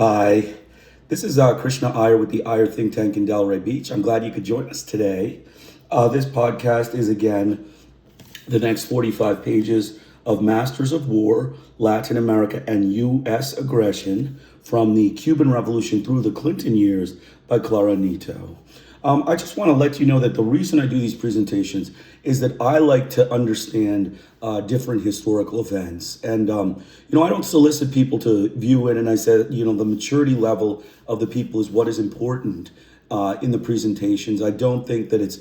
Hi, this is Krishna Iyer with the Iyer Think Tank in Delray Beach. I'm glad you could join us today. This podcast is again the next 45 pages of Masters of War, Latin America, and U.S. Aggression from the Cuban Revolution through the Clinton years by Clara Nieto. I just want to let you know that the reason I do these presentations is that I like to understand different historical events. And, I don't solicit people to view it. And I said, the maturity level of the people is what is important in the presentations. I don't think that it's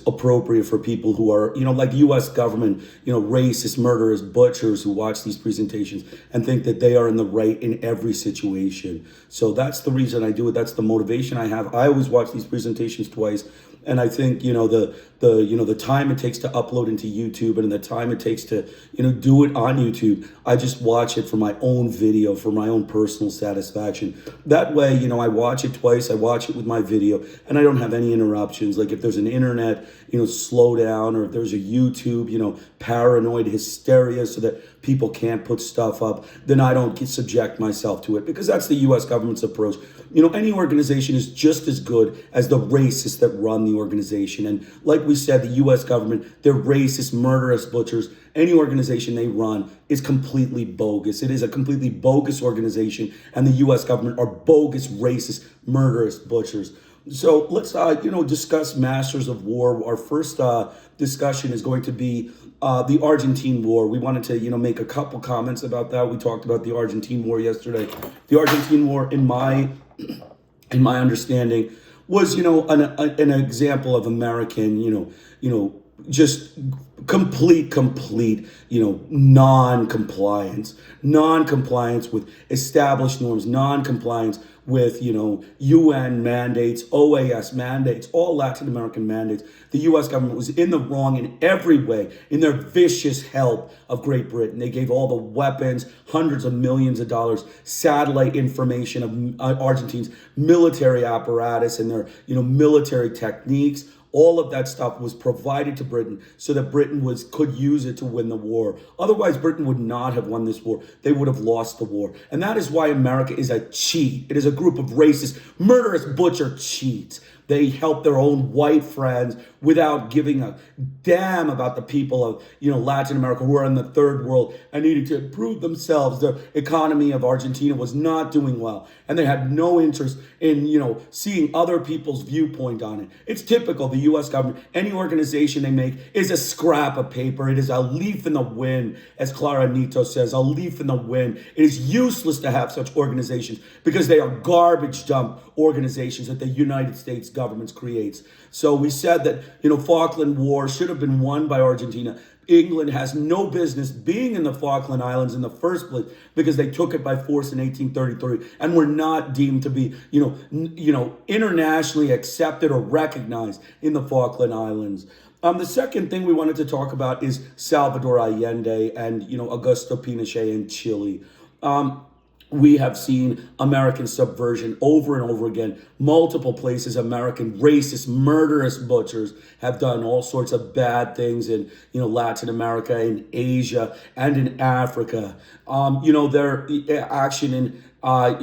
appropriate for people who are, like U.S. government, racist, murderers, butchers who watch these presentations and think that they are in the right in every situation. So that's the reason I do it. That's the motivation I have. I always watch these presentations twice. And I think, the time it takes to upload into YouTube and the time it takes to, do it on YouTube, I just watch it for my own video, for my own personal satisfaction. That way, I watch it twice. I watch it with my video and I don't have any interruptions. Like if there's an internet, slowdown, or if there's a YouTube, paranoid hysteria so that people can't put stuff up, then I don't subject myself to it, because that's the U.S. government's approach. Any organization is just as good as the racists that run the organization. And like we said, the U.S. government, they're racist, murderous butchers. Any organization they run is completely bogus. It is a completely bogus organization, and the U.S. government are bogus, racist, murderous butchers. So let's, discuss Masters of War. Our first discussion is going to be the Argentine War. We wanted to, make a couple comments about that. We talked about the Argentine War yesterday. The Argentine War, in my understanding, was, an example of American, just complete, non-compliance with established norms, non-compliance with, UN mandates, OAS mandates, all Latin American mandates. The U.S. government was in the wrong in every way, in their vicious help of Great Britain. They gave all the weapons, hundreds of millions of dollars, satellite information of Argentine's military apparatus and their, military techniques. All of that stuff was provided to Britain so that Britain could use it to win the war. Otherwise, Britain would not have won this war. They would have lost the war. And that is why America is a cheat. It is a group of racist, murderous, butcher cheats. They help their own white friends without giving a damn about the people of, Latin America who are in the third world and needed to improve themselves. The economy of Argentina was not doing well, and they had no interest in, seeing other people's viewpoint on it. It's typical. The U.S. government, any organization they make is a scrap of paper. It is a leaf in the wind, as Clara Nieto says, a leaf in the wind. It is useless to have such organizations because they are garbage dump organizations that the United States government creates. So we said that, Falkland War should have been won by Argentina. England has no business being in the Falkland Islands in the first place because they took it by force in 1833 and were not deemed to be, internationally accepted or recognized in the Falkland Islands. The second thing we wanted to talk about is Salvador Allende and, Augusto Pinochet in Chile. We have seen American subversion over and over again. Multiple places, American racist, murderous butchers have done all sorts of bad things in, Latin America, in Asia, and in Africa. Their action in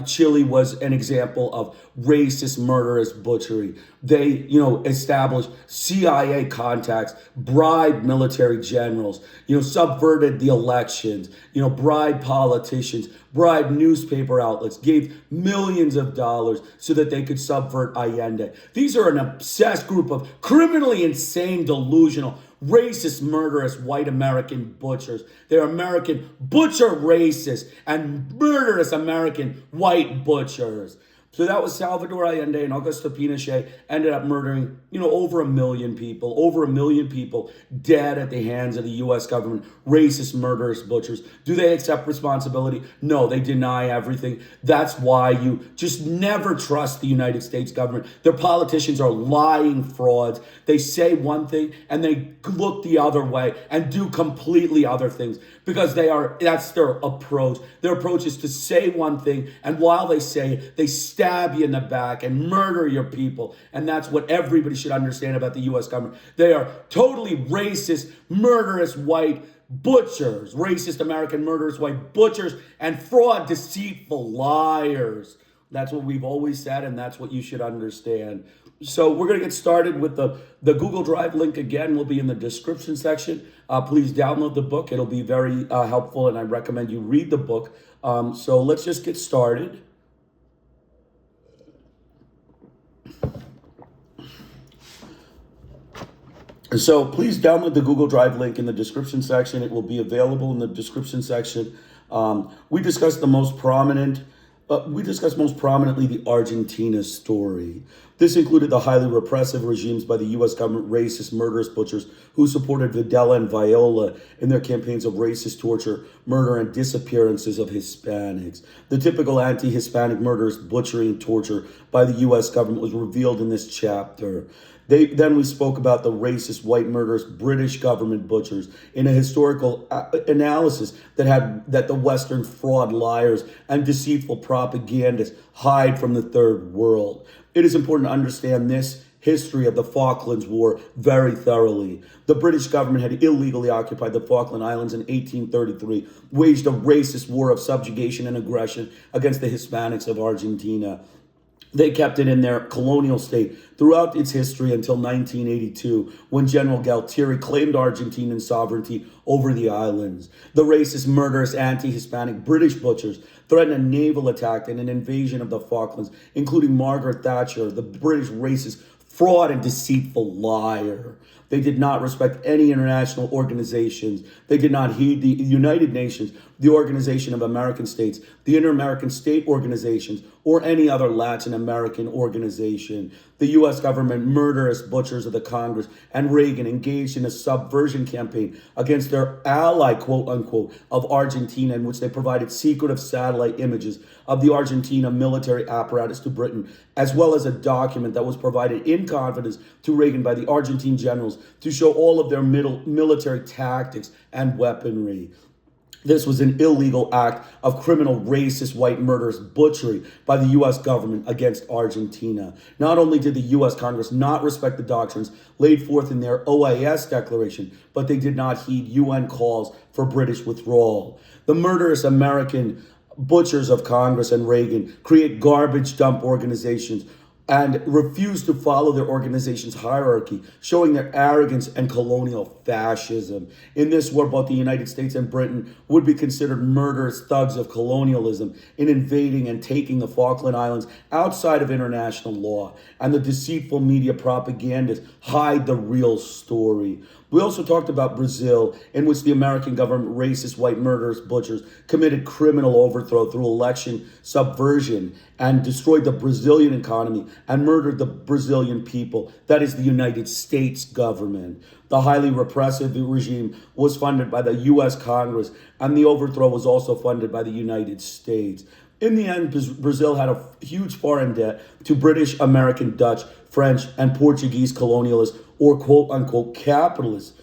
Chile was an example of racist, murderous butchery. They, established CIA contacts, bribed military generals, subverted the elections, bribed politicians, bribed newspaper outlets, gave millions of dollars so that they could subvert Allende. These are an obsessed group of criminally insane, delusional, racist, murderous white American butchers. They're American butcher racists and murderous American white butchers. So that was Salvador Allende, and Augusto Pinochet ended up murdering, over a million people dead at the hands of the U.S. government, racist, murderous butchers. Do they accept responsibility? No, they deny everything. That's why you just never trust the United States government. Their politicians are lying frauds. They say one thing and they look the other way and do completely other things because that's their approach. Their approach is to say one thing, and while they say it, they stab you in the back and murder your people. And that's what everybody should understand about the U.S. government. They are totally racist, murderous, white butchers, racist American murderers, white butchers, and fraud, deceitful liars. That's what we've always said, and that's what you should understand. So we're going to get started with the Google Drive link. Again will be in the description section. Please download the book. It'll be very helpful, and I recommend you read the book. So let's just get started. So please download the Google Drive link in the description section. It will be available in the description section. We discussed most prominently the Argentina story. This included the highly repressive regimes by the U.S. government, racist, murderous butchers who supported Videla and Viola in their campaigns of racist torture, murder, and disappearances of Hispanics. The typical anti-Hispanic murderous butchery and torture by the U.S. government was revealed in this chapter. Then we spoke about the racist, white, murderous British government butchers in a historical analysis that the Western fraud, liars, and deceitful propagandists hide from the third world. It is important to understand this history of the Falklands War very thoroughly. The British government had illegally occupied the Falkland Islands in 1833, waged a racist war of subjugation and aggression against the Hispanics of Argentina. They kept it in their colonial state throughout its history until 1982, when General Galtieri claimed Argentine sovereignty over the islands. The racist, murderous, anti-Hispanic British butchers threatened a naval attack and an invasion of the Falklands, including Margaret Thatcher, the British racist, fraud, and deceitful liar. They did not respect any international organizations. They did not heed the United Nations, the Organization of American States, the Interamerican State Organizations, or any other Latin American organization. The U.S. government, murderous butchers of the Congress, and Reagan engaged in a subversion campaign against their ally, quote unquote, of Argentina, in which they provided secretive satellite images of the Argentina military apparatus to Britain, as well as a document that was provided in confidence to Reagan by the Argentine generals to show all of their military tactics and weaponry. This was an illegal act of criminal, racist, white, murderous butchery by the U.S. government against Argentina. Not only did the U.S. Congress not respect the doctrines laid forth in their OAS declaration, but they did not heed UN calls for British withdrawal. The murderous American butchers of Congress and Reagan create garbage dump organizations and refuse to follow their organization's hierarchy, showing their arrogance and colonial fascism. In this war, both the United States and Britain would be considered murderous thugs of colonialism in invading and taking the Falkland Islands outside of international law. And the deceitful media propagandists hide the real story. We also talked about Brazil, in which the American government, racist, white, murderous butchers committed criminal overthrow through election subversion and destroyed the Brazilian economy and murdered the Brazilian people. That is the United States government. The highly repressive regime was funded by the U.S. Congress, and the overthrow was also funded by the United States. In the end, Brazil had a huge foreign debt to British, American, Dutch, French, and Portuguese colonialists, or quote-unquote capitalists,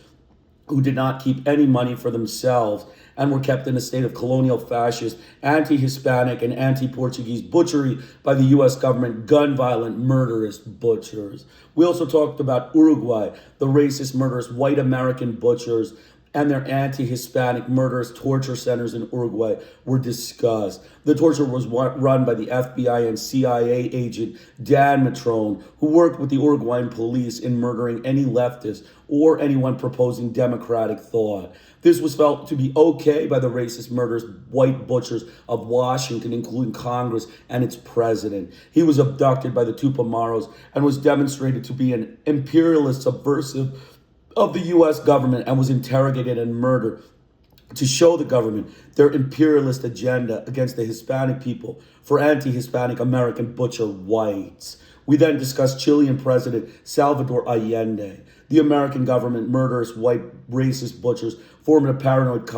who did not keep any money for themselves and were kept in a state of colonial fascist, anti-Hispanic, and anti-Portuguese butchery by the U.S. government, gun-violent, murderous butchers. We also talked about Uruguay, the racist, murderous, white American butchers, and their anti-Hispanic murderous torture centers in Uruguay were discussed. The torture was run by the FBI and CIA agent Dan Matrone, who worked with the Uruguayan police in murdering any leftist or anyone proposing democratic thought. This was felt to be okay by the racist, murderous white butchers of Washington, including Congress and its president. He was abducted by the Tupamaros and was demonstrated to be an imperialist subversive of the U.S. government and was interrogated and murdered to show the government their imperialist agenda against the Hispanic people for anti-Hispanic American butcher whites. We then discussed Chilean President Salvador Allende. The American government, murderous white racist butchers, formed a paranoid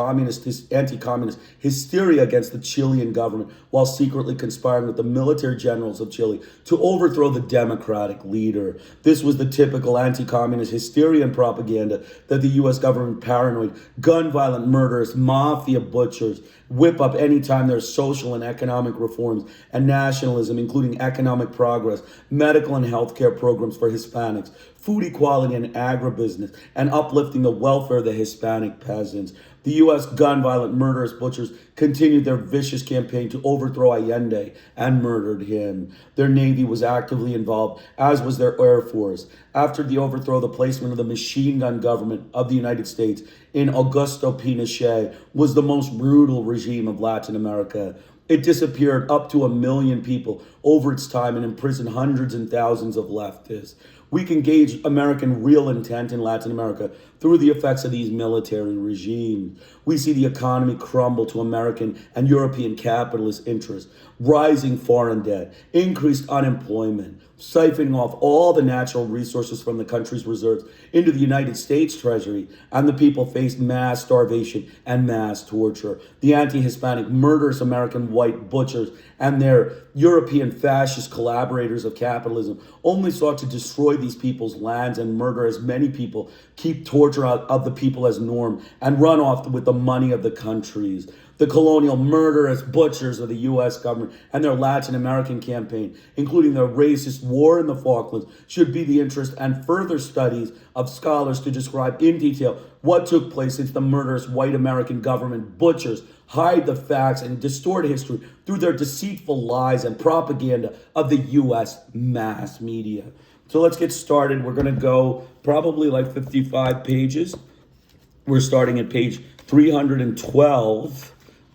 anti-communist hysteria against the Chilean government while secretly conspiring with the military generals of Chile to overthrow the democratic leader. This was the typical anti-communist hysteria and propaganda that the U.S. government paranoid, gun-violent, murderous, mafia butchers whip up anytime there's social and economic reforms and nationalism, including economic progress, medical and healthcare programs for Hispanics, food equality and agribusiness, and uplifting the welfare of the Hispanic peasants. The U.S. gun violent murderous butchers continued their vicious campaign to overthrow Allende and murdered him. Their Navy was actively involved, as was their Air Force. After the overthrow, the placement of the machine gun government of the United States in Augusto Pinochet was the most brutal regime of Latin America. It disappeared up to 1 million people over its time and imprisoned hundreds and thousands of leftists. We can gauge American real intent in Latin America through the effects of these military regimes. We see the economy crumble to American and European capitalist interests, rising foreign debt, increased unemployment, siphoning off all the natural resources from the country's reserves into the United States Treasury, and the people faced mass starvation and mass torture. The anti-Hispanic murderous American white butchers and their European fascist collaborators of capitalism only sought to destroy these people's lands and murder as many people, keep torture out of the people as norm, and run off with the money of the countries. The colonial murderous butchers of the U.S. government and their Latin American campaign, including their racist war in the Falklands, should be the interest and further studies of scholars to describe in detail what took place since the murderous white American government butchers hide the facts and distort history through their deceitful lies and propaganda of the U.S. mass media. So let's get started. We're going to go probably like 55 pages. We're starting at page 312.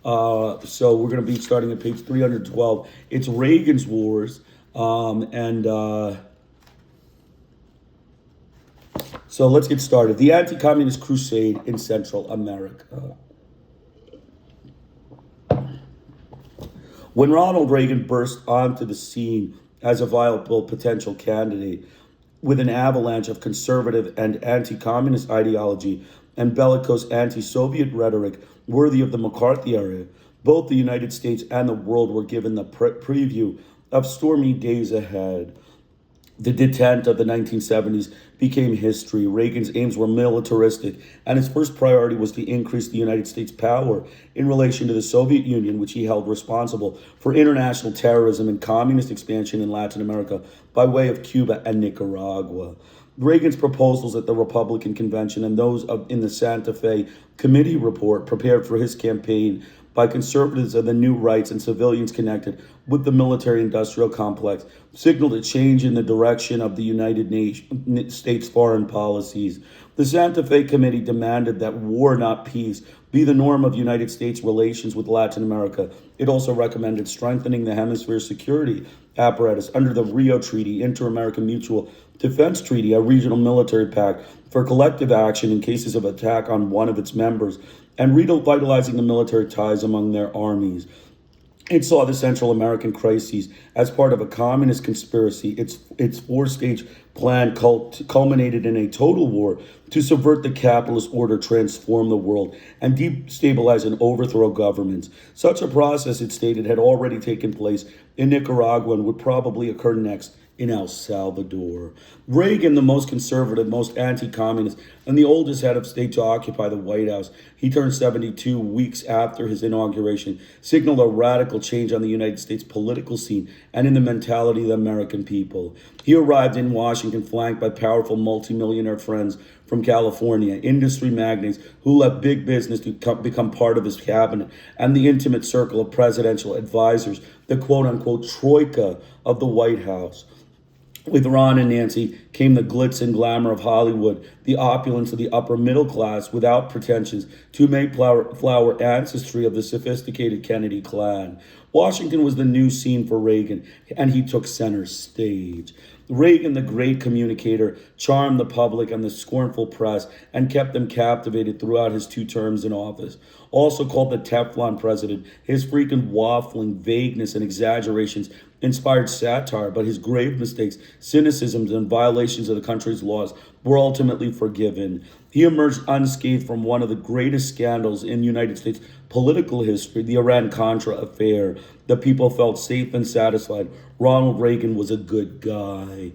So we're going to be starting at page 312. It's Reagan's Wars. So let's get started. The anti-communist crusade in Central America. When Ronald Reagan burst onto the scene as a viable potential candidate with an avalanche of conservative and anti-communist ideology and bellicose anti-Soviet rhetoric worthy of the McCarthy era, both the United States and the world were given the preview of stormy days ahead. The detente of the 1970s became history. Reagan's aims were militaristic, and his first priority was to increase the United States' power in relation to the Soviet Union, which he held responsible for international terrorism and communist expansion in Latin America by way of Cuba and Nicaragua. Reagan's proposals at the Republican Convention and those in the Santa Fe Committee report prepared for his campaign by conservatives of the new rights and civilians connected with the military-industrial complex signaled a change in the direction of the United States foreign policies. The Santa Fe Committee demanded that war, not peace, be the norm of United States relations with Latin America. It also recommended strengthening the hemisphere's security apparatus under the Rio Treaty, Interamerican Mutual Defense Treaty, a regional military pact for collective action in cases of attack on one of its members, and revitalizing the military ties among their armies. It saw the Central American crises as part of a communist conspiracy. Its four-stage plan culminated in a total war to subvert the capitalist order, transform the world, and destabilize and overthrow governments. Such a process, it stated, had already taken place in Nicaragua and would probably occur next in El Salvador. Reagan, the most conservative, most anti-communist, and the oldest head of state to occupy the White House, he turned 72 weeks after his inauguration, signaled a radical change on the United States political scene and in the mentality of the American people. He arrived in Washington flanked by powerful multimillionaire friends from California, industry magnates who left big business to become part of his cabinet, and the intimate circle of presidential advisors, the quote-unquote troika of the White House. With Ron and Nancy came the glitz and glamour of Hollywood, the opulence of the upper middle class without pretensions to make flower ancestry of the sophisticated Kennedy clan. Washington was the new scene for Reagan, and he took center stage. Reagan, the great communicator, charmed the public and the scornful press and kept them captivated throughout his 2 terms in office. Also called the Teflon president, his frequent waffling, vagueness, and exaggerations inspired satire, but his grave mistakes, cynicisms, and violations of the country's laws were ultimately forgiven. He emerged unscathed from one of the greatest scandals in United States political history, the Iran-Contra affair. The people felt safe and satisfied. Ronald Reagan was a good guy.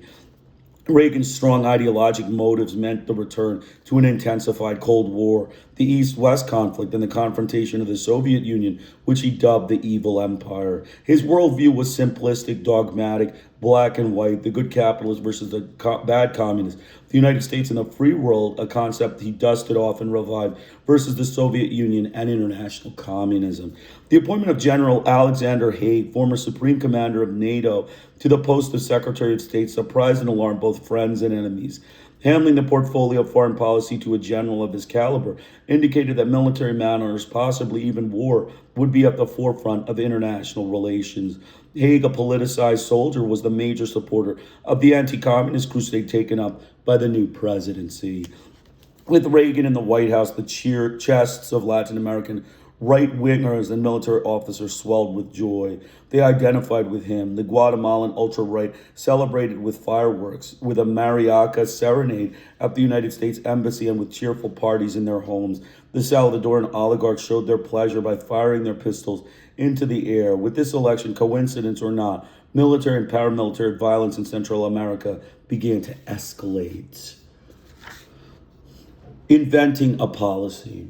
Reagan's strong ideologic motives meant the return to an intensified Cold War, the East-West conflict, and the confrontation of the Soviet Union, which he dubbed the evil empire. His worldview was simplistic, dogmatic, black and white, the good capitalist versus the bad communist, the United States and the free world, a concept he dusted off and revived, versus the Soviet Union and international communism. The appointment of General Alexander Haig, former Supreme Commander of NATO, to the post of Secretary of State surprised and alarmed both friends and enemies. Handling the portfolio of foreign policy to a general of his caliber indicated that military matters, possibly even war, would be at the forefront of international relations. Haig, a politicized soldier, was the major supporter of the anti-communist crusade taken up by the new presidency. With Reagan in the White House, the chests of Latin American right-wingers and military officers swelled with joy. They identified with him. The Guatemalan ultra-right celebrated with fireworks, with a mariaca serenade at the United States Embassy, and with cheerful parties in their homes. The Salvadoran oligarchs showed their pleasure by firing their pistols into the air. With this election, coincidence or not, military and paramilitary violence in Central America began to escalate. Inventing a policy.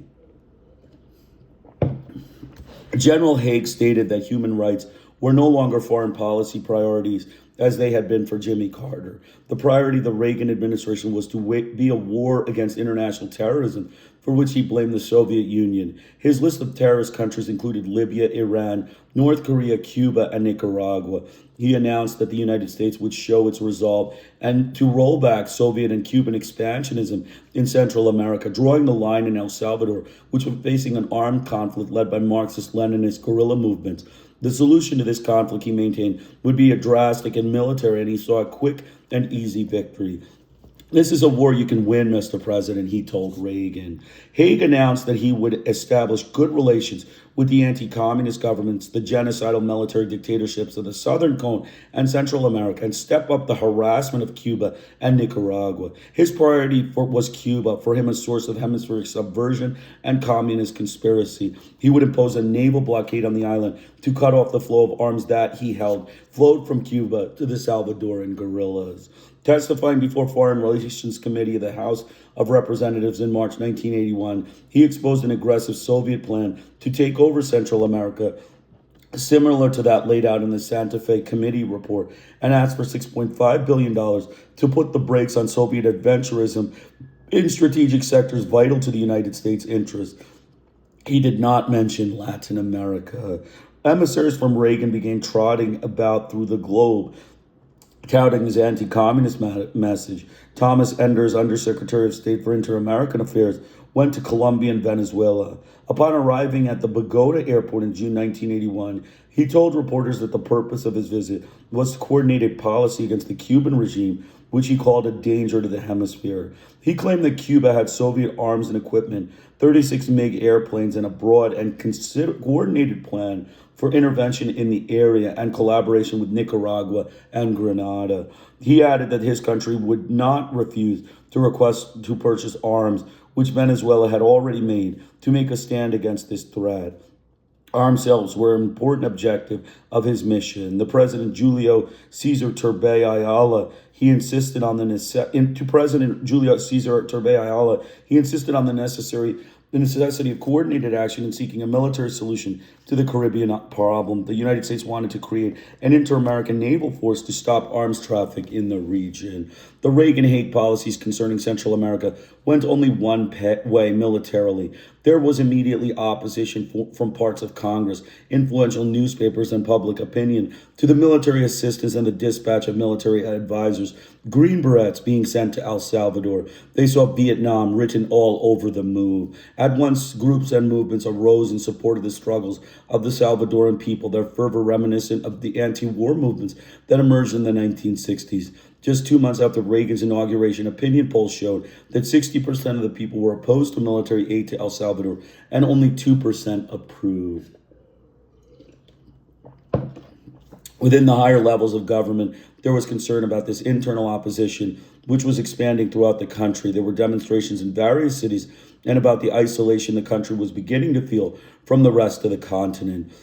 General Haig stated that human rights were no longer foreign policy priorities as they had been for Jimmy Carter. The priority of the Reagan administration was to be a war against international terrorism, for which he blamed the Soviet Union. His list of terrorist countries included Libya, Iran, North Korea, Cuba, and Nicaragua. He announced that the United States would show its resolve and to roll back Soviet and Cuban expansionism in Central America, drawing the line in El Salvador, which was facing an armed conflict led by Marxist-Leninist guerrilla movements. The solution to this conflict, he maintained, would be a drastic and military, and he saw a quick and easy victory. This is a war you can win, Mr. President, he told Reagan. Haig announced that he would establish good relations with the anti-communist governments, the genocidal military dictatorships of the Southern Cone and Central America, and step up the harassment of Cuba and Nicaragua. His priority was Cuba, for him a source of hemispheric subversion and communist conspiracy. He would impose a naval blockade on the island to cut off the flow of arms that, he held, flowed from Cuba to the Salvadoran guerrillas. Testifying before Foreign Relations Committee of the House of Representatives in March 1981, he exposed an aggressive Soviet plan to take over Central America, similar to that laid out in the Santa Fe Committee report, and asked for $6.5 billion to put the brakes on Soviet adventurism in strategic sectors vital to the United States' interests. He did not mention Latin America. Emissaries from Reagan began trotting about through the globe, touting his anti-communist message. Thomas Enders, Undersecretary of State for Interamerican Affairs, went to Colombia and Venezuela. Upon arriving at the Bogota airport in June 1981, he told reporters that the purpose of his visit was to coordinate a policy against the Cuban regime, which he called a danger to the hemisphere. He claimed that Cuba had Soviet arms and equipment, 36 MiG airplanes, and a broad and coordinated plan for intervention in the area and collaboration with Nicaragua and Grenada. He added that his country would not refuse to request to purchase arms, which Venezuela had already made, to make a stand against this threat. Arms sales were an important objective of his mission. The President Julio Cesar Turbay Ayala, he insisted on the necessity of coordinated action in seeking a military solution to the Caribbean problem. The United States wanted to create an inter-American naval force to stop arms traffic in the region. The Reagan-Haig policies concerning Central America went only one way militarily. There was immediately opposition from parts of Congress, influential newspapers, and public opinion to the military assistance and the dispatch of military advisors, Green Berets, being sent to El Salvador. They saw Vietnam written all over the move. At once, groups and movements arose in support of the struggles of the Salvadoran people, their fervor reminiscent of the anti-war movements that emerged in the 1960s. Just 2 months after Reagan's inauguration, opinion polls showed that 60% of the people were opposed to military aid to El Salvador, and only 2% approved. Within the higher levels of government, there was concern about this internal opposition, which was expanding throughout the country. There were demonstrations in various cities and about the isolation the country was beginning to feel from the rest of the continent.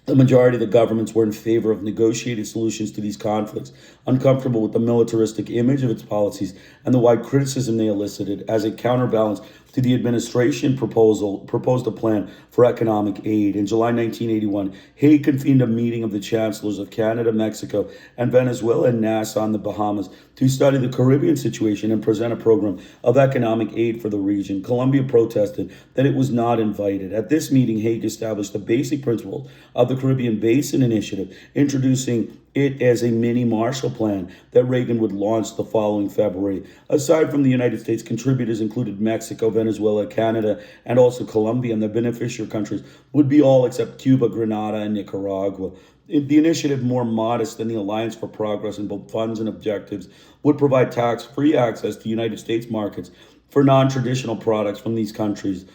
The majority of the governments were in favor of negotiated solutions to these conflicts, uncomfortable with the militaristic image of its policies and the wide criticism they elicited as a counterbalance to the administration proposed a plan for economic aid. In July 1981, Haig convened a meeting of the chancellors of Canada, Mexico, and Venezuela in Nassau in the Bahamas to study the Caribbean situation and present a program of economic aid for the region. Colombia protested that it was not invited. At this meeting, Haig established the basic principles of the Caribbean Basin Initiative, introducing it as a mini Marshall Plan that Reagan would launch the following February. Aside from the United States, contributors included Mexico, Venezuela, Canada, and also Colombia, and the beneficiary countries would be all except Cuba, Grenada, and Nicaragua. The initiative, more modest than the Alliance for Progress in both funds and objectives, would provide tax-free access to United States markets for non-traditional products from these countries.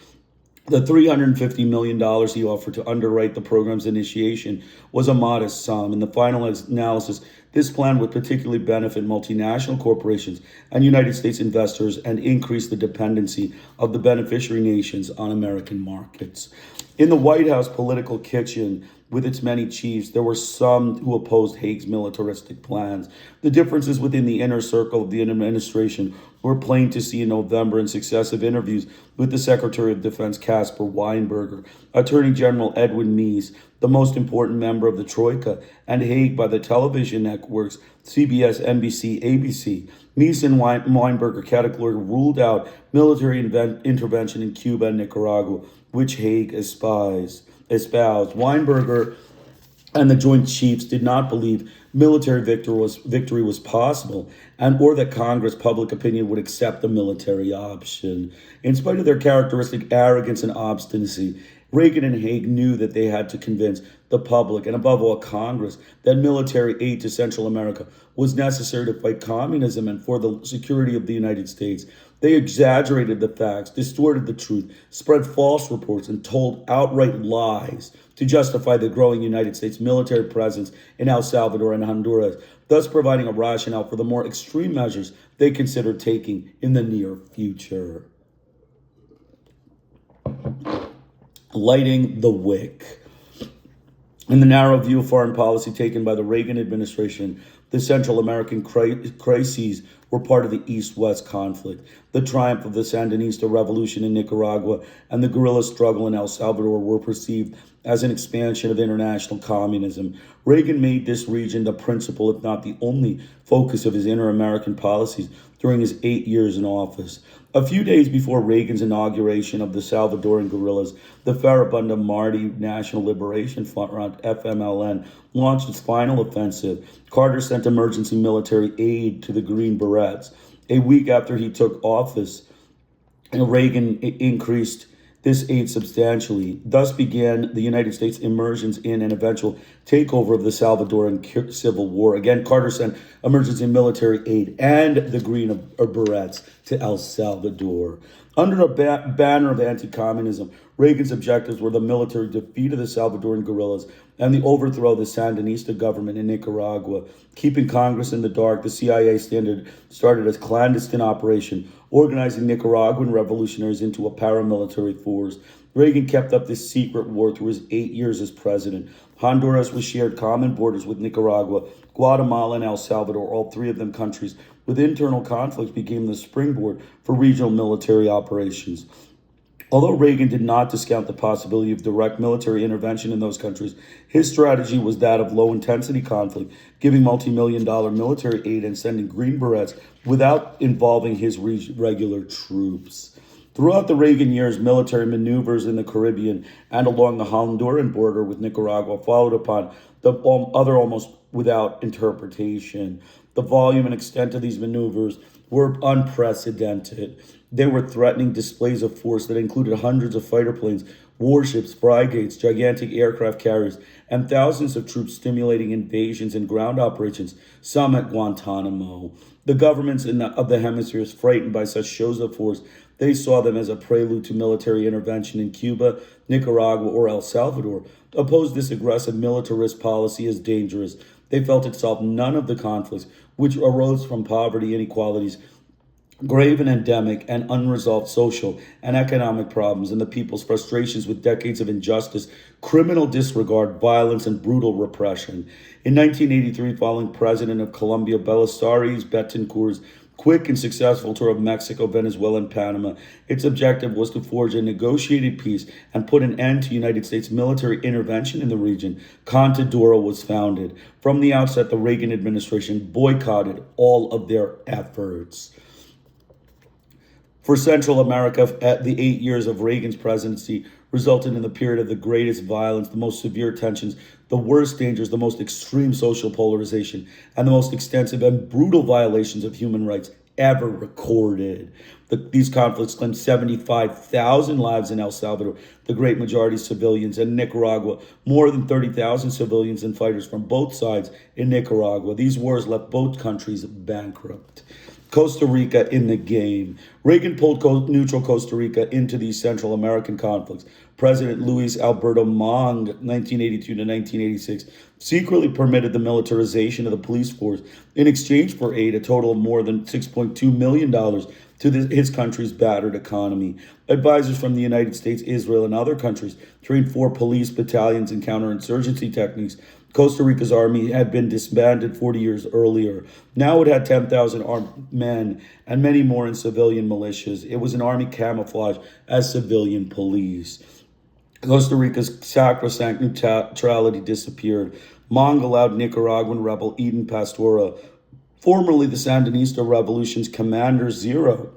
The $350 million he offered to underwrite the program's initiation was a modest sum. In the final analysis, this plan would particularly benefit multinational corporations and United States investors and increase the dependency of the beneficiary nations on American markets. In the White House political kitchen, with its many chiefs, there were some who opposed Haig's militaristic plans. The differences within the inner circle of the administration were plain to see in November in successive interviews with the Secretary of Defense Caspar Weinberger, Attorney General Edwin Meese, the most important member of the Troika, and Haig by the television networks CBS, NBC, ABC. Meese and Weinberger categorically ruled out military intervention in Cuba and Nicaragua, which Haig espoused. Weinberger and the Joint Chiefs did not believe military victory was possible, or that Congress public opinion would accept the military option. In spite of their characteristic arrogance and obstinacy, Reagan and Haig knew that they had to convince the public, and above all Congress, that military aid to Central America was necessary to fight communism and for the security of the United States. They exaggerated the facts, distorted the truth, spread false reports, and told outright lies to justify the growing United States military presence in El Salvador and Honduras, thus providing a rationale for the more extreme measures they considered taking in the near future. Lighting the wick. In the narrow view of foreign policy taken by the Reagan administration, the Central American crises were part of the East-West conflict. The triumph of the Sandinista revolution in Nicaragua and the guerrilla struggle in El Salvador were perceived as an expansion of international communism. Reagan made this region the principal, if not the only, focus of his inter-American policies during his 8 years in office. A few days before Reagan's inauguration of the Salvadoran guerrillas, the Farabunda Marti National Liberation Front, FMLN, launched its final offensive. Carter sent emergency military aid to the Green Berets. A week after he took office, Reagan increased this aid substantially. Thus began the United States immersions in an eventual takeover of the Salvadoran Civil War. Again, Carter sent emergency military aid and the Green Berets to El Salvador. Under a banner of anti-communism, Reagan's objectives were the military defeat of the Salvadoran guerrillas and the overthrow of the Sandinista government in Nicaragua. Keeping Congress in the dark, the CIA started a clandestine operation, organizing Nicaraguan revolutionaries into a paramilitary force. Reagan kept up this secret war through his 8 years as president. Honduras was shared common borders with Nicaragua. Guatemala and El Salvador, all three of them countries with internal conflicts, became the springboard for regional military operations. Although Reagan did not discount the possibility of direct military intervention in those countries, his strategy was that of low-intensity conflict, giving multi-million-dollar military aid and sending Green Berets without involving his regular troops. Throughout the Reagan years, military maneuvers in the Caribbean and along the Honduran border with Nicaragua followed upon the other almost without interpretation. The volume and extent of these maneuvers were unprecedented. They were threatening displays of force that included hundreds of fighter planes, warships, frigates, gigantic aircraft carriers, and thousands of troops stimulating invasions and ground operations, some at Guantanamo. The governments of the hemispheres, frightened by such shows of force, they saw them as a prelude to military intervention in Cuba, Nicaragua, or El Salvador, opposed this aggressive militarist policy as dangerous. They felt it solved none of the conflicts which arose from poverty, inequalities, grave and endemic and unresolved social and economic problems, and the people's frustrations with decades of injustice, criminal disregard, violence, and brutal repression. In 1983, following President of Colombia Belisario Betancourt's quick and successful tour of Mexico, Venezuela, and Panama. Its objective was to forge a negotiated peace and put an end to United States military intervention in the region. Contadora was founded. From the outset, the Reagan administration boycotted all of their efforts. For Central America, the 8 years of Reagan's presidency resulted in the period of the greatest violence, the most severe tensions, the worst dangers, the most extreme social polarization, and the most extensive and brutal violations of human rights ever recorded. These conflicts claimed 75,000 lives in El Salvador, the great majority civilians, and Nicaragua, more than 30,000 civilians and fighters from both sides in Nicaragua. These wars left both countries bankrupt. Costa Rica in the game. Reagan pulled neutral Costa Rica into these Central American conflicts. President Luis Alberto Mang, 1982 to 1986, secretly permitted the militarization of the police force in exchange for aid, a total of more than $6.2 million to his country's battered economy. Advisors from the United States, Israel, and other countries trained 4 police battalions in counterinsurgency techniques. Costa Rica's army had been disbanded 40 years earlier. Now it had 10,000 armed men and many more in civilian militias. It was an army camouflaged as civilian police. Costa Rica's sacrosanct neutrality disappeared. Mang allowed Nicaraguan rebel Eden Pastora, formerly the Sandinista Revolution's Commander Zero,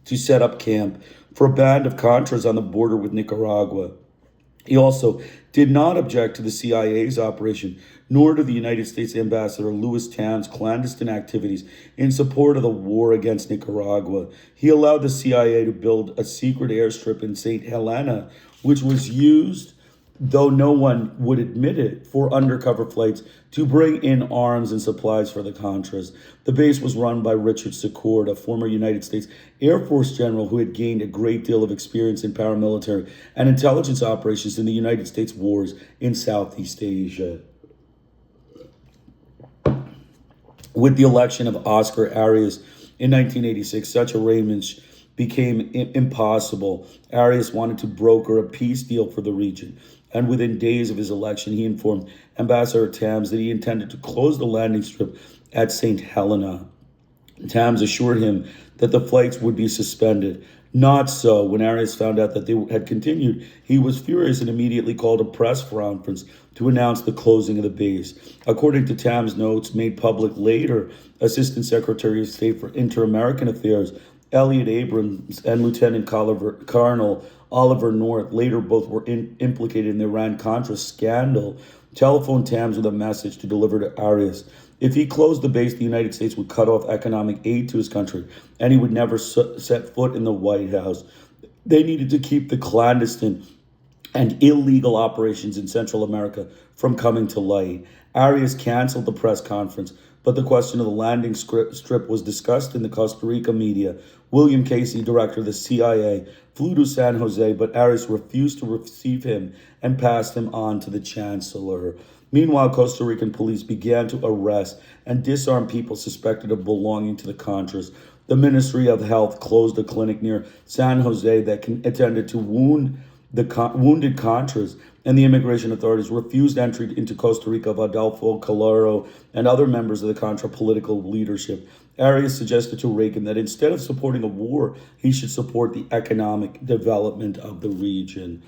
to set up camp for a band of Contras on the border with Nicaragua. He also did not object to the CIA's operation, nor to the United States Ambassador Louis Tan's clandestine activities in support of the war against Nicaragua. He allowed the CIA to build a secret airstrip in St. Helena, which was used, though no one would admit it, for undercover flights to bring in arms and supplies for the Contras. The base was run by Richard Secord, a former United States Air Force general who had gained a great deal of experience in paramilitary and intelligence operations in the United States wars in Southeast Asia. With the election of Oscar Arias in 1986, such arrangements became impossible. Arias wanted to broker a peace deal for the region, and within days of his election, he informed Ambassador Tams that he intended to close the landing strip at St. Helena. Tams assured him that the flights would be suspended. Not so. When Arias found out that they had continued, he was furious and immediately called a press conference to announce the closing of the base. According to Tams' notes made public later, Assistant Secretary of State for Interamerican Affairs Elliot Abrams and Lieutenant Colonel Oliver North, later both were implicated in the Iran-Contra scandal, telephoned Tams with a message to deliver to Arias. If he closed the base, the United States would cut off economic aid to his country, and he would never set foot in the White House. They needed to keep the clandestine and illegal operations in Central America from coming to light. Arias canceled the press conference, but the question of the landing strip was discussed in the Costa Rica media. William Casey, director of the CIA, flew to San Jose, but Arias refused to receive him and passed him on to the chancellor. Meanwhile, Costa Rican police began to arrest and disarm people suspected of belonging to the Contras. The Ministry of Health closed a clinic near San Jose that intended to wounded Contras, and the immigration authorities refused entry into Costa Rica of Adolfo Calero and other members of the Contra political leadership. Arias suggested to Reagan that instead of supporting a war, he should support the economic development of the region.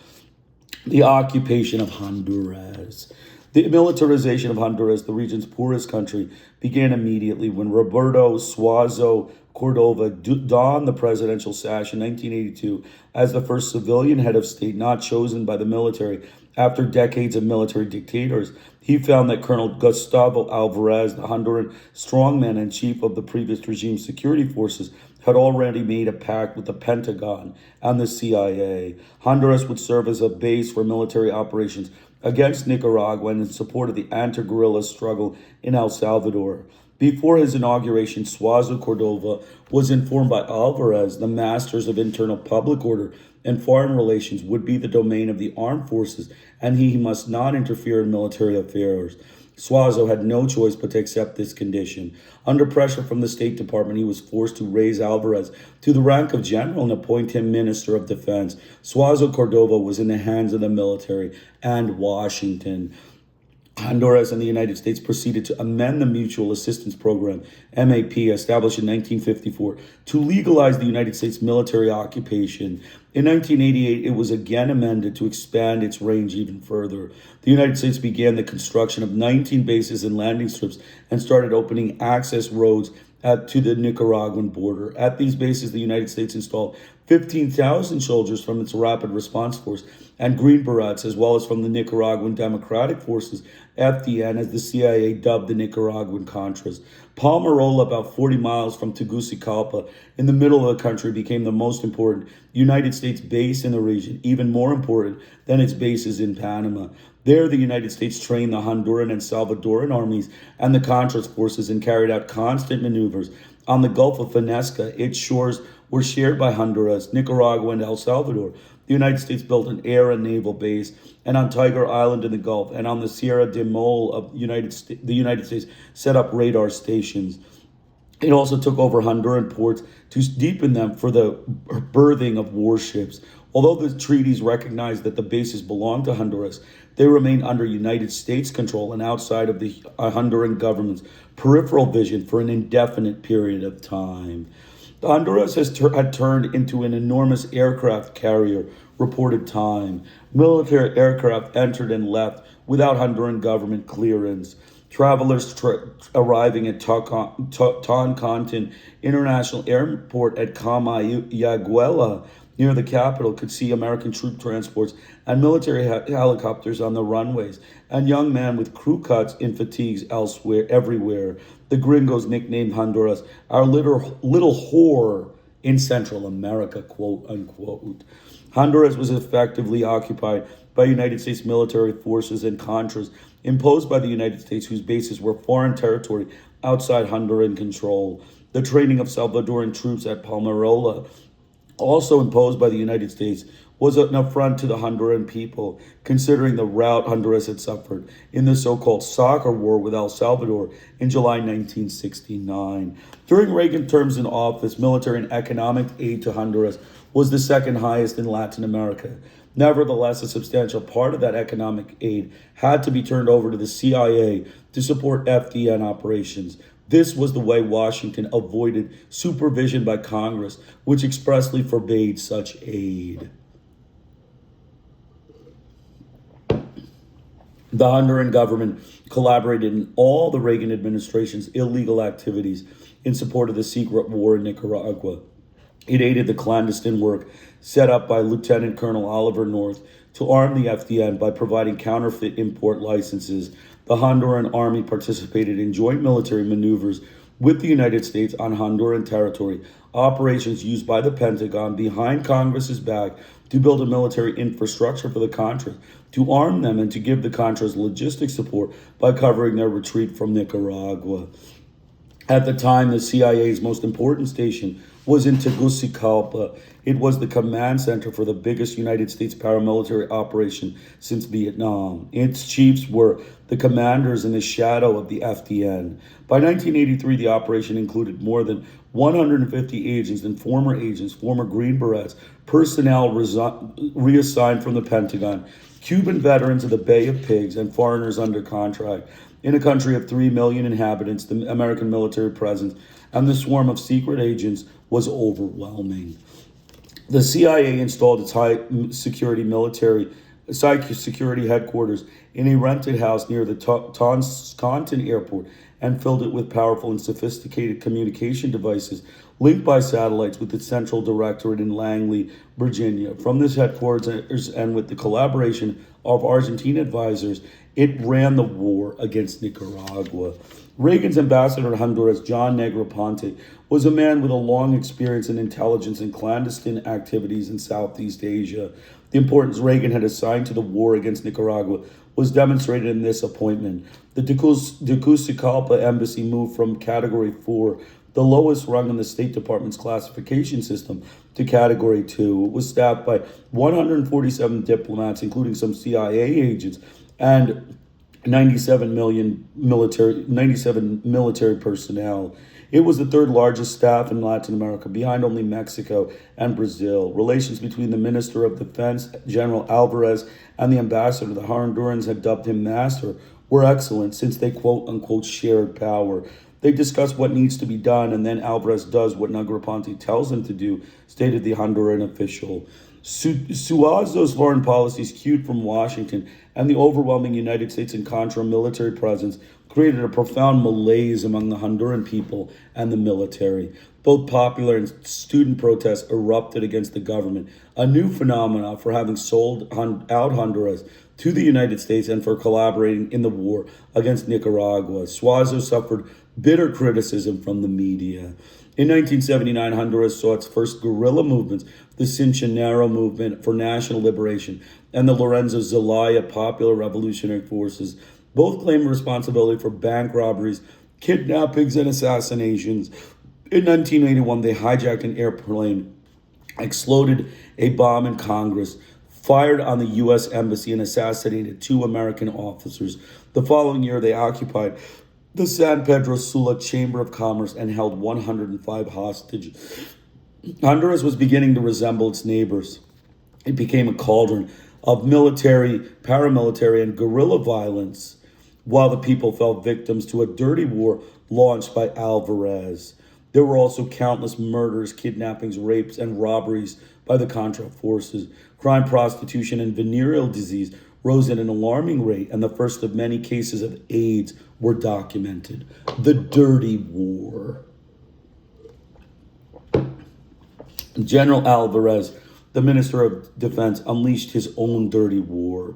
The occupation of Honduras. The militarization of Honduras, the region's poorest country, began immediately when Roberto Suazo Cordova donned the presidential sash in 1982 as the first civilian head of state not chosen by the military after decades of military dictators. He found that Colonel Gustavo Alvarez, the Honduran strongman and chief of the previous regime's security forces, had already made a pact with the Pentagon and the CIA. Honduras would serve as a base for military operations against Nicaragua and in support of the anti-guerrilla struggle in El Salvador. Before his inauguration, Suazo Cordova was informed by Alvarez the masters of internal public order and foreign relations would be the domain of the armed forces, and he must not interfere in military affairs. Suazo had no choice but to accept this condition. Under pressure from the State Department, he was forced to raise Alvarez to the rank of general and appoint him Minister of Defense. Suazo Cordova was in the hands of the military and Washington. Honduras and the United States proceeded to amend the Mutual Assistance Program, MAP, established in 1954, to legalize the United States military occupation. In 1988, it was again amended to expand its range even further. The United States began the construction of 19 bases and landing strips and started opening access roads to the Nicaraguan border. At these bases, the United States installed 15,000 soldiers from its Rapid Response Force and Green Berets, as well as from the Nicaraguan Democratic Forces, FDN, as the CIA dubbed the Nicaraguan Contras. Palmarola, about 40 miles from Tegucigalpa, in the middle of the country, became the most important United States base in the region, even more important than its bases in Panama. There, the United States trained the Honduran and Salvadoran armies and the Contras forces and carried out constant maneuvers. On the Gulf of Venezuela, its shores were shared by Honduras, Nicaragua, and El Salvador. The United States built an air and naval base, and on Tiger Island in the Gulf, and on the Sierra de Mole of the United States set up radar stations. It also took over Honduran ports to deepen them for the berthing of warships. Although the treaties recognized that the bases belonged to Honduras, they remained under United States control and outside of the Honduran government's peripheral vision for an indefinite period of time. Honduras had turned into an enormous aircraft carrier, reported Time. Military aircraft entered and left without Honduran government clearance. Travelers arriving at Toncontin International Airport at Camayaguela, near the capital, could see American troop transports and military helicopters on the runways, and young men with crew cuts in fatigues everywhere. The gringos nicknamed Honduras our little whore in Central America, quote unquote. Honduras was effectively occupied by United States military forces and Contras imposed by the United States, whose bases were foreign territory outside Honduran control. The training of Salvadoran troops at Palmarola, also imposed by the United States, was an affront to the Honduran people, considering the rout Honduras had suffered in the so-called soccer war with El Salvador in July 1969. During Reagan's terms in office, military and economic aid to Honduras was the second highest in Latin America. Nevertheless, a substantial part of that economic aid had to be turned over to the CIA to support FDN operations. This was the way Washington avoided supervision by Congress, which expressly forbade such aid. The Honduran government collaborated in all the Reagan administration's illegal activities in support of the secret war in Nicaragua. It aided the clandestine work set up by Lieutenant Colonel Oliver North to arm the FDN by providing counterfeit import licenses. The Honduran army participated in joint military maneuvers with the United States on Honduran territory, operations used by the Pentagon behind Congress's back to build a military infrastructure for the Contras, to arm them and to give the Contras logistic support by covering their retreat from Nicaragua. At the time, the CIA's most important station was in Tegucigalpa. It was the command center for the biggest United States paramilitary operation since Vietnam. Its chiefs were the commanders in the shadow of the FDN. By 1983, the operation included more than 150 agents and former Green Berets, personnel reassigned from the Pentagon, Cuban veterans of the Bay of Pigs, and foreigners under contract. In a country of 3 million inhabitants, the American military presence and the swarm of secret agents was overwhelming. The CIA installed its high security headquarters in a rented house near the Toncontin airport and filled it with powerful and sophisticated communication devices linked by satellites with its central directorate in Langley, Virginia. From this headquarters and with the collaboration of Argentine advisors, it ran the war against Nicaragua. Reagan's ambassador to Honduras, John Negroponte, was a man with a long experience in intelligence and clandestine activities in Southeast Asia. The importance Reagan had assigned to the war against Nicaragua was demonstrated in this appointment. The Tegucigalpa embassy moved from Category 4, the lowest rung in the State Department's classification system, to Category 2. It was staffed by 147 diplomats, including some CIA agents, and 97 military personnel. It was the third largest staff in Latin America, behind only Mexico and Brazil. Relations between the Minister of Defense, General Alvarez, and the ambassador, the Hondurans had dubbed him Master, were excellent since they quote-unquote shared power. They discuss what needs to be done, and then Alvarez does what Negroponte tells him to do, stated the Honduran official. Suazo's foreign policies cued from Washington and the overwhelming United States and Contra military presence created a profound malaise among the Honduran people and the military. Both popular and student protests erupted against the government, a new phenomenon for having sold out Honduras to the United States and for collaborating in the war against Nicaragua. Suazo suffered bitter criticism from the media. In 1979, Honduras saw its first guerrilla movements, the Cinchonero Movement for National Liberation and the Lorenzo Zelaya Popular Revolutionary Forces. Both claimed responsibility for bank robberies, kidnappings, and assassinations. In 1981, they hijacked an airplane, exploded a bomb in Congress, fired on the U.S. Embassy, and assassinated 2 American officers. The following year, they occupied the San Pedro Sula Chamber of Commerce and held 105 hostages. Honduras was beginning to resemble its neighbors. It became a cauldron of military, paramilitary, and guerrilla violence, while the people fell victims to a dirty war launched by Alvarez. There were also countless murders, kidnappings, rapes, and robberies by the Contra forces. Crime, prostitution, and venereal disease rose at an alarming rate, and the first of many cases of AIDS were documented. The Dirty War. General Alvarez, the Minister of Defense, unleashed his own dirty war.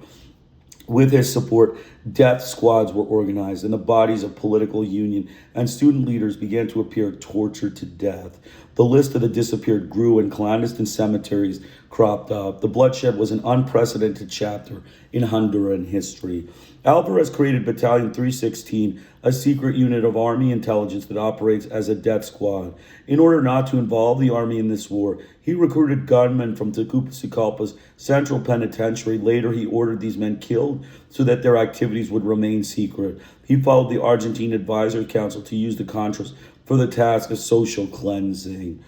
With his support, death squads were organized, and the bodies of political union and student leaders began to appear tortured to death. The list of the disappeared grew, and clandestine cemeteries cropped up. The bloodshed was an unprecedented chapter in Honduran history. Alvarez created Battalion 316, a secret unit of Army intelligence that operates as a death squad. In order not to involve the Army in this war, he recruited gunmen from Tegucigalpa's Central Penitentiary. Later, he ordered these men killed so that their activities would remain secret. He followed the Argentine Advisory Council to use the Contras for the task of social cleansing.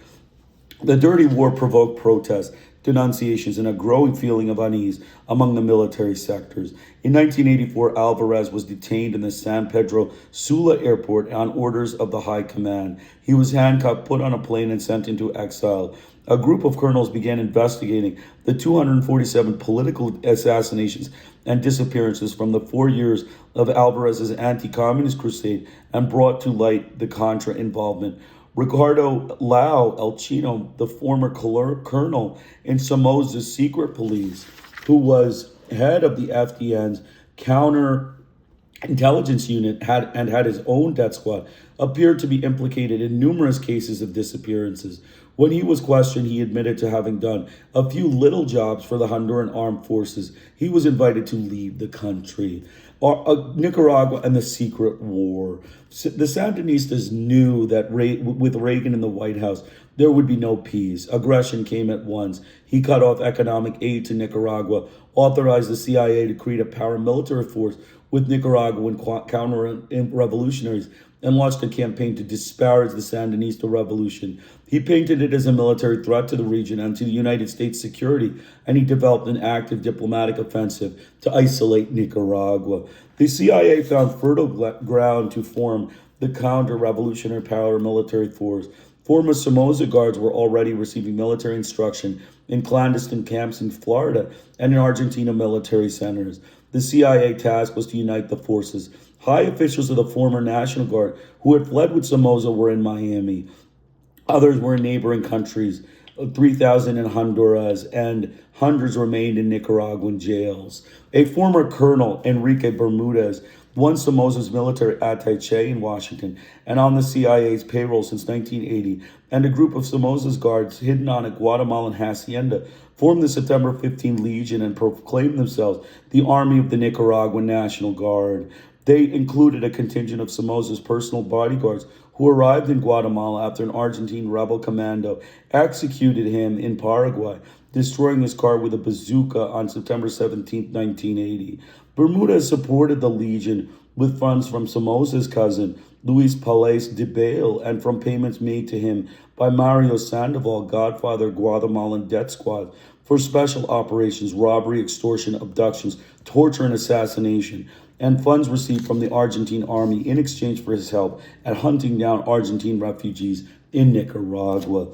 The Dirty War provoked protests, denunciations, and a growing feeling of unease among the military sectors. In 1984, Alvarez was detained in the San Pedro Sula airport on orders of the High Command. He was handcuffed, put on a plane, and sent into exile. A group of colonels began investigating the 247 political assassinations and disappearances from the 4 years of Alvarez's anti-communist crusade and brought to light the Contra involvement. Ricardo Lau El Chino, the former colonel in Somoza's secret police, who was head of the FDN's counterintelligence unit had his own death squad, appeared to be implicated in numerous cases of disappearances. When he was questioned, he admitted to having done a few little jobs for the Honduran armed forces. He was invited to leave the country. Nicaragua and the secret war. The Sandinistas knew that with Reagan in the White House, there would be no peace. Aggression came at once. He cut off economic aid to Nicaragua, authorized the CIA to create a paramilitary force with Nicaraguan counter-revolutionaries, and launched a campaign to disparage the Sandinista revolution. He painted it as a military threat to the region and to the United States security, and he developed an active diplomatic offensive to isolate Nicaragua. The CIA found fertile ground to form the counter-revolutionary paramilitary force. Former Somoza guards were already receiving military instruction in clandestine camps in Florida and in Argentina military centers. The CIA task was to unite the forces. High officials of the former National Guard who had fled with Somoza were in Miami. Others were in neighboring countries, 3,000 in Honduras, and hundreds remained in Nicaraguan jails. A former colonel, Enrique Bermudez, won Somoza's military attaché in Washington and on the CIA's payroll since 1980, and a group of Somoza's guards hidden on a Guatemalan hacienda formed the September 15 Legion and proclaimed themselves the Army of the Nicaraguan National Guard. They included a contingent of Somoza's personal bodyguards who arrived in Guatemala after an Argentine rebel commando executed him in Paraguay, destroying his car with a bazooka on September 17, 1980. Bermudez supported the Legion with funds from Somoza's cousin, Luis Palais de Bail, and from payments made to him by Mario Sandoval, godfather of Guatemalan death squad, for special operations, robbery, extortion, abductions, torture, and assassination. and funds received from the Argentine army in exchange for his help at hunting down Argentine refugees in Nicaragua.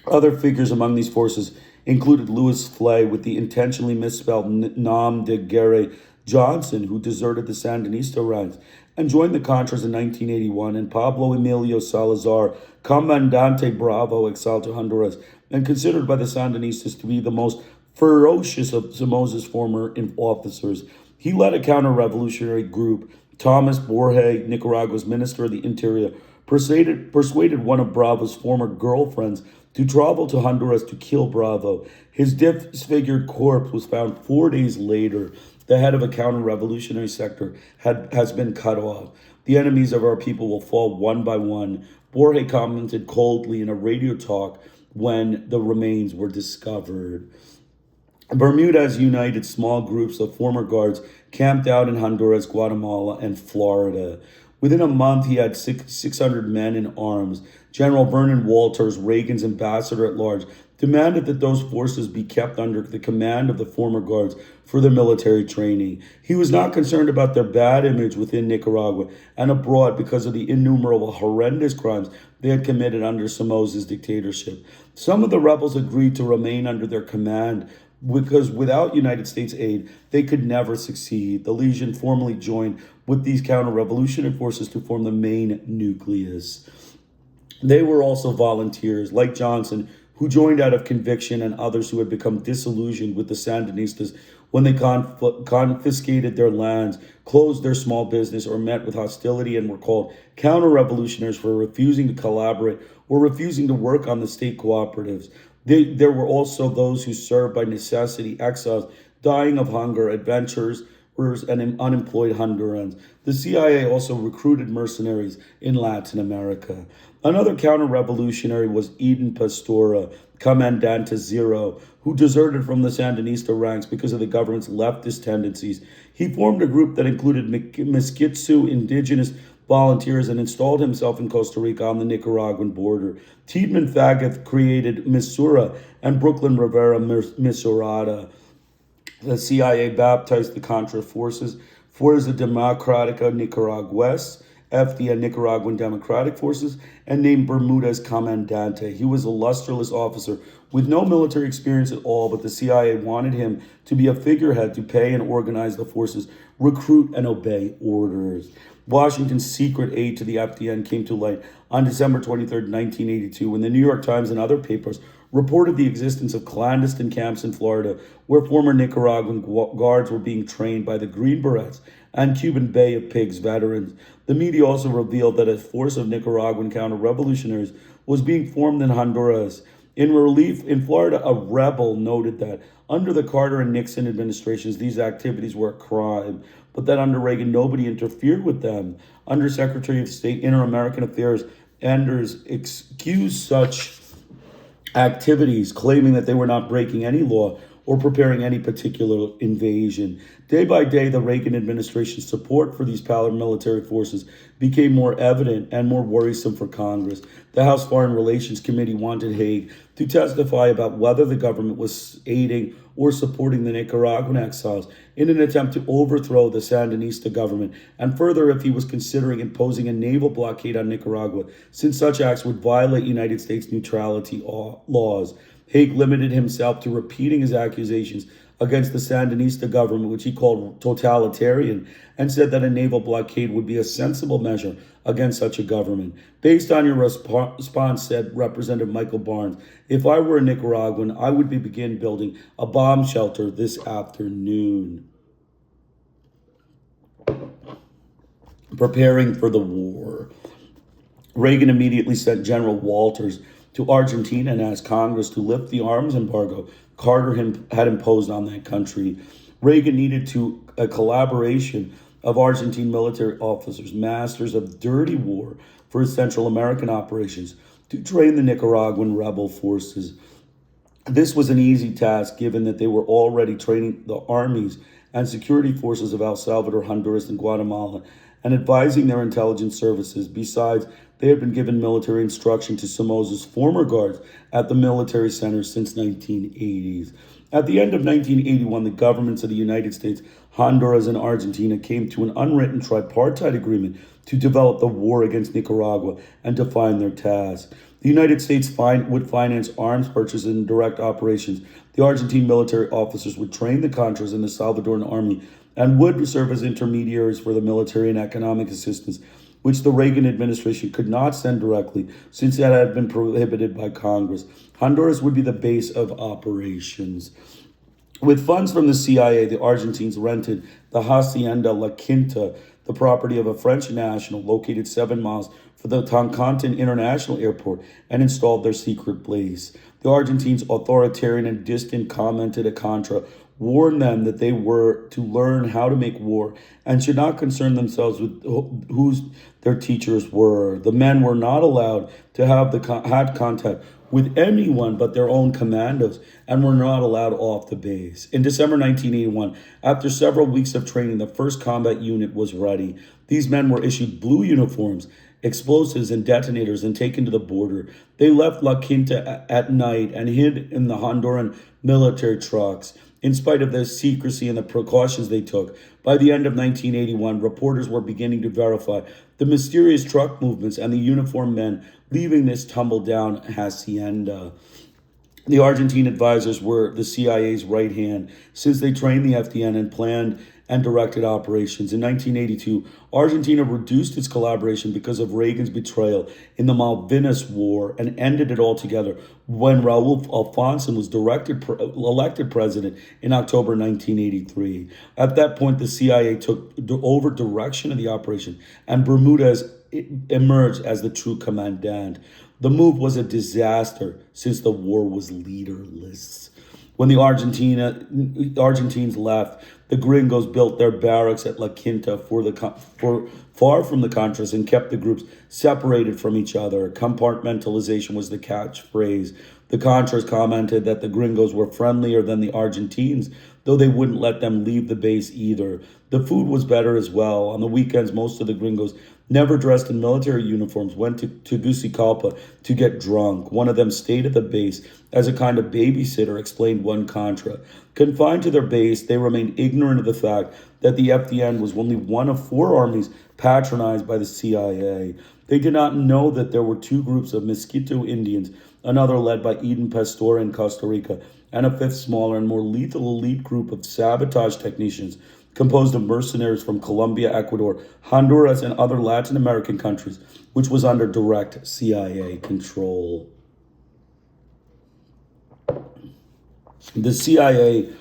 Other figures among these forces included Louis Flay with the intentionally misspelled nom de guerre Johnson, who deserted the Sandinista ranks and joined the Contras in 1981, and Pablo Emilio Salazar, Comandante Bravo, exiled to Honduras, and considered by the Sandinistas to be the most ferocious of Somoza's former officers. He led a counter-revolutionary group. Thomas Borge, Nicaragua's Minister of the Interior, persuaded one of Bravo's former girlfriends to travel to Honduras to kill Bravo. His disfigured corpse was found 4 days later. The head of a counter-revolutionary sector has been cut off. The enemies of our people will fall one by one. Borge commented coldly in a radio talk when the remains were discovered. Bermudez united small groups of former guards camped out in Honduras, Guatemala, and Florida. Within a month, he had 600 men in arms. General Vernon Walters, Reagan's ambassador at large, demanded that those forces be kept under the command of the former guards for their military training. He was not concerned about their bad image within Nicaragua and abroad because of the innumerable horrendous crimes they had committed under Somoza's dictatorship. Some of the rebels agreed to remain under their command because without United States aid, they could never succeed. The Legion formally joined with these counter-revolutionary forces to form the main nucleus. They were also volunteers, like Johnson, who joined out of conviction, and others who had become disillusioned with the Sandinistas when they confiscated their lands, closed their small business, or met with hostility and were called counter-revolutionaries for refusing to collaborate or refusing to work on the state cooperatives. There were also those who served by necessity, exiles, dying of hunger, adventurers, and unemployed Hondurans. The CIA also recruited mercenaries in Latin America. Another counter-revolutionary was Eden Pastora, Comandante Zero, who deserted from the Sandinista ranks because of the government's leftist tendencies. He formed a group that included Miskitsu indigenous volunteers and installed himself in Costa Rica on the Nicaraguan border. Tiedemann Faggoth created Missoura and Brooklyn Rivera Misurata. The CIA baptized the Contra forces, Fuerza Democrática Nicaraguense, FDN Nicaraguan Democratic Forces, and named Bermudez Comandante. He was a lustreless officer with no military experience at all, but the CIA wanted him to be a figurehead to pay and organize the forces, recruit and obey orders. Washington's secret aid to the FDN came to light on December 23, 1982, when the New York Times and other papers reported the existence of clandestine camps in Florida where former Nicaraguan guards were being trained by the Green Berets and Cuban Bay of Pigs veterans. The media also revealed that a force of Nicaraguan counter-revolutionaries was being formed in Honduras. In relief, in Florida, a rebel noted that under the Carter and Nixon administrations, these activities were a crime, but that under Reagan, nobody interfered with them. Under Secretary of State Interamerican Affairs, Anders excused such activities, claiming that they were not breaking any law or preparing any particular invasion. Day by day, the Reagan administration's support for these paramilitary forces became more evident and more worrisome for Congress. The House Foreign Relations Committee wanted Haig to testify about whether the government was aiding or supporting the Nicaraguan exiles in an attempt to overthrow the Sandinista government, and further if he was considering imposing a naval blockade on Nicaragua, since such acts would violate United States neutrality laws. Haig limited himself to repeating his accusations against the Sandinista government, which he called totalitarian, and said that a naval blockade would be a sensible measure against such a government. Based on your response, said Representative Michael Barnes, if I were a Nicaraguan, I would begin building a bomb shelter this afternoon. Preparing for the war. Reagan immediately sent General Walters to Argentina and asked Congress to lift the arms embargo Carter had imposed on that country. Reagan needed a collaboration of Argentine military officers, masters of dirty war for his Central American operations, to train the Nicaraguan rebel forces. This was an easy task given that they were already training the armies and security forces of El Salvador, Honduras, and Guatemala, and advising their intelligence services. Besides, they had been given military instruction to Somoza's former guards at the military center since 1980s. At the end of 1981, the governments of the United States, Honduras, and Argentina came to an unwritten tripartite agreement to develop the war against Nicaragua and define their tasks. The United States would finance arms purchases and direct operations. The Argentine military officers would train the Contras in the Salvadoran army and would serve as intermediaries for the military and economic assistance, which the Reagan administration could not send directly since that had been prohibited by Congress. Honduras would be the base of operations. With funds from the CIA, the Argentines rented the Hacienda La Quinta, the property of a French national located 7 miles from the Toncontin International Airport, and installed their secret base. The Argentines, authoritarian and distant, commented at Contra, warned them that they were to learn how to make war and should not concern themselves with whose their teachers were. The men were not allowed to have had contact with anyone but their own commandos and were not allowed off the base. In December 1981, after several weeks of training, the first combat unit was ready. These men were issued blue uniforms, explosives, and detonators and taken to the border. They left La Quinta at night and hid in the Honduran military trucks. In spite of the secrecy and the precautions they took, by the end of 1981, reporters were beginning to verify the mysterious truck movements and the uniformed men leaving this tumble-down hacienda. The Argentine advisors were the CIA's right hand, since they trained the FDN and planned and directed operations. In 1982, Argentina reduced its collaboration because of Reagan's betrayal in the Malvinas War and ended it altogether when Raul Alfonso was elected president in October 1983. At that point, the CIA took over direction of the operation, and Bermudez emerged as the true commandant. The move was a disaster since the war was leaderless. When the Argentines left, the gringos built their barracks at La Quinta far from the Contras and kept the groups separated from each other. Compartmentalization was the catchphrase. The Contras commented that the gringos were friendlier than the Argentines, though they wouldn't let them leave the base either. The food was better as well. On the weekends, most of the gringos, never dressed in military uniforms, went to Tegucigalpa to get drunk. One of them stayed at the base as a kind of babysitter, explained one Contra. Confined to their base, they remained ignorant of the fact that the FDN was only one of 4 armies patronized by the CIA. They did not know that there were 2 groups of Mosquito Indians, another led by Eden Pastor in Costa Rica, and a 5th, smaller and more lethal elite group of sabotage technicians composed of mercenaries from Colombia, Ecuador, Honduras, and other Latin American countries, which was under direct CIA control. The CIA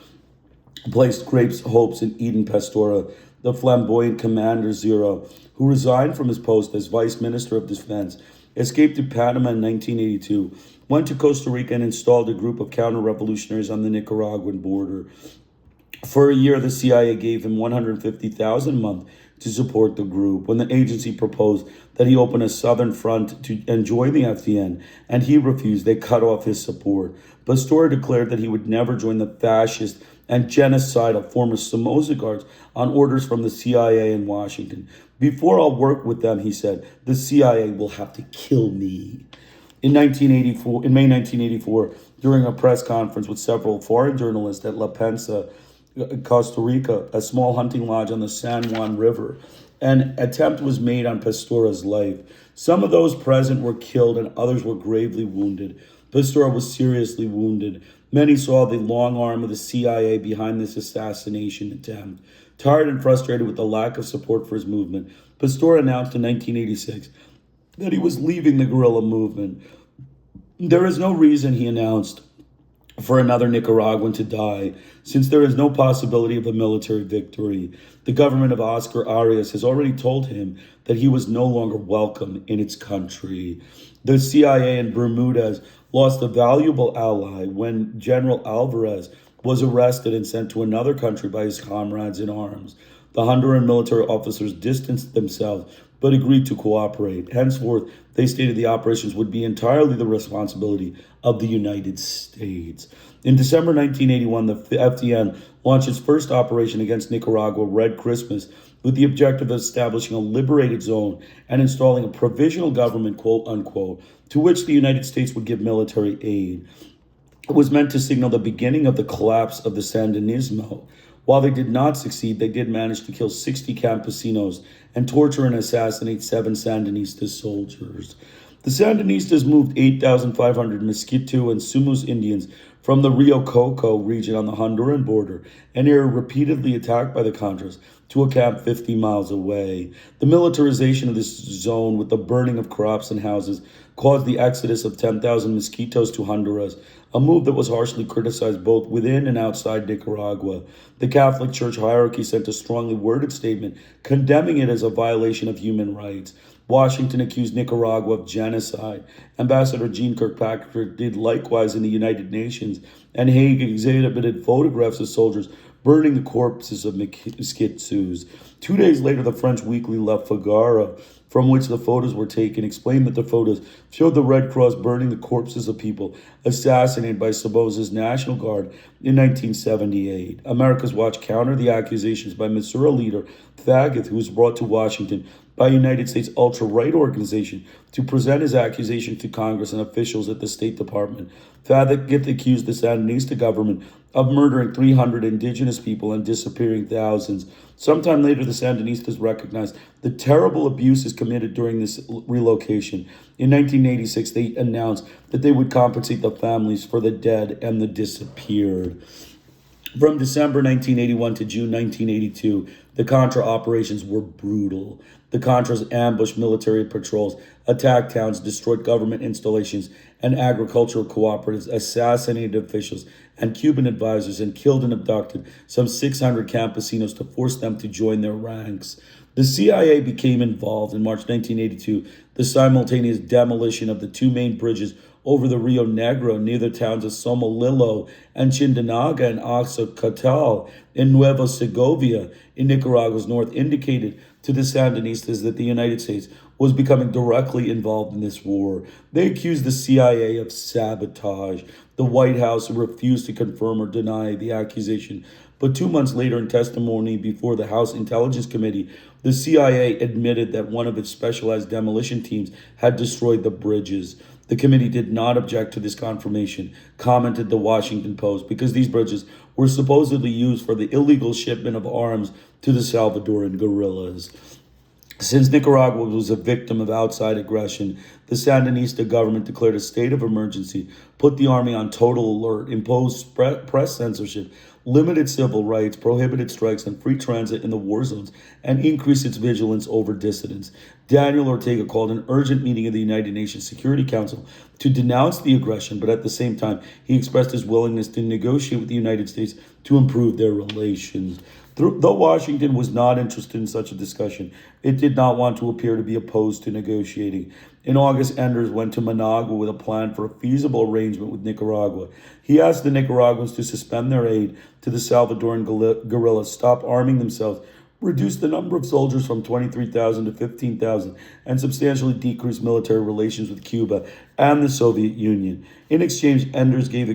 placed great hopes in Eden Pastora, the flamboyant Commander Zero, who resigned from his post as Vice Minister of Defense, escaped to Panama in 1982, went to Costa Rica and installed a group of counter-revolutionaries on the Nicaraguan border. For a year, the CIA gave him $150,000 a month to support the group. When the agency proposed that he open a southern front and join the FDN, and he refused, they cut off his support. Pastor declared that he would never join the fascist and genocidal former Somoza Guards on orders from the CIA in Washington. Before I'll work with them, he said, the CIA will have to kill me. In May 1984, during a press conference with several foreign journalists at La Pensa, Costa Rica, a small hunting lodge on the San Juan River, an attempt was made on Pastora's life. Some of those present were killed and others were gravely wounded. Pastora was seriously wounded. Many saw the long arm of the CIA behind this assassination attempt. Tired and frustrated with the lack of support for his movement, Pastora announced in 1986 that he was leaving the guerrilla movement. There is no reason, he announced, for another Nicaraguan to die, since there is no possibility of a military victory. The government of Oscar Arias has already told him that he was no longer welcome in its country. The CIA in Bermudez lost a valuable ally when General Alvarez was arrested and sent to another country by his comrades in arms. The Honduran military officers distanced themselves but agreed to cooperate. Henceforth, they stated the operations would be entirely the responsibility of the United States. In December 1981, the FDN launched its first operation against Nicaragua, Red Christmas, with the objective of establishing a liberated zone and installing a provisional government, quote unquote, to which the United States would give military aid. It was meant to signal the beginning of the collapse of the Sandinismo. While they did not succeed, they did manage to kill 60 campesinos and torture and assassinate 7 Sandinista soldiers. The Sandinistas moved 8,500 Mosquito and Sumus Indians from the Rio Coco region on the Honduran border, and they were repeatedly attacked by the Contras to a camp 50 miles away. The militarization of this zone with the burning of crops and houses caused the exodus of 10,000 Mosquitos to Honduras, a move that was harshly criticized both within and outside Nicaragua. The Catholic Church hierarchy sent a strongly worded statement condemning it as a violation of human rights. Washington accused Nicaragua of genocide. Ambassador Jeane Kirkpatrick did likewise in the United Nations, and Hague exhibited photographs of soldiers burning the corpses of Mosquitos. 2 days later, the French weekly Le Figaro, from which the photos were taken, explained that the photos showed the Red Cross burning the corpses of people assassinated by Somoza's National Guard in 1978. America's Watch countered the accusations by Missouri leader Thatcher, who was brought to Washington by a United States ultra-right organization to present his accusation to Congress and officials at the State Department. Thatcher accused the Sandinista government of murdering 300 indigenous people and disappearing thousands. Sometime later, the Sandinistas recognized the terrible abuses committed during this relocation. In 1986, they announced that they would compensate the families for the dead and the disappeared. From December 1981 to June 1982, the Contra operations were brutal. The Contras ambushed military patrols, attacked towns, destroyed government installations and agricultural cooperatives, assassinated officials and Cuban advisors, and killed and abducted some 600 campesinos to force them to join their ranks. The CIA became involved in March 1982, the simultaneous demolition of the 2 main bridges over the Rio Negro near the towns of Somolillo and Chindanaga and Oaxacatal in Nueva Segovia in Nicaragua's north indicated to the Sandinistas that the United States was becoming directly involved in this war. They accused the CIA of sabotage. The White House refused to confirm or deny the accusation. But 2 months later, in testimony before the House Intelligence Committee, the CIA admitted that one of its specialized demolition teams had destroyed the bridges. The committee did not object to this confirmation, commented the Washington Post, because these bridges were supposedly used for the illegal shipment of arms to the Salvadoran guerrillas. Since Nicaragua was a victim of outside aggression, the Sandinista government declared a state of emergency, put the army on total alert, imposed press censorship, limited civil rights, prohibited strikes and free transit in the war zones, and increased its vigilance over dissidents. Daniel Ortega called an urgent meeting of the United Nations Security Council to denounce the aggression, but at the same time, he expressed his willingness to negotiate with the United States to improve their relations. Though Washington was not interested in such a discussion, it did not want to appear to be opposed to negotiating. In August, Enders went to Managua with a plan for a feasible arrangement with Nicaragua. He asked the Nicaraguans to suspend their aid to the Salvadoran guerrillas, stop arming themselves, reduce the number of soldiers from 23,000 to 15,000, and substantially decrease military relations with Cuba and the Soviet Union. In exchange, Enders gave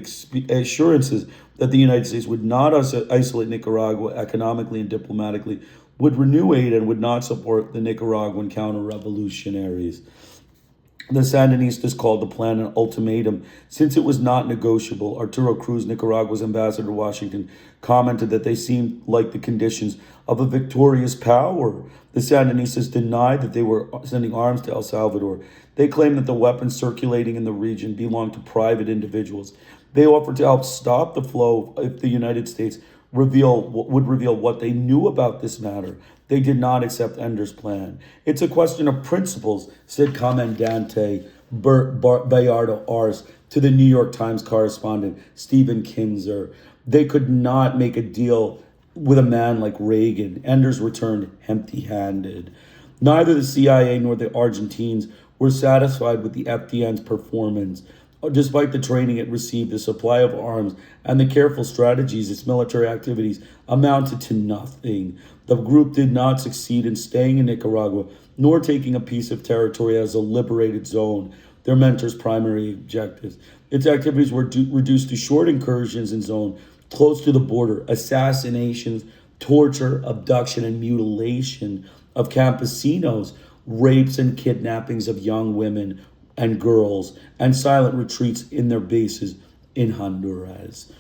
assurances that the United States would not isolate Nicaragua economically and diplomatically, would renew aid, and would not support the Nicaraguan counter-revolutionaries. The Sandinistas called the plan an ultimatum. Since it was not negotiable, Arturo Cruz, Nicaragua's ambassador to Washington, commented that they seemed like the conditions of a victorious power. The Sandinistas denied that they were sending arms to El Salvador. They claimed that the weapons circulating in the region belonged to private individuals. They offered to help stop the flow if the United States would reveal what they knew about this matter. They did not accept Ender's plan. It's a question of principles, said Commandante Bayardo Ars to the New York Times correspondent Stephen Kinzer. They could not make a deal with a man like Reagan. Enders returned empty-handed. Neither the CIA nor the Argentines were satisfied with the FDN's performance. Despite the training it received, the supply of arms, and the careful strategies, its military activities amounted to nothing. The group did not succeed in staying in Nicaragua, nor taking a piece of territory as a liberated zone, their mentor's primary objectives. Its activities were reduced to short incursions in zone close to the border, assassinations, torture, abduction, and mutilation of campesinos, rapes and kidnappings of young women and girls, and silent retreats in their bases in Honduras.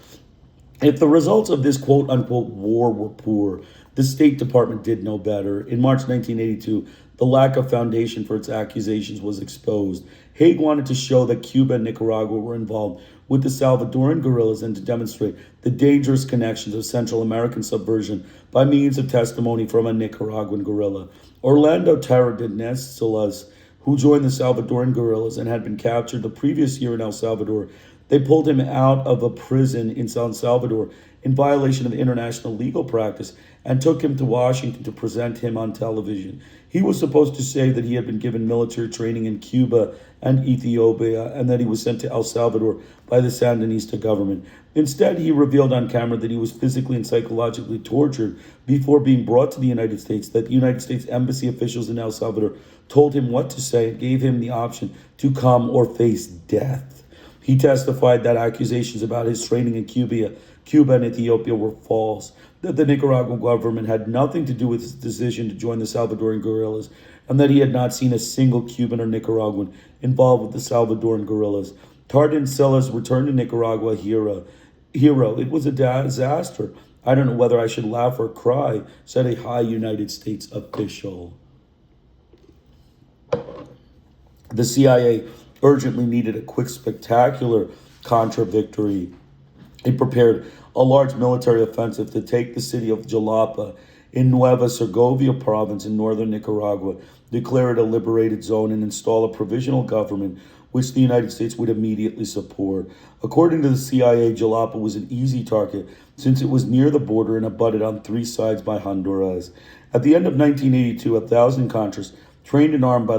If the results of this quote-unquote war were poor, the State Department did no better. In March 1982, the lack of foundation for its accusations was exposed. Haig wanted to show that Cuba and Nicaragua were involved with the Salvadoran guerrillas and to demonstrate the dangerous connections of Central American subversion by means of testimony from a Nicaraguan guerrilla. Orlando Terra who joined the Salvadoran guerrillas and had been captured the previous year in El Salvador, they pulled him out of a prison in San Salvador in violation of international legal practice and took him to Washington to present him on television. He was supposed to say that he had been given military training in Cuba and Ethiopia and that he was sent to El Salvador by the Sandinista government. Instead, he revealed on camera that he was physically and psychologically tortured before being brought to the United States, that the United States embassy officials in El Salvador told him what to say and gave him the option to come or face death. He testified that accusations about his training in Cuba and Ethiopia were false, that the Nicaraguan government had nothing to do with his decision to join the Salvadoran guerrillas, and that he had not seen a single Cuban or Nicaraguan involved with the Salvadoran guerrillas. Tardin Silas returned to Nicaragua a hero. It was a disaster. I don't know whether I should laugh or cry, said a high United States official. The CIA urgently needed a quick, spectacular contra-victory. It prepared a large military offensive to take the city of Jalapa in Nueva Segovia province in northern Nicaragua, declare it a liberated zone, and install a provisional government which the United States would immediately support. According to the CIA, Jalapa was an easy target since it was near the border and abutted on three sides by Honduras. At the end of 1982, 1,000 Contras, trained and armed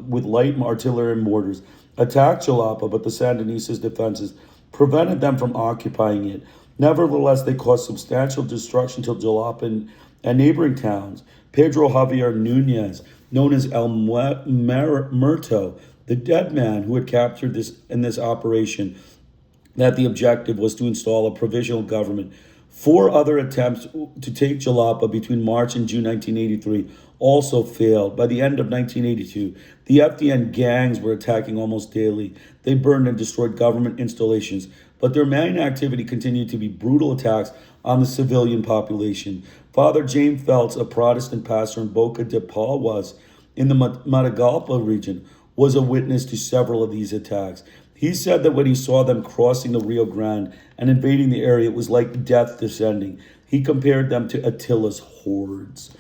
with light artillery and mortars, attacked Jalapa, but the Sandinistas' defenses prevented them from occupying it. Nevertheless, they caused substantial destruction to Jalapa and neighboring towns. Pedro Javier Nunez, known as El Muerto, the dead man who had captured this operation, that the objective was to install a provisional government. 4 other attempts to take Jalapa between March and June 1983 also failed. By the end of 1982, the FDN gangs were attacking almost daily. They burned and destroyed government installations, but their main activity continued to be brutal attacks on the civilian population. Father James Phelps, a Protestant pastor in Boca de Palwas in the Matagalpa region, was a witness to several of these attacks. He said that when he saw them crossing the Rio Grande and invading the area, it was like death descending. He compared them to Attila's hordes.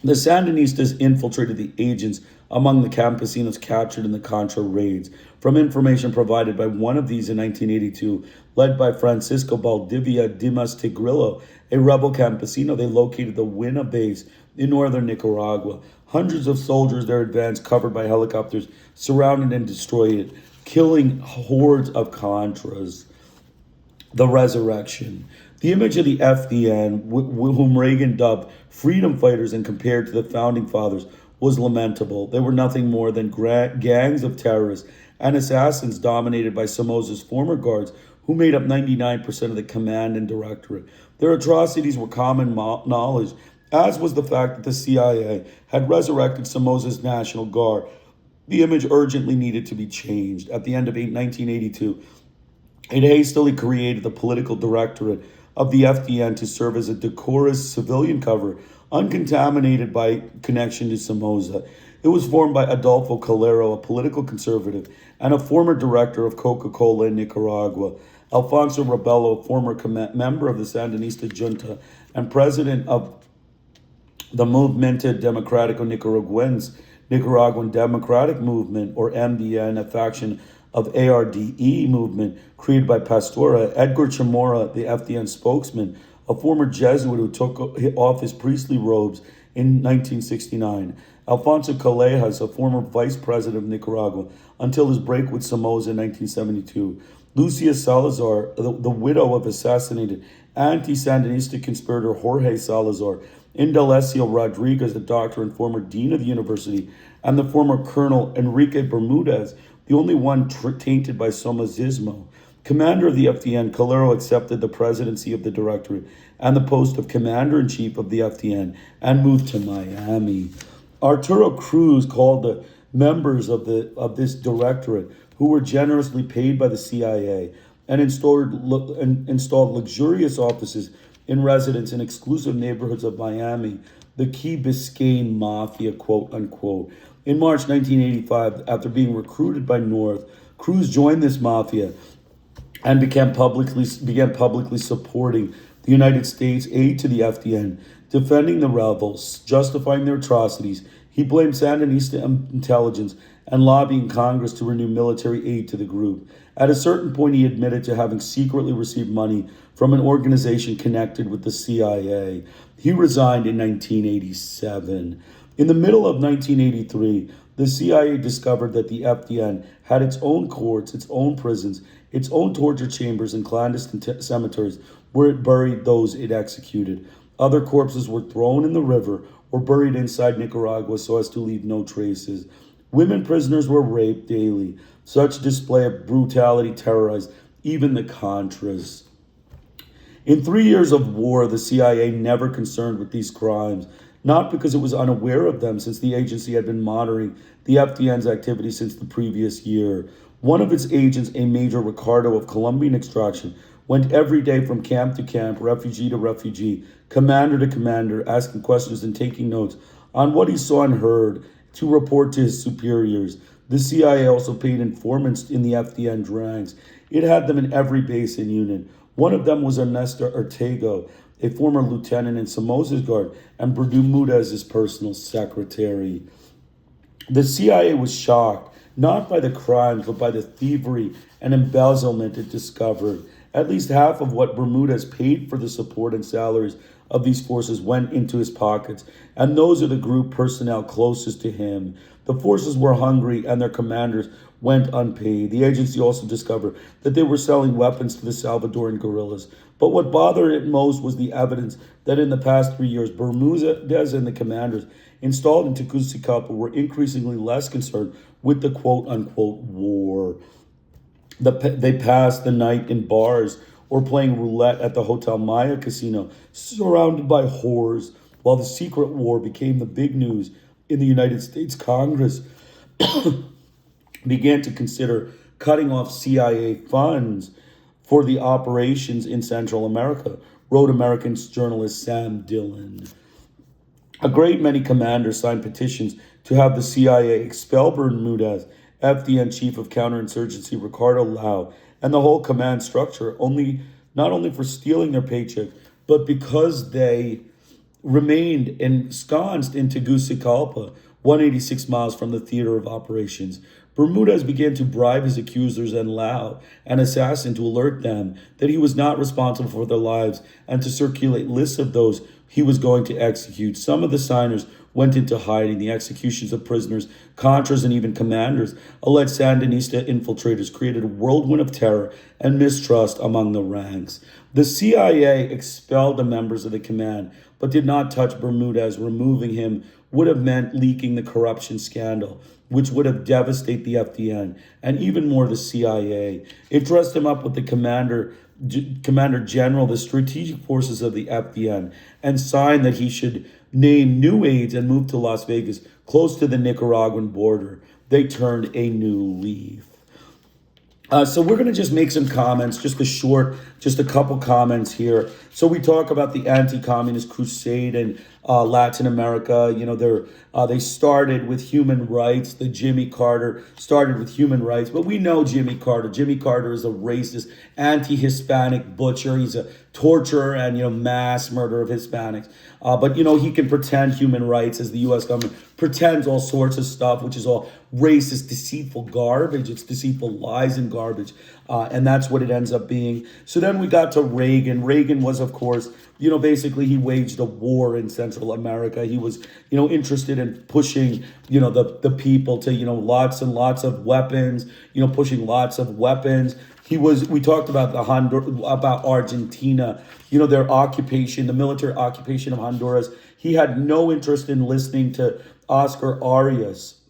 The Sandinistas infiltrated the agents among the campesinos captured in the Contra raids. From information provided by one of these in 1982, led by Francisco Valdivia Dimas Tigrillo, a rebel campesino, they located the Wina base in northern Nicaragua. Hundreds of soldiers there advanced, covered by helicopters, surrounded and destroyed it, killing hordes of Contras. The resurrection. The image of the FDN, whom Reagan dubbed freedom fighters and compared to the founding fathers, was lamentable. They were nothing more than gangs of terrorists and assassins dominated by Somoza's former guards, who made up 99% of the command and directorate. Their atrocities were common knowledge, as was the fact that the CIA had resurrected Somoza's National Guard. The image urgently needed to be changed. At the end of 1982, it hastily created the political directorate of the FDN to serve as a decorous civilian cover, uncontaminated by connection to Somoza. It was formed by Adolfo Calero, a political conservative, and a former director of Coca-Cola in Nicaragua. Alfonso Rebelo, a former member of the Sandinista junta and president of the Movimiento Democrático Nicaraguan Democratic Movement, or MDN, a faction of ARDE movement created by Pastora. Edgar Chamorro, the FDN spokesman, a former Jesuit who took off his priestly robes in 1969. Alfonso Callejas, a former vice president of Nicaragua until his break with Somoza in 1972. Lucia Salazar, the widow of assassinated anti-Sandinista conspirator Jorge Salazar. Indalecio Rodriguez, the doctor and former dean of the university, and the former Colonel Enrique Bermudez, the only one tainted by Somozismo. Commander of the FDN, Calero accepted the presidency of the directorate and the post of commander-in-chief of the FDN and moved to Miami. Arturo Cruz called the members of this directorate, who were generously paid by the CIA, and installed luxurious offices in residence in exclusive neighborhoods of Miami, the Key Biscayne Mafia, quote unquote. In March 1985, after being recruited by North, Cruz joined this mafia and began publicly supporting the United States aid to the FDN, defending the rebels, justifying their atrocities. He blamed Sandinista intelligence and lobbying Congress to renew military aid to the group. At a certain point, he admitted to having secretly received money from an organization connected with the CIA. He resigned in 1987. In the middle of 1983, the CIA discovered that the FDN had its own courts, its own prisons, its own torture chambers and clandestine cemeteries where it buried those it executed. Other corpses were thrown in the river or buried inside Nicaragua so as to leave no traces. Women prisoners were raped daily. Such display of brutality terrorized even the Contras. In 3 years of war, the CIA never concerned with these crimes, not because it was unaware of them, since the agency had been monitoring the FDN's activity since the previous year. One of its agents, a Major Ricardo of Colombian extraction, went every day from camp to camp, refugee to refugee, commander to commander, asking questions and taking notes on what he saw and heard to report to his superiors. The CIA also paid informants in the FDN ranks. It had them in every base and unit. One of them was Ernesto Ortego, a former lieutenant in Somoza's Guard, and Bermudez's personal secretary. The CIA was shocked, not by the crimes, but by the thievery and embezzlement it discovered. At least half of what Bermudez paid for the support and salaries of these forces went into his pockets, and those are the group personnel closest to him. The forces were hungry, and their commanders went unpaid. The agency also discovered that they were selling weapons to the Salvadoran guerrillas. But what bothered it most was the evidence that in the past 3 years, Bermudez and the commanders installed in Tegucigalpa were increasingly less concerned with the quote-unquote war. They passed the night in bars or playing roulette at the Hotel Maya casino, surrounded by whores, while the secret war became the big news in the United States Congress began to consider cutting off CIA funds for the operations in Central America, wrote American journalist Sam Dillon. A great many commanders signed petitions to have the CIA expel Bermudez, FDN chief of counterinsurgency Ricardo Lau, and the whole command structure, not only for stealing their paycheck, but because they remained ensconced in Tegucigalpa, 186 miles from the theater of operations. Bermudez began to bribe his accusers and Lau, an assassin, to alert them that he was not responsible for their lives and to circulate lists of those he was going to execute. Some of the signers went into hiding. The executions of prisoners, Contras, and even commanders, alleged Sandinista infiltrators, created a whirlwind of terror and mistrust among the ranks. The CIA expelled the members of the command, but did not touch Bermudez. Removing him would have meant leaking the corruption scandal, which would have devastated the FDN and even more the CIA. It dressed him up with the Commander General, the strategic forces of the FDN, and signed that he should name new aides and move to Las Vegas, close to the Nicaraguan border. They turned a new leaf. So we're going to just make some comments, just a couple comments here. So we talk about the anti-communist crusade in Latin America. You know, they started with human rights. The Jimmy Carter started with human rights. But we know Jimmy Carter. Jimmy Carter is a racist, anti-Hispanic butcher. He's a torturer and, mass murder of Hispanics. But, he can pretend human rights as the U.S. government pretends all sorts of stuff, which is all racist, deceitful garbage. It's deceitful lies and garbage. And that's what it ends up being. So then we got to Reagan. Reagan was, of course, basically he waged a war in Central America. He was, interested in pushing, the people to, lots and lots of weapons, pushing lots of weapons. We talked about about Argentina, their occupation, the military occupation of Honduras. He had no interest in listening to Oscar Arias.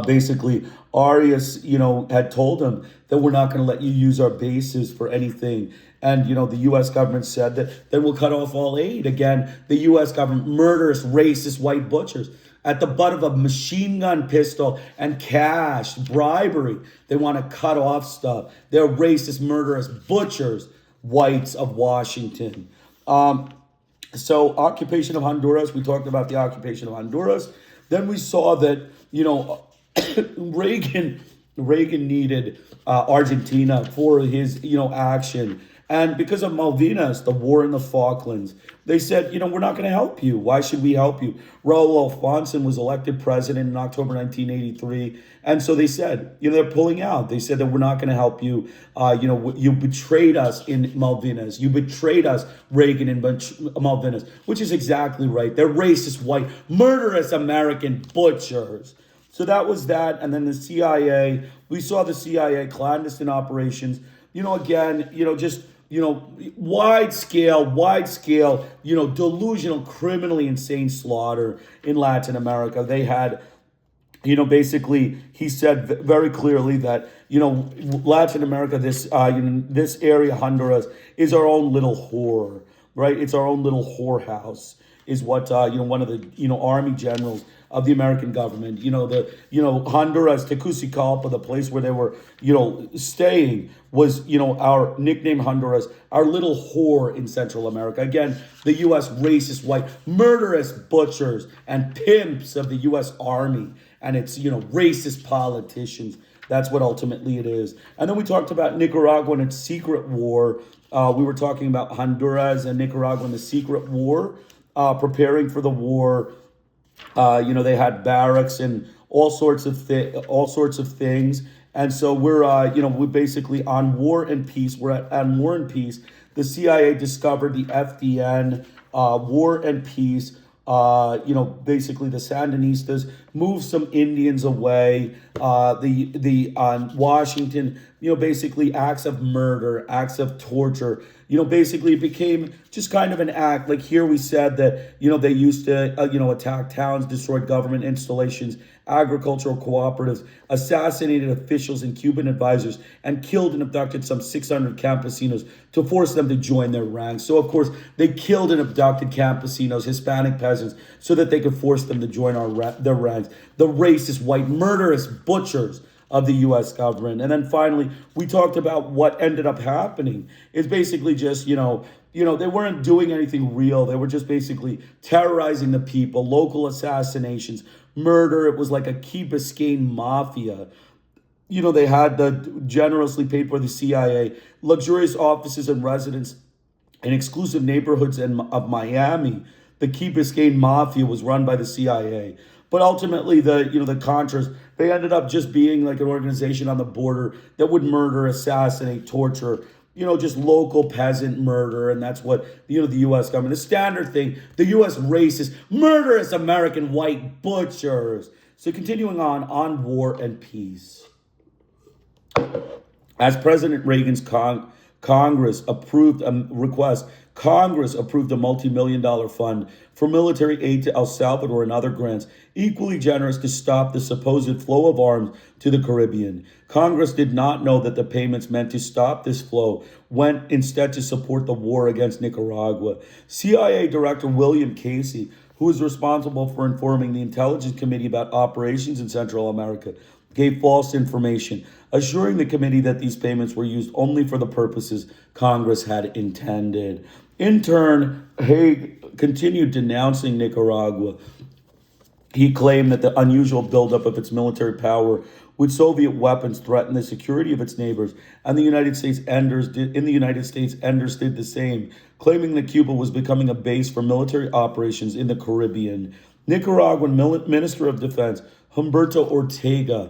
Basically, Arias, had told him that we're not going to let you use our bases for anything. And, the U.S. government said that then we'll cut off all aid. Again, the U.S. government, murderous, racist, white butchers. at the butt of a machine gun pistol and cash, bribery. They want to cut off stuff. They're racist, murderous butchers, whites of Washington. So occupation of Honduras, we talked about the occupation of Honduras. Then we saw that, Reagan needed Argentina for his, action. And because of Malvinas, the war in the Falklands, they said, we're not going to help you. Why should we help you? Raul Alfonso was elected president in October 1983. And so they said, they're pulling out. They said that we're not going to help you. You betrayed us in Malvinas. You betrayed us, Reagan, in Malvinas, which is exactly right. They're racist, white, murderous American butchers. So that was that. And then the CIA, we saw the CIA clandestine operations, wide scale, delusional, criminally insane slaughter in Latin America. They had, basically, he said very clearly that, Latin America, this area, Honduras, is our own little whore, right? It's our own little whorehouse, is what, one of the, army generals of the American government, Honduras, Tegucigalpa, the place where they were, staying was, our nickname Honduras, our little whore in Central America. Again, the U.S. racist, white, murderous butchers and pimps of the U.S. Army and its, racist politicians. That's what ultimately it is. And then we talked about Nicaragua and its secret war. We were talking about Honduras and Nicaragua and the secret war, preparing for the war. They had barracks and all sorts of things. And so we're basically on War and Peace. We're on War and Peace. The CIA discovered the FDN, War and Peace. Basically the Sandinistas moved some Indians away. Washington, basically acts of murder, acts of torture. Basically it became just kind of an act. Like here we said that, they used to, attack towns, destroyed government installations, agricultural cooperatives, assassinated officials and Cuban advisors, and killed and abducted some 600 campesinos to force them to join their ranks. So, of course, they killed and abducted campesinos, Hispanic peasants, so that they could force them to join their ranks. The racist, white, murderous butchers of the U.S. government. And then finally, we talked about what ended up happening. It's basically just, they weren't doing anything real. They were just basically terrorizing the people, local assassinations, murder. It was like a Key Biscayne mafia. They had the generously paid for the CIA, luxurious offices and residence in exclusive neighborhoods of Miami. The Key Biscayne mafia was run by the CIA. But ultimately, the Contras, they ended up just being like an organization on the border that would murder, assassinate, torture, just local peasant murder. And that's what, the U.S. government, the standard thing, the U.S. racist, murderous American white butchers. So continuing on War and Peace. As President Reagan's Congress approved a request, Congress approved a multi-million-dollar fund for military aid to El Salvador and other grants, equally generous to stop the supposed flow of arms to the Caribbean. Congress did not know that the payments meant to stop this flow went instead to support the war against Nicaragua. CIA Director William Casey, who was responsible for informing the Intelligence Committee about operations in Central America, gave false information, assuring the committee that these payments were used only for the purposes Congress had intended. In turn, Haig continued denouncing Nicaragua. He claimed that the unusual buildup of its military power with Soviet weapons threatened the security of its neighbors, and the United States Enders did the same, claiming that Cuba was becoming a base for military operations in the Caribbean. Nicaraguan Minister of Defense Humberto Ortega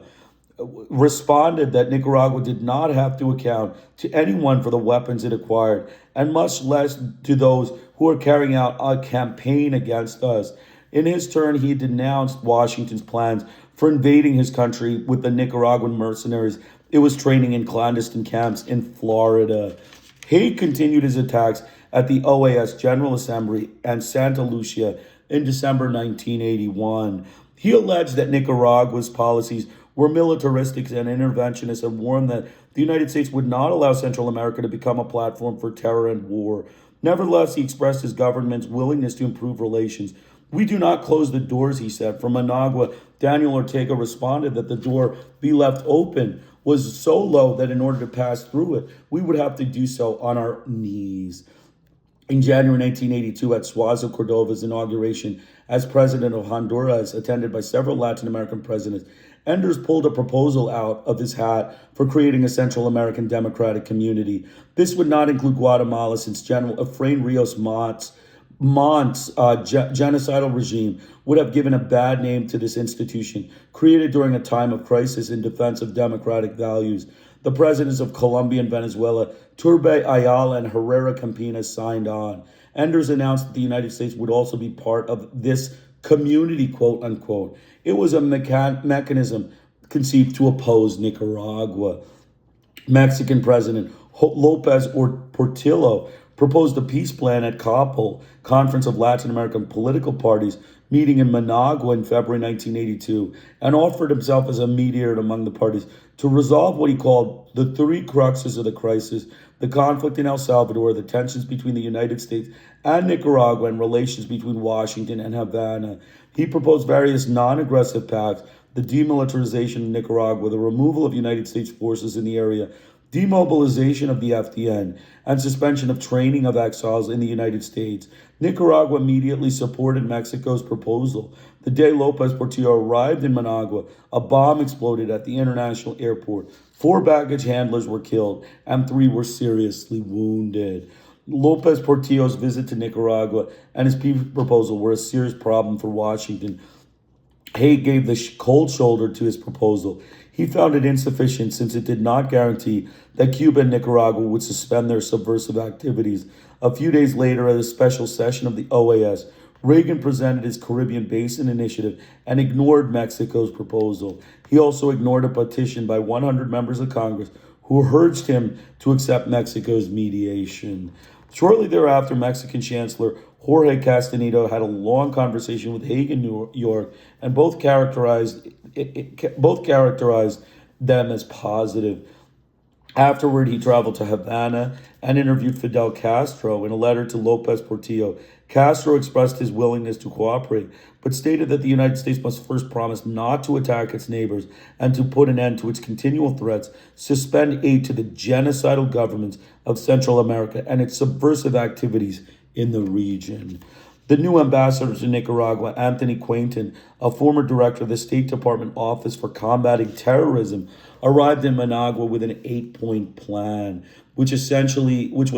responded that Nicaragua did not have to account to anyone for the weapons it acquired, and much less to those who are carrying out a campaign against us. In his turn, he denounced Washington's plans for invading his country with the Nicaraguan mercenaries it was training in clandestine camps in Florida. Haig continued his attacks at the OAS General Assembly and Santa Lucia in December 1981. He alleged that Nicaragua's policies were militaristic and interventionist and warned that the United States would not allow Central America to become a platform for terror and war. Nevertheless, he expressed his government's willingness to improve relations We do not close the doors, he said. From Managua, Daniel Ortega responded that the door be left open was so low that in order to pass through it, we would have to do so on our knees. In January 1982, at Suazo Cordova's inauguration as president of Honduras, attended by several Latin American presidents, Enders pulled a proposal out of his hat for creating a Central American democratic community. This would not include Guatemala, since General Efrain Rios Mont's genocidal regime would have given a bad name to this institution, created during a time of crisis in defense of democratic values. The presidents of Colombia and Venezuela, Turbay, Ayala, and Herrera Campina, signed on. Enders announced that the United States would also be part of this community, quote unquote. It was a mechanism conceived to oppose Nicaragua. Mexican President Lopez Portillo proposed a peace plan at COPL, Conference of Latin American Political Parties, meeting in Managua in February 1982, and offered himself as a mediator among the parties to resolve what he called the three cruxes of the crisis: the conflict in El Salvador, the tensions between the United States and Nicaragua, and relations between Washington and Havana. He proposed various non-aggressive pacts: the demilitarization of Nicaragua, the removal of United States forces in the area, demobilization of the FDN, and suspension of training of exiles in the United States. Nicaragua immediately supported Mexico's proposal. The day Lopez Portillo arrived in Managua, a bomb exploded at the international airport. 4 baggage handlers were killed, and 3 were seriously wounded. Lopez Portillo's visit to Nicaragua and his peace proposal were a serious problem for Washington. Haig gave the cold shoulder to his proposal. He found it insufficient since it did not guarantee that Cuba and Nicaragua would suspend their subversive activities. A few days later, at a special session of the OAS, Reagan presented his Caribbean Basin Initiative and ignored Mexico's proposal. He also ignored a petition by 100 members of Congress who urged him to accept Mexico's mediation. Shortly thereafter, Mexican Chancellor Jorge Castaneda had a long conversation with Haig in New York, and both characterized them as positive. Afterward, he traveled to Havana and interviewed Fidel Castro. In a letter to Lopez Portillo, Castro expressed his willingness to cooperate, but stated that the United States must first promise not to attack its neighbors and to put an end to its continual threats, suspend aid to the genocidal governments of Central America and its subversive activities in the region. The new ambassador to Nicaragua, Anthony Quainton, a former director of the State Department Office for Combating Terrorism, arrived in Managua with an 8-point plan, which was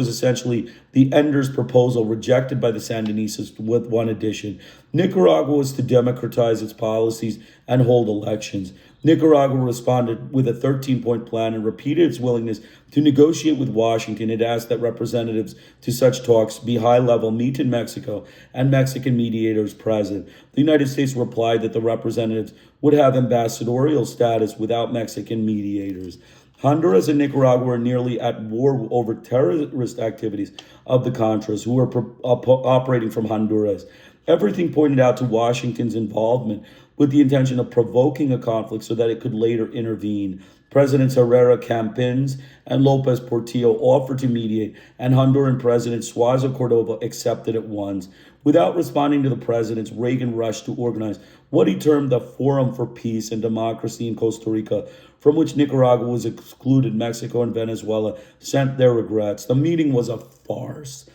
essentially the Enders proposal rejected by the Sandinistas with one addition. Nicaragua was to democratize its policies and hold elections. Nicaragua responded with a 13-point plan and repeated its willingness to negotiate with Washington. It asked that representatives to such talks be high-level, meet in Mexico, and Mexican mediators present. The United States replied that the representatives would have ambassadorial status without Mexican mediators. Honduras and Nicaragua were nearly at war over terrorist activities of the Contras, who were operating from Honduras. Everything pointed out to Washington's involvement with the intention of provoking a conflict so that it could later intervene. Presidents Herrera Campins and Lopez Portillo offered to mediate, and Honduran President Suazo Cordova accepted at once. Without responding to the presidents, Reagan rushed to organize what he termed the Forum for Peace and Democracy in Costa Rica, from which Nicaragua was excluded. Mexico and Venezuela sent their regrets. The meeting was a farce.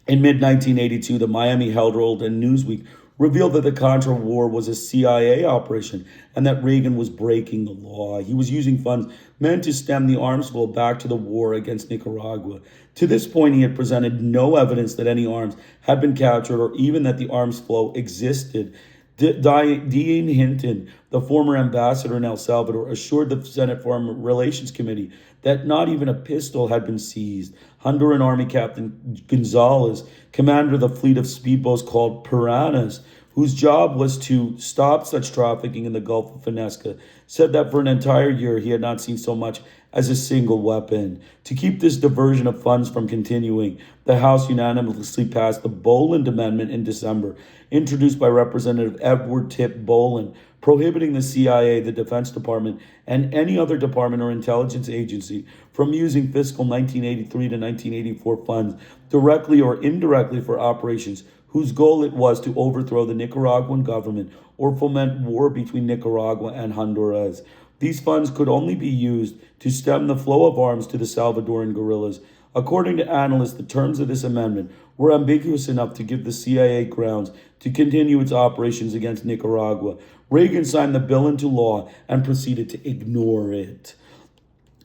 In mid-1982, the Miami Herald and Newsweek revealed that the Contra War was a CIA operation and that Reagan was breaking the law. He was using funds meant to stem the arms flow back to the war against Nicaragua. To this point, he had presented no evidence that any arms had been captured or even that the arms flow existed. Dean Hinton, the former ambassador in El Salvador, assured the Senate Foreign Relations Committee that not even a pistol had been seized. Honduran Army Captain Gonzalez, commander of the fleet of speedboats called Piranhas, whose job was to stop such trafficking in the Gulf of Venezuela, said that for an entire year he had not seen so much as a single weapon. To keep this diversion of funds from continuing, the House unanimously passed the Boland Amendment in December, introduced by Representative Edward Tip Boland, prohibiting the CIA, the Defense Department, and any other department or intelligence agency from using fiscal 1983 to 1984 funds directly or indirectly for operations whose goal it was to overthrow the Nicaraguan government or foment war between Nicaragua and Honduras. These funds could only be used to stem the flow of arms to the Salvadoran guerrillas. According to analysts, the terms of this amendment were ambiguous enough to give the CIA grounds to continue its operations against Nicaragua. Reagan signed the bill into law and proceeded to ignore it.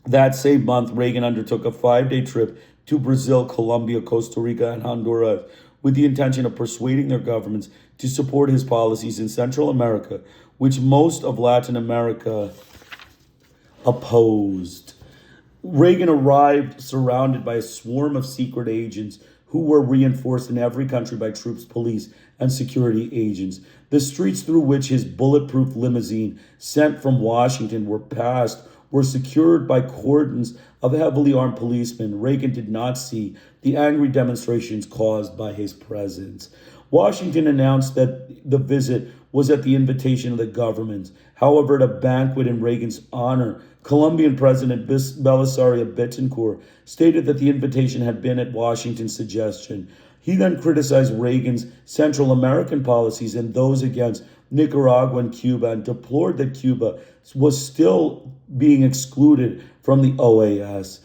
That same month, Reagan undertook a 5-day trip to Brazil, Colombia, Costa Rica, and Honduras with the intention of persuading their governments to support his policies in Central America, which most of Latin America opposed. Reagan arrived surrounded by a swarm of secret agents who were reinforced in every country by troops, police, and security agents. The streets through which his bulletproof limousine sent from Washington were secured by cordons of heavily armed policemen. Reagan did not see the angry demonstrations caused by his presence. Washington announced that the visit was at the invitation of the government. However, at a banquet in Reagan's honor, Colombian President Belisario Betancourt stated that the invitation had been at Washington's suggestion. He then criticized Reagan's Central American policies and those against Nicaragua and Cuba, and deplored that Cuba was still being excluded from the OAS.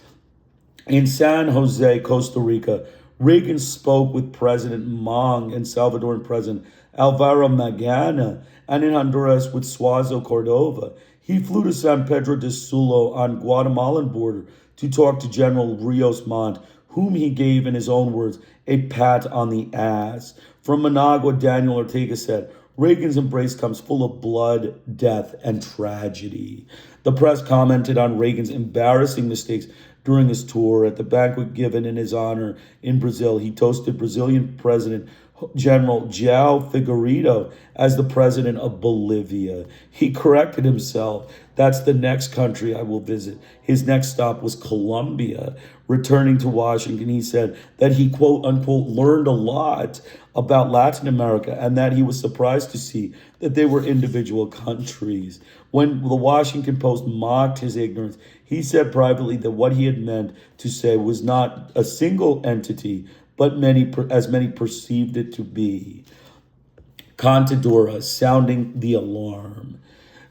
In San Jose, Costa Rica, Reagan spoke with President Mang and Salvadoran President Alvaro Magana, and in Honduras with Suazo Cordova. He flew to San Pedro de Sula on Guatemalan border to talk to General Rios Montt, whom he gave, in his own words, a pat on the ass. From Managua, Daniel Ortega said, Reagan's embrace comes full of blood, death, and tragedy. The press commented on Reagan's embarrassing mistakes during his tour. At the banquet given in his honor in Brazil, he toasted Brazilian President General João Figueiredo as the president of Bolivia. He corrected himself. That's the next country I will visit. His next stop was Colombia. Returning to Washington, he said that he, quote unquote, learned a lot about Latin America and that he was surprised to see that they were individual countries. When the Washington Post mocked his ignorance, he said privately that what he had meant to say was not a single entity, but as many perceived it to be. Contadora sounding the alarm.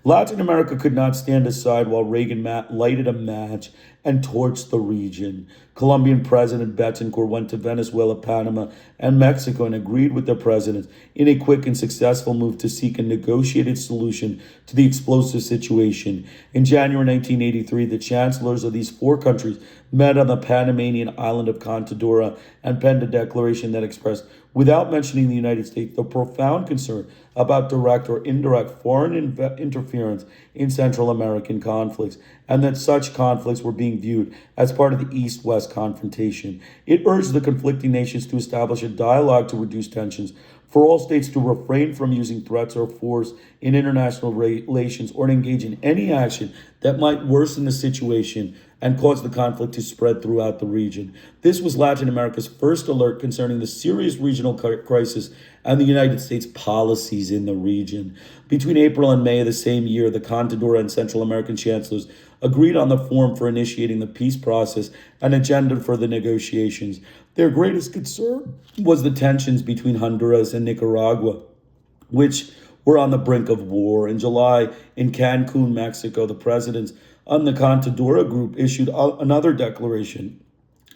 Latin America could not stand aside while Reagan lighted a match and torched the region. Colombian President Betancourt went to Venezuela, Panama, and Mexico and agreed with their presidents in a quick and successful move to seek a negotiated solution to the explosive situation. In January 1983, the chancellors of these four countries met on the Panamanian island of Contadora and penned a declaration that expressed, without mentioning the United States, the profound concern about direct or indirect foreign interference in Central American conflicts, and that such conflicts were being viewed as part of the East-West confrontation. It urged the conflicting nations to establish a dialogue to reduce tensions, for all states to refrain from using threats or force in international relations or to engage in any action that might worsen the situation and cause the conflict to spread throughout the region. This was Latin America's first alert concerning the serious regional crisis and the United States policies in the region. Between April and May of the same year, the Contadora and Central American chancellors agreed on the form for initiating the peace process and agenda for the negotiations. Their greatest concern was the tensions between Honduras and Nicaragua, which were on the brink of war. In July, in Cancun, Mexico, the presidents on the Contadora group issued another declaration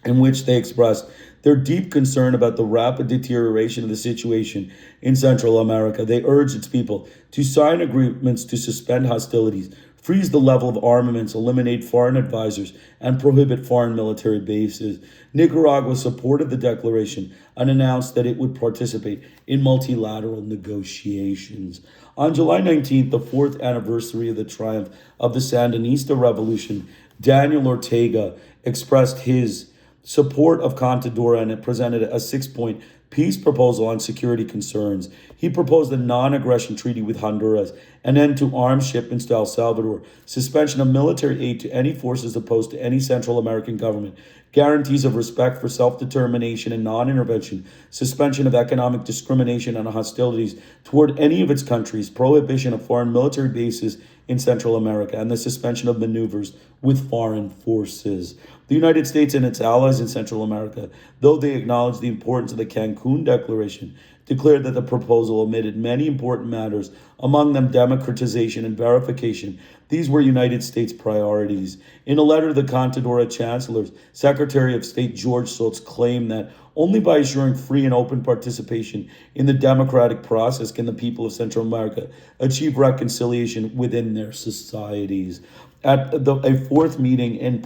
in which they expressed their deep concern about the rapid deterioration of the situation in Central America. They urged its people to sign agreements to suspend hostilities, freeze the level of armaments, eliminate foreign advisors, and prohibit foreign military bases. Nicaragua supported the declaration and announced that it would participate in multilateral negotiations. On July 19th, the fourth anniversary of the triumph of the Sandinista Revolution, Daniel Ortega expressed his support of Contadora and presented a 6-point peace proposal on security concerns. He proposed a non-aggression treaty with Honduras, an end to arms shipments to El Salvador, suspension of military aid to any forces opposed to any Central American government, guarantees of respect for self-determination and non-intervention, suspension of economic discrimination and hostilities toward any of its countries, prohibition of foreign military bases in Central America, and the suspension of maneuvers with foreign forces. The United States and its allies in Central America, though they acknowledged the importance of the Cancun Declaration, declared that the proposal omitted many important matters, among them democratization and verification. These were United States priorities. In a letter to the Contadora chancellors, Secretary of State George Shultz claimed that only by assuring free and open participation in the democratic process can the people of Central America achieve reconciliation within their societies. At a fourth meeting in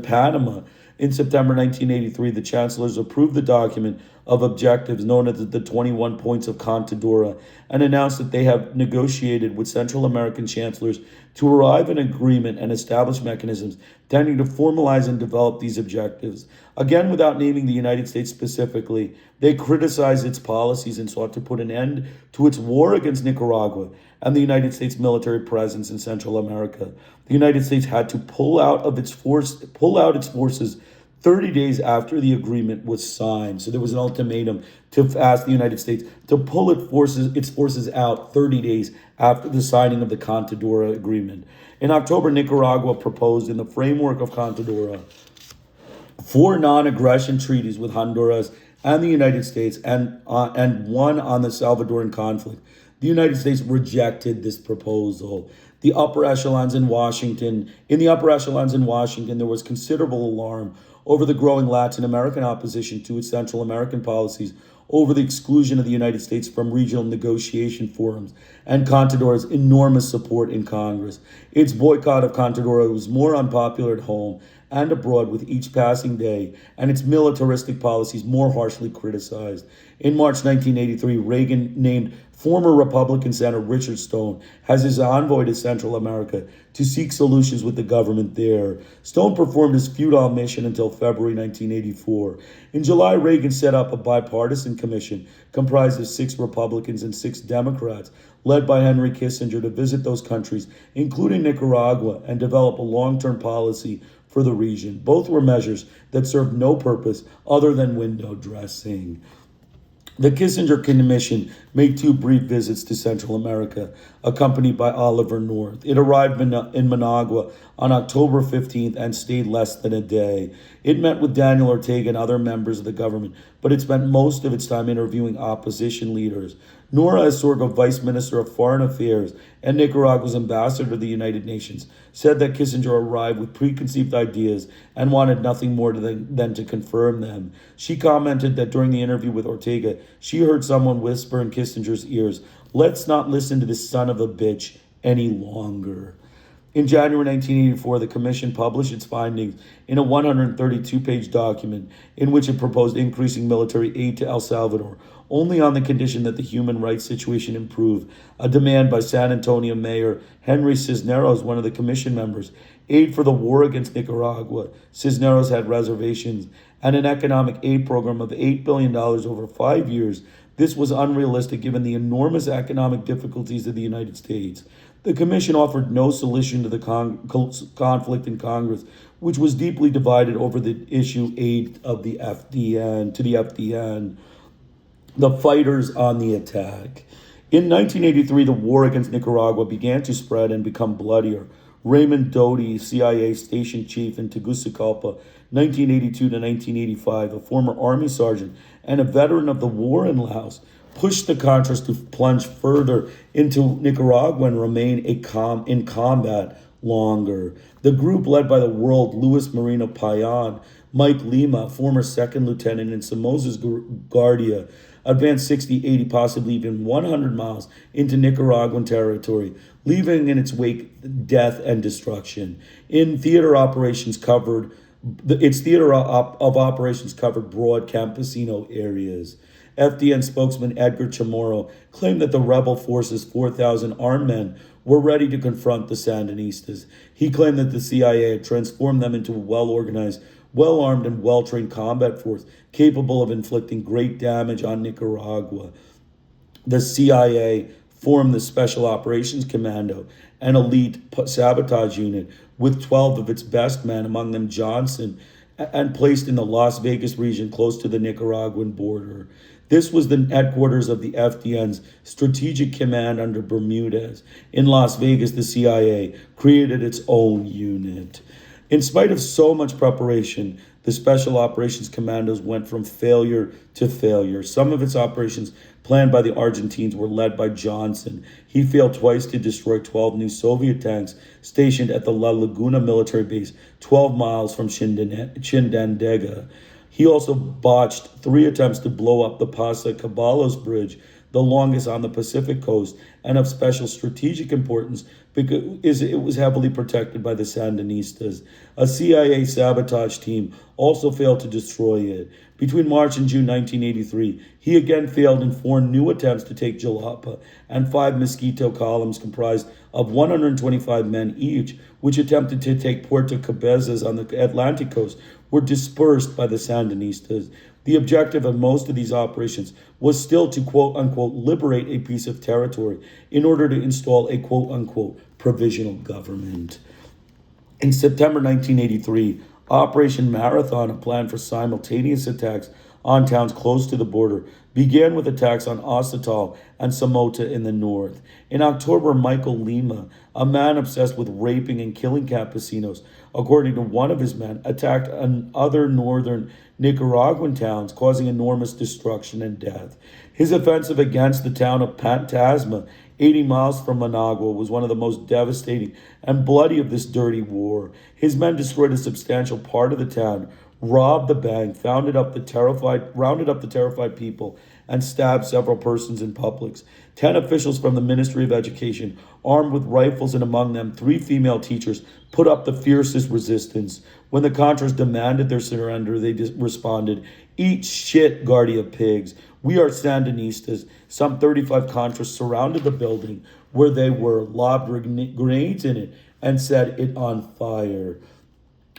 Panama in September 1983, the chancellors approved the document of objectives known as the 21 Points of Contadora and announced that they have negotiated with Central American chancellors to arrive at an agreement and establish mechanisms tending to formalize and develop these objectives. Again, without naming the United States specifically, they criticized its policies and sought to put an end to its war against Nicaragua and the United States military presence in Central America. The United States had to pull out its forces 30 days after the agreement was signed. So there was an ultimatum to ask the United States to pull its forces out 30 days after the signing of the Contadora Agreement. In October, Nicaragua proposed in the framework of Contadora 4 non-aggression treaties with Honduras and the United States and one on the Salvadoran conflict. The United States rejected this proposal. In the upper echelons in Washington, there was considerable alarm over the growing Latin American opposition to its Central American policies, over the exclusion of the United States from regional negotiation forums, and Contadora's enormous support in Congress. Its boycott of Contadora was more unpopular at home and abroad with each passing day, and its militaristic policies more harshly criticized. In March 1983, Reagan named former Republican Senator Richard Stone as his envoy to Central America to seek solutions with the government there. Stone performed his futile mission until February 1984. In July, Reagan set up a bipartisan commission comprised of 6 Republicans and 6 Democrats, led by Henry Kissinger, to visit those countries, including Nicaragua, and develop a long-term policy for the region. Both were measures that served no purpose other than window dressing. The Kissinger Commission made 2 brief visits to Central America, accompanied by Oliver North. It arrived in Managua on October 15th and stayed less than a day. It met with Daniel Ortega and other members of the government, but it spent most of its time interviewing opposition leaders. Nora Asorgo, Vice Minister of Foreign Affairs and Nicaragua's ambassador to the United Nations, said that Kissinger arrived with preconceived ideas and wanted nothing more than to confirm them. She commented that during the interview with Ortega, she heard someone whisper in Kissinger's ears, "Let's not listen to this son of a bitch any longer." In January 1984, the Commission published its findings in a 132-page document in which it proposed increasing military aid to El Salvador, only on the condition that the human rights situation improve, a demand by San Antonio Mayor Henry Cisneros, one of the Commission members. Aid for the war against Nicaragua, Cisneros had reservations, and an economic aid program of $8 billion over 5 years. This was unrealistic given the enormous economic difficulties of the United States. The Commission offered no solution to the conflict in Congress, which was deeply divided over the issue aid of the FDN to the FDN, the fighters on the attack. In 1983, the war against Nicaragua began to spread and become bloodier. Raymond Doty, CIA station chief in Tegucigalpa, 1982 to 1985, a former Army sergeant and a veteran of the war in Laos, pushed the Contras to plunge further into Nicaragua and remain in combat longer. The group, led by the world Luis Moreno Payan, Mike Lima, former second lieutenant in Somoza's Guardia, advanced 60, 80, possibly even 100 miles into Nicaraguan territory, leaving in its wake death and destruction. Its theater of operations covered broad campesino areas. FDN spokesman Edgar Chamorro claimed that the rebel forces' 4,000 armed men were ready to confront the Sandinistas. He claimed that the CIA had transformed them into a well-organized, well-armed, and well-trained combat force capable of inflicting great damage on Nicaragua. The CIA formed the Special Operations Commando, an elite sabotage unit with 12 of its best men, among them Johnson, and placed in the Las Vegas region close to the Nicaraguan border. This was the headquarters of the FDN's Strategic Command under Bermudez. In Las Vegas, the CIA created its own unit. In spite of so much preparation, the Special Operations Commandos went from failure to failure. Some of its operations planned by the Argentines were led by Johnson. He failed twice to destroy 12 new Soviet tanks stationed at the La Laguna military base, 12 miles from Chinandega. He also botched 3 attempts to blow up the Pasa Caballos Bridge, the longest on the Pacific coast and of special strategic importance because it was heavily protected by the Sandinistas. A CIA sabotage team also failed to destroy it. Between March and June 1983, he again failed in 4 new attempts to take Jalapa, and 5 Mosquito columns comprised of 125 men each, which attempted to take Puerto Cabezas on the Atlantic coast, were dispersed by the Sandinistas. The objective of most of these operations was still to quote-unquote liberate a piece of territory in order to install a quote-unquote provisional government. In September 1983, Operation Marathon, a plan for simultaneous attacks on towns close to the border, began with attacks on Osatal and Samota in the north. In October, Michael Lima, a man obsessed with raping and killing campesinos, according to one of his men, attacked other northern Nicaraguan towns, causing enormous destruction and death. His offensive against the town of Pantasma, 80 miles from Managua, was one of the most devastating and bloody of this dirty war. His men destroyed a substantial part of the town, robbed the bank, rounded up the terrified people, and stabbed several persons in Publix. 10 officials from the Ministry of Education, armed with rifles and among them 3 female teachers, put up the fiercest resistance. When the Contras demanded their surrender, they responded, "Eat shit, Guardia pigs. We are Sandinistas." Some 35 Contras surrounded the building where they were, lobbed grenades in it, and set it on fire.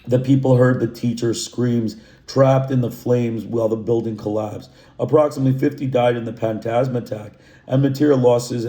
The people heard the teachers' screams, trapped in the flames while the building collapsed. Approximately 50 died in the Pantasma attack, and material losses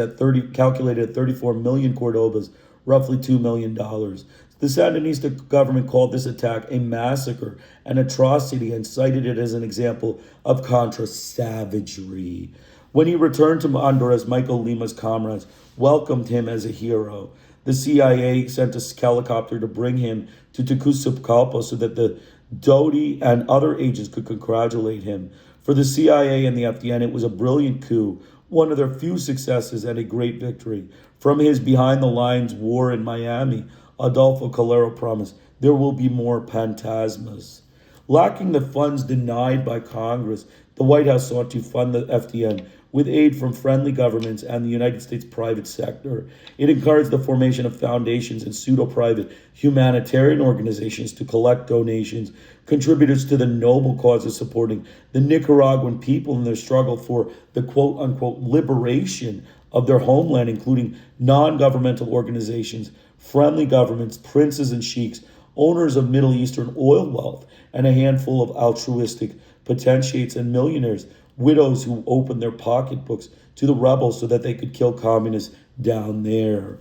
calculated at 34 million Cordobas, roughly $2 million. The Sandinista government called this attack a massacre, an atrocity, and cited it as an example of Contra savagery. When he returned to Honduras, Michael Lima's comrades welcomed him as a hero. The CIA sent a helicopter to bring him to Tegucigalpa so that the Doty and other agents could congratulate him. For the CIA and the FDN, it was a brilliant coup, one of their few successes and a great victory. From his behind-the-lines war in Miami, Adolfo Calero promised, "There will be more Pantasmas." Lacking the funds denied by Congress, the White House sought to fund the FDN with aid from friendly governments and the United States private sector. It encouraged the formation of foundations and pseudo-private humanitarian organizations to collect donations, contributors to the noble cause of supporting the Nicaraguan people in their struggle for the quote-unquote liberation of their homeland, including non-governmental organizations, friendly governments, princes and sheiks, owners of Middle Eastern oil wealth, and a handful of altruistic potentates and millionaires, widows who opened their pocketbooks to the rebels so that they could kill communists down there.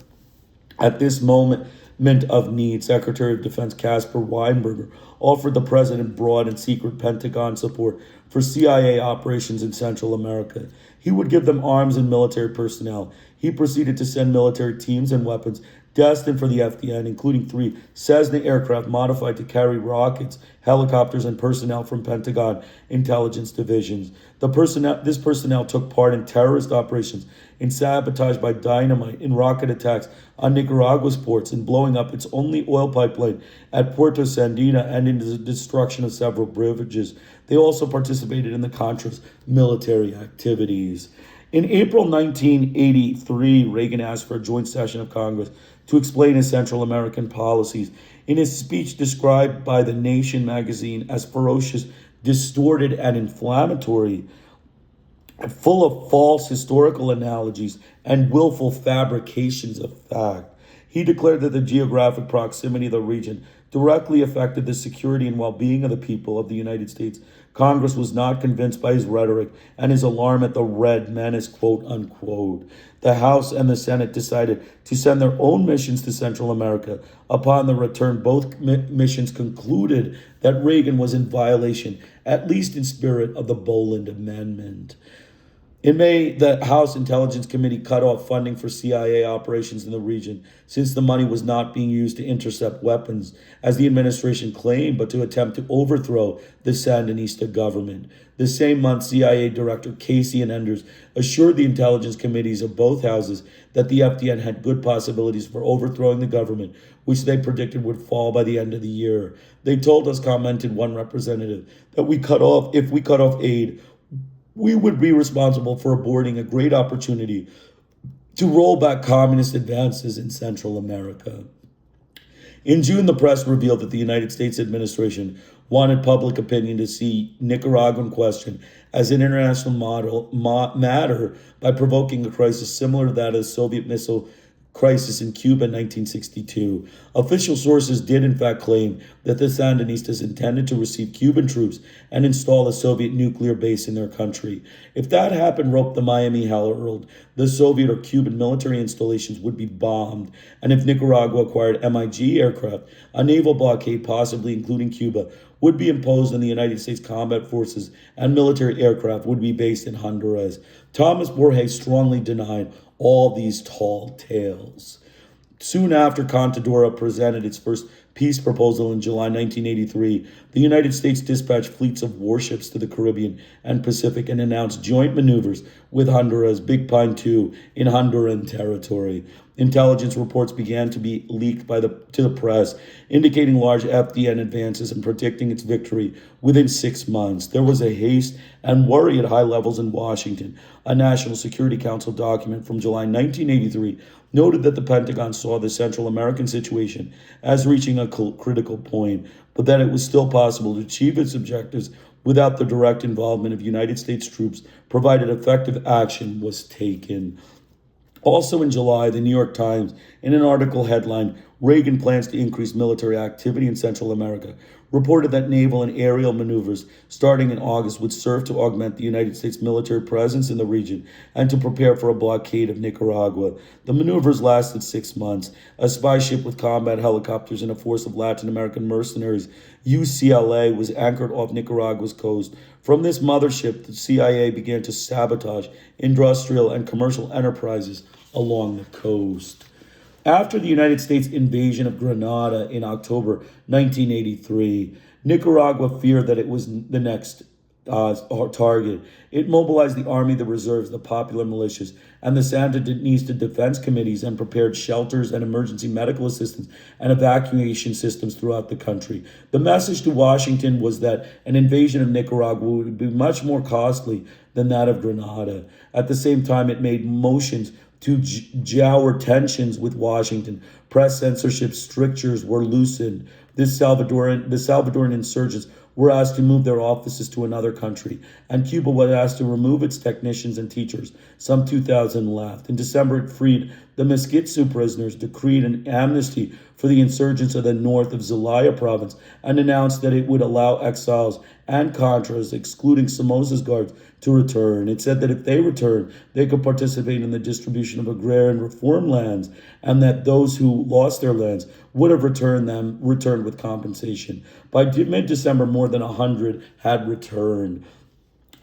At this moment of need, Secretary of Defense Caspar Weinberger offered the president broad and secret Pentagon support for CIA operations in Central America. He would give them arms and military personnel. He proceeded to send military teams and weapons destined for the FDN, including 3 Cessna aircraft modified to carry rockets, helicopters, and personnel from Pentagon intelligence divisions. This personnel took part in terrorist operations, in sabotage by dynamite, in rocket attacks on Nicaragua's ports, in blowing up its only oil pipeline at Puerto Sandina, and in the destruction of several bridges. They also participated in the Contras' military activities. In April 1983, Reagan asked for a joint session of Congress to explain his Central American policies. In his speech described by The Nation magazine as ferocious, distorted, and inflammatory, full of false historical analogies and willful fabrications of fact, he declared that the geographic proximity of the region directly affected the security and well-being of the people of the United States. Congress was not convinced by his rhetoric and his alarm at the red menace, quote unquote. The House and the Senate decided to send their own missions to Central America. Upon the return, both missions concluded that Reagan was in violation, at least in spirit, of the Boland Amendment. In May, the House Intelligence Committee cut off funding for CIA operations in the region since the money was not being used to intercept weapons, as the administration claimed, but to attempt to overthrow the Sandinista government. The same month, CIA Director Casey and Enders assured the intelligence committees of both houses that the FDN had good possibilities for overthrowing the government, which they predicted would fall by the end of the year. They told us, commented one representative, that if we cut off aid, we would be responsible for aborting a great opportunity to roll back communist advances in Central America. In June, the press revealed that the United States administration wanted public opinion to see Nicaraguan question as an international matter by provoking a crisis similar to that of the Soviet missile crisis in Cuba in 1962. Official sources did in fact claim that the Sandinistas intended to receive Cuban troops and install a Soviet nuclear base in their country. If that happened, wrote the Miami Herald, the Soviet or Cuban military installations would be bombed, and if Nicaragua acquired MiG aircraft, a naval blockade, possibly including Cuba, would be imposed on the United States combat forces, and military aircraft would be based in Honduras. Thomas Borges strongly denied all these tall tales. Soon after Contadora presented its first peace proposal in July 1983, the United States dispatched fleets of warships to the Caribbean and Pacific and announced joint maneuvers with Honduras, Big Pine 2, in Honduran territory. Intelligence reports began to be leaked to the press, indicating large FDN advances and predicting its victory within 6 months. There was a haste and worry at high levels in Washington. A National Security Council document from July 1983 noted that the Pentagon saw the Central American situation as reaching a critical point, but that it was still possible to achieve its objectives without the direct involvement of United States troops, provided effective action was taken. Also in July, the New York Times, in an article headlined, "Reagan Plans to Increase Military Activity in Central America," reported that naval and aerial maneuvers starting in August would serve to augment the United States military presence in the region and to prepare for a blockade of Nicaragua. The maneuvers lasted 6 months. A spy ship with combat helicopters and a force of Latin American mercenaries, UCLA, was anchored off Nicaragua's coast. From this mothership, the CIA began to sabotage industrial and commercial enterprises along the coast. After the United States invasion of Grenada in October 1983, Nicaragua feared that it was the next target. It mobilized the army, the reserves, the popular militias, and the Sandinista defense committees and prepared shelters and emergency medical assistance and evacuation systems throughout the country. The message to Washington was that an invasion of Nicaragua would be much more costly than that of Grenada. At the same time, it made motions to jower tensions with Washington. Press censorship strictures were loosened. The Salvadoran insurgents were asked to move their offices to another country, and Cuba was asked to remove its technicians and teachers. Some 2,000 left. In December, it freed the Mesquitsu prisoners, decreed an amnesty for the insurgents of the north of Zelaya province, and announced that it would allow exiles and Contras, excluding Somoza's guards, to return. It said that if they returned, they could participate in the distribution of agrarian reform lands, and that those who lost their lands would have returned with compensation. By mid-December, more than 100 had returned.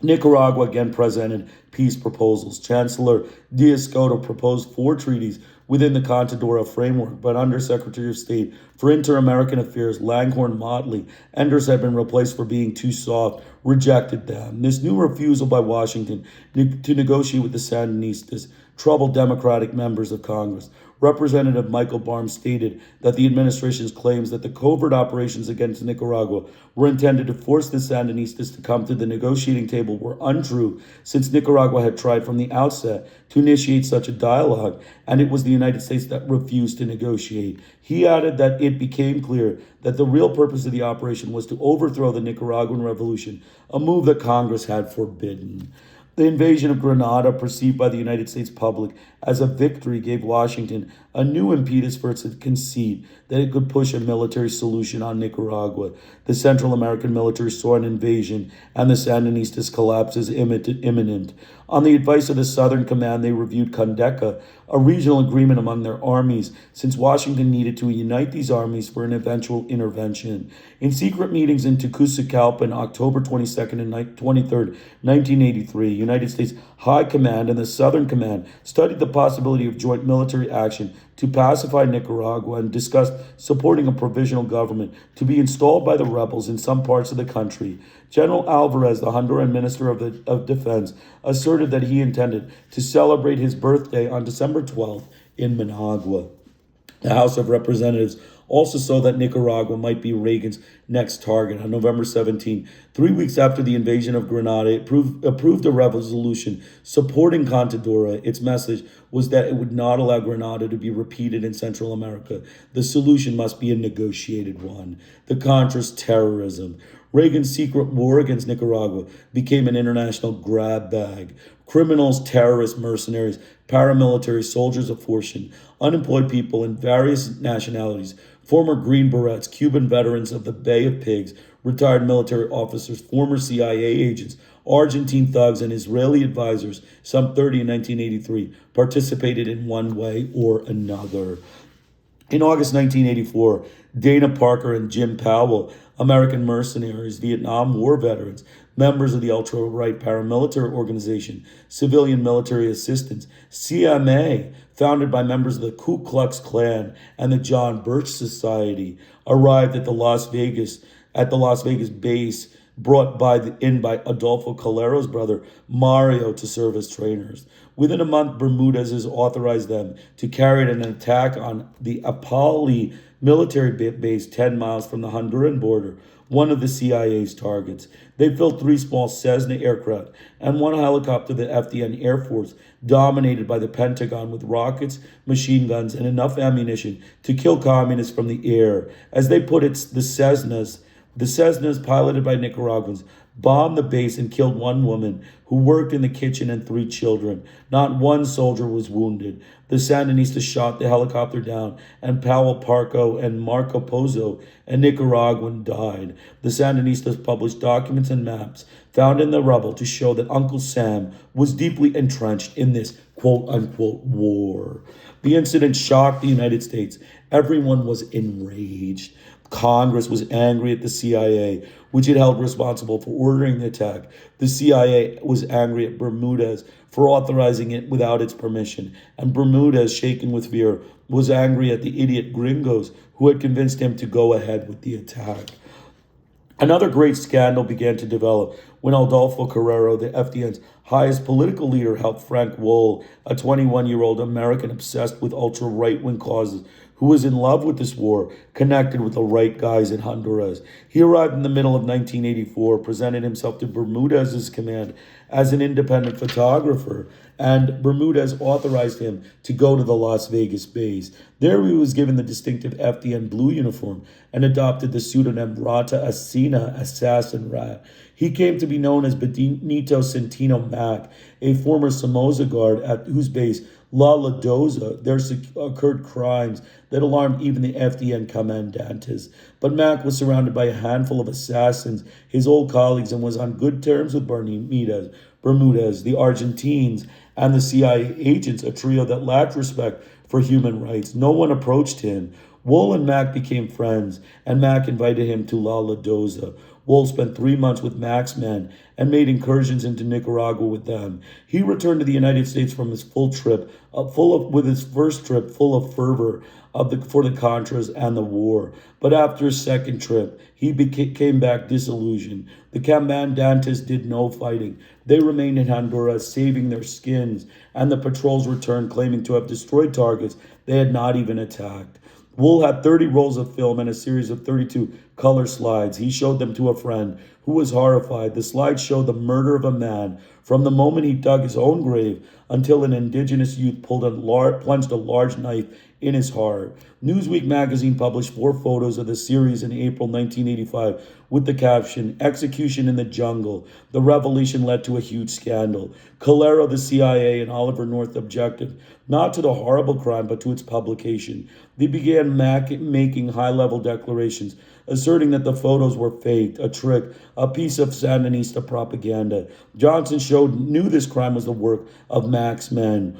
Nicaragua again presented peace proposals. Chancellor Diaz-Canel proposed 4 treaties within the Contadora framework, but Undersecretary of State for Interamerican Affairs Langhorne Motley, Enders had been replaced for being too soft, rejected them. This new refusal by Washington to negotiate with the Sandinistas troubled Democratic members of Congress. Representative Michael Barnes stated that the administration's claims that the covert operations against Nicaragua were intended to force the Sandinistas to come to the negotiating table were untrue, since Nicaragua had tried from the outset to initiate such a dialogue, and it was the United States that refused to negotiate. He added that it became clear that the real purpose of the operation was to overthrow the Nicaraguan revolution, a move that Congress had forbidden. The invasion of Grenada, perceived by the United States public as a victory, gave Washington a new impetus for its conceit that that it could push a military solution on Nicaragua. The Central American military saw an invasion, and the Sandinistas' collapse is imminent. On the advice of the Southern Command, they reviewed Condeca, a regional agreement among their armies, since Washington needed to unite these armies for an eventual intervention. In secret meetings in Tegucigalpa on October 22nd and 23rd, 1983, United States High Command and the Southern Command studied the possibility of joint military action to pacify Nicaragua and discussed supporting a provisional government to be installed by the rebels in some parts of the country. General Alvarez, the Honduran Minister of Defense, asserted that he intended to celebrate his birthday on December 12th in Managua. The House of Representatives also saw that Nicaragua might be Reagan's next target. On November 17, 3 weeks after the invasion of Grenada, it approved a resolution supporting Contadora. Its message was that it would not allow Grenada to be repeated in Central America. The solution must be a negotiated one. The Contras terrorism. Reagan's secret war against Nicaragua became an international grab bag. Criminals, terrorists, mercenaries, paramilitary, soldiers of fortune, unemployed people in various nationalities, former Green Berets, Cuban veterans of the Bay of Pigs, retired military officers, former CIA agents, Argentine thugs, and Israeli advisors, some 30 in 1983, participated in one way or another. In August 1984, Dana Parker and Jim Powell, American mercenaries, Vietnam War veterans, members of the ultra-right paramilitary organization, Civilian Military Assistance, CMA, founded by members of the Ku Klux Klan and the John Birch Society, arrived at the Las Vegas base, brought in by Adolfo Calero's brother Mario to serve as trainers. Within a month, Bermudez authorized them to carry out an attack on the Apali military base 10 miles from the Honduran border, one of the CIA's targets. They filled 3 small Cessna aircraft and 1 helicopter of the FDN Air Force, dominated by the Pentagon with rockets, machine guns, and enough ammunition to kill communists from the air. As they put it, the Cessnas, piloted by Nicaraguans, bombed the base and killed 1 woman who worked in the kitchen and 3 children. Not 1 soldier was wounded. The Sandinistas shot the helicopter down, and Powell Parco and Marco Pozo, a Nicaraguan, died. The Sandinistas published documents and maps found in the rubble to show that Uncle Sam was deeply entrenched in this quote-unquote war. The incident shocked the United States. Everyone was enraged. Congress was angry at the CIA, which it held responsible for ordering the attack. The CIA was angry at Bermudez for authorizing it without its permission. And Bermudez, shaken with fear, was angry at the idiot gringos who had convinced him to go ahead with the attack. Another great scandal began to develop when Adolfo Carrero, the FDN's highest political leader, helped Frank Wohl, a 21-year-old American obsessed with ultra-right-wing causes, who was in love with this war, connected with the right guys in Honduras. He arrived in the middle of 1984, presented himself to Bermudez's command as an independent photographer, and Bermudez authorized him to go to the Las Vegas base. There he was given the distinctive FDN blue uniform and adopted the pseudonym Rata Asina, Assassin Rat. He came to be known as Benito Centino Mac, a former Somoza guard at whose base, La Ladoza, there occurred crimes that alarmed even the FDN commandantes. But Mac was surrounded by a handful of assassins, his old colleagues, and was on good terms with Bermudez, the Argentines, and the CIA agents, a trio that lacked respect for human rights. No one approached him. Wohl and Mac became friends, and Mac invited him to La Ladoza. Wohl spent 3 months with Mac's men and made incursions into Nicaragua with them. He returned to the United States from his first trip full of fervor for the Contras and the war. But after his second trip, he came back disillusioned. The commandantes did no fighting. They remained in Honduras, saving their skins, and the patrols returned, claiming to have destroyed targets they had not even attacked. Wohl had 30 rolls of film and a series of 32 color slides. He showed them to a friend who was horrified. The slides showed the murder of a man from the moment he dug his own grave until an indigenous youth plunged a large knife in his heart. Newsweek magazine published 4 photos of the series in April 1985 with the caption, "Execution in the Jungle." The revelation led to a huge scandal. Calero, the CIA, and Oliver North objected not to the horrible crime, but to its publication. They began making high-level declarations, asserting that the photos were faked, a trick, a piece of Sandinista propaganda. Johnson knew this crime was the work of Mac's men.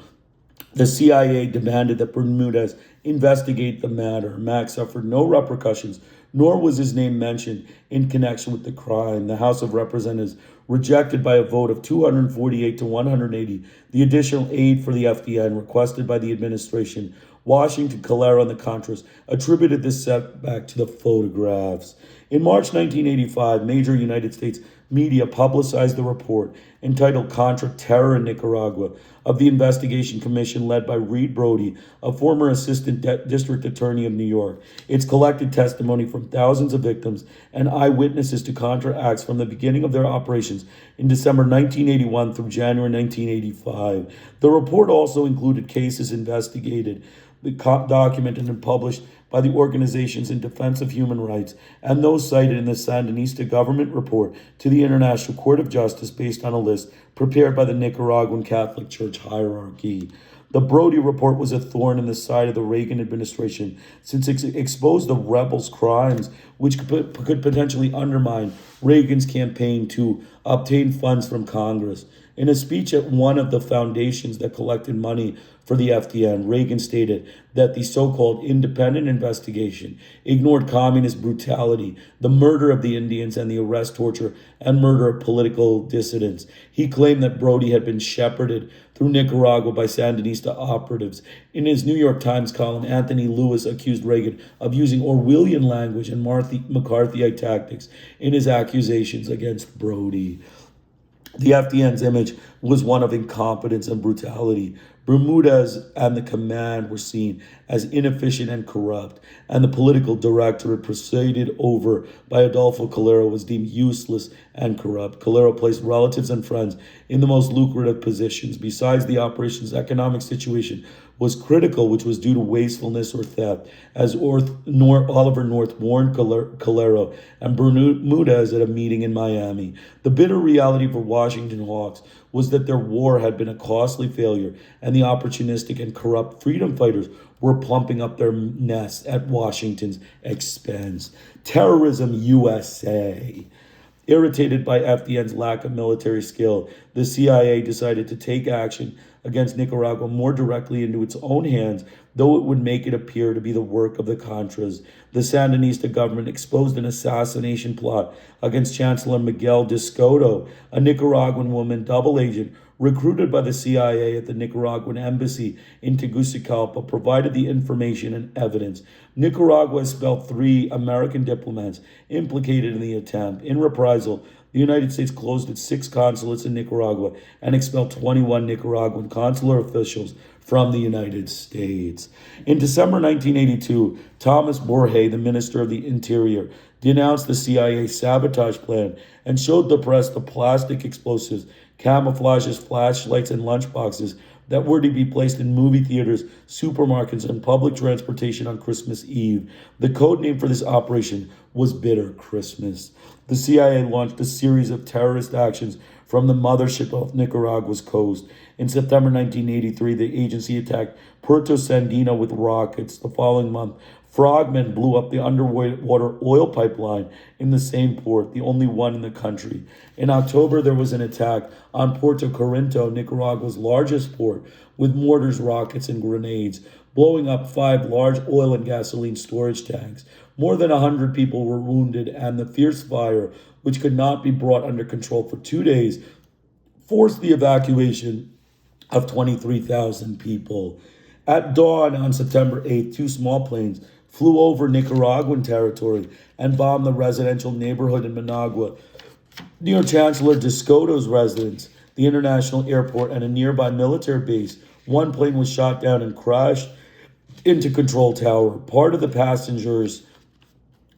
The CIA demanded that Bermudez investigate the matter. Mac suffered no repercussions, nor was his name mentioned in connection with the crime. The House of Representatives rejected by a vote of 248 to 180 the additional aid for the FDN requested by the administration. Washington, Calero, and the Contras attributed this setback to the photographs. In March 1985, major United States media publicized the report entitled Contra Terror in Nicaragua of the investigation commission led by Reed Brody, a former assistant district attorney of New York. It's collected testimony from thousands of victims and eyewitnesses to Contra acts from the beginning of their operations in December 1981 through January 1985. The report also included cases investigated, documented, and published by the organizations in defense of human rights and those cited in the Sandinista government report to the International Court of Justice based on a list prepared by the Nicaraguan Catholic Church hierarchy. The Brody report was a thorn in the side of the Reagan administration since it exposed the rebels' crimes, which could potentially undermine Reagan's campaign to obtain funds from Congress. In a speech at one of the foundations that collected money for the FDN, Reagan stated that the so-called independent investigation ignored communist brutality, the murder of the Indians, and the arrest, torture, and murder of political dissidents. He claimed that Brody had been shepherded through Nicaragua by Sandinista operatives. In his New York Times column, Anthony Lewis accused Reagan of using Orwellian language and McCarthyite tactics in his accusations against Brody. The FDN's image was one of incompetence and brutality. Bermudez and the command were seen as inefficient and corrupt, and the political directorate presided over by Adolfo Calero was deemed useless and corrupt. Calero placed relatives and friends in the most lucrative positions. Besides, the operation's economic situation was critical, which was due to wastefulness or theft, as Oliver North warned Calero and Bermudez at a meeting in Miami. The bitter reality for Washington Hawks was that their war had been a costly failure, and the opportunistic and corrupt freedom fighters were plumping up their nests at Washington's expense. Terrorism USA. Irritated by FDN's lack of military skill, the CIA decided to take action against Nicaragua more directly into its own hands, though it would make it appear to be the work of the Contras. The Sandinista government exposed an assassination plot against Chancellor Miguel Discoto, a Nicaraguan woman double agent recruited by the CIA at the Nicaraguan embassy in Tegucigalpa, provided the information and evidence. Nicaragua expelled 3 American diplomats implicated in the attempt. In reprisal, the United States closed its 6 consulates in Nicaragua and expelled 21 Nicaraguan consular officials from the United States. In December 1982, Thomas Borje, the Minister of the Interior, denounced the CIA sabotage plan and showed the press the plastic explosives, camouflages, flashlights, and lunchboxes that were to be placed in movie theaters, supermarkets, and public transportation on Christmas Eve. The code name for this operation was Bitter Christmas. The CIA launched a series of terrorist actions from the mothership of Nicaragua's coast. In September 1983, the agency attacked Puerto Sandino with rockets. The following month, frogmen blew up the underwater oil pipeline in the same port, the only one in the country. In October, there was an attack on Puerto Corinto, Nicaragua's largest port, with mortars, rockets, and grenades, blowing up 5 large oil and gasoline storage tanks. More than 100 people were wounded, and the fierce fire, which could not be brought under control for 2 days, forced the evacuation of 23,000 people. At dawn on September 8th, 2 small planes flew over Nicaraguan territory and bombed the residential neighborhood in Managua near Chancellor Discoto's residence, the international airport, and a nearby military base. 1 plane was shot down and crashed into control tower. Part of the passengers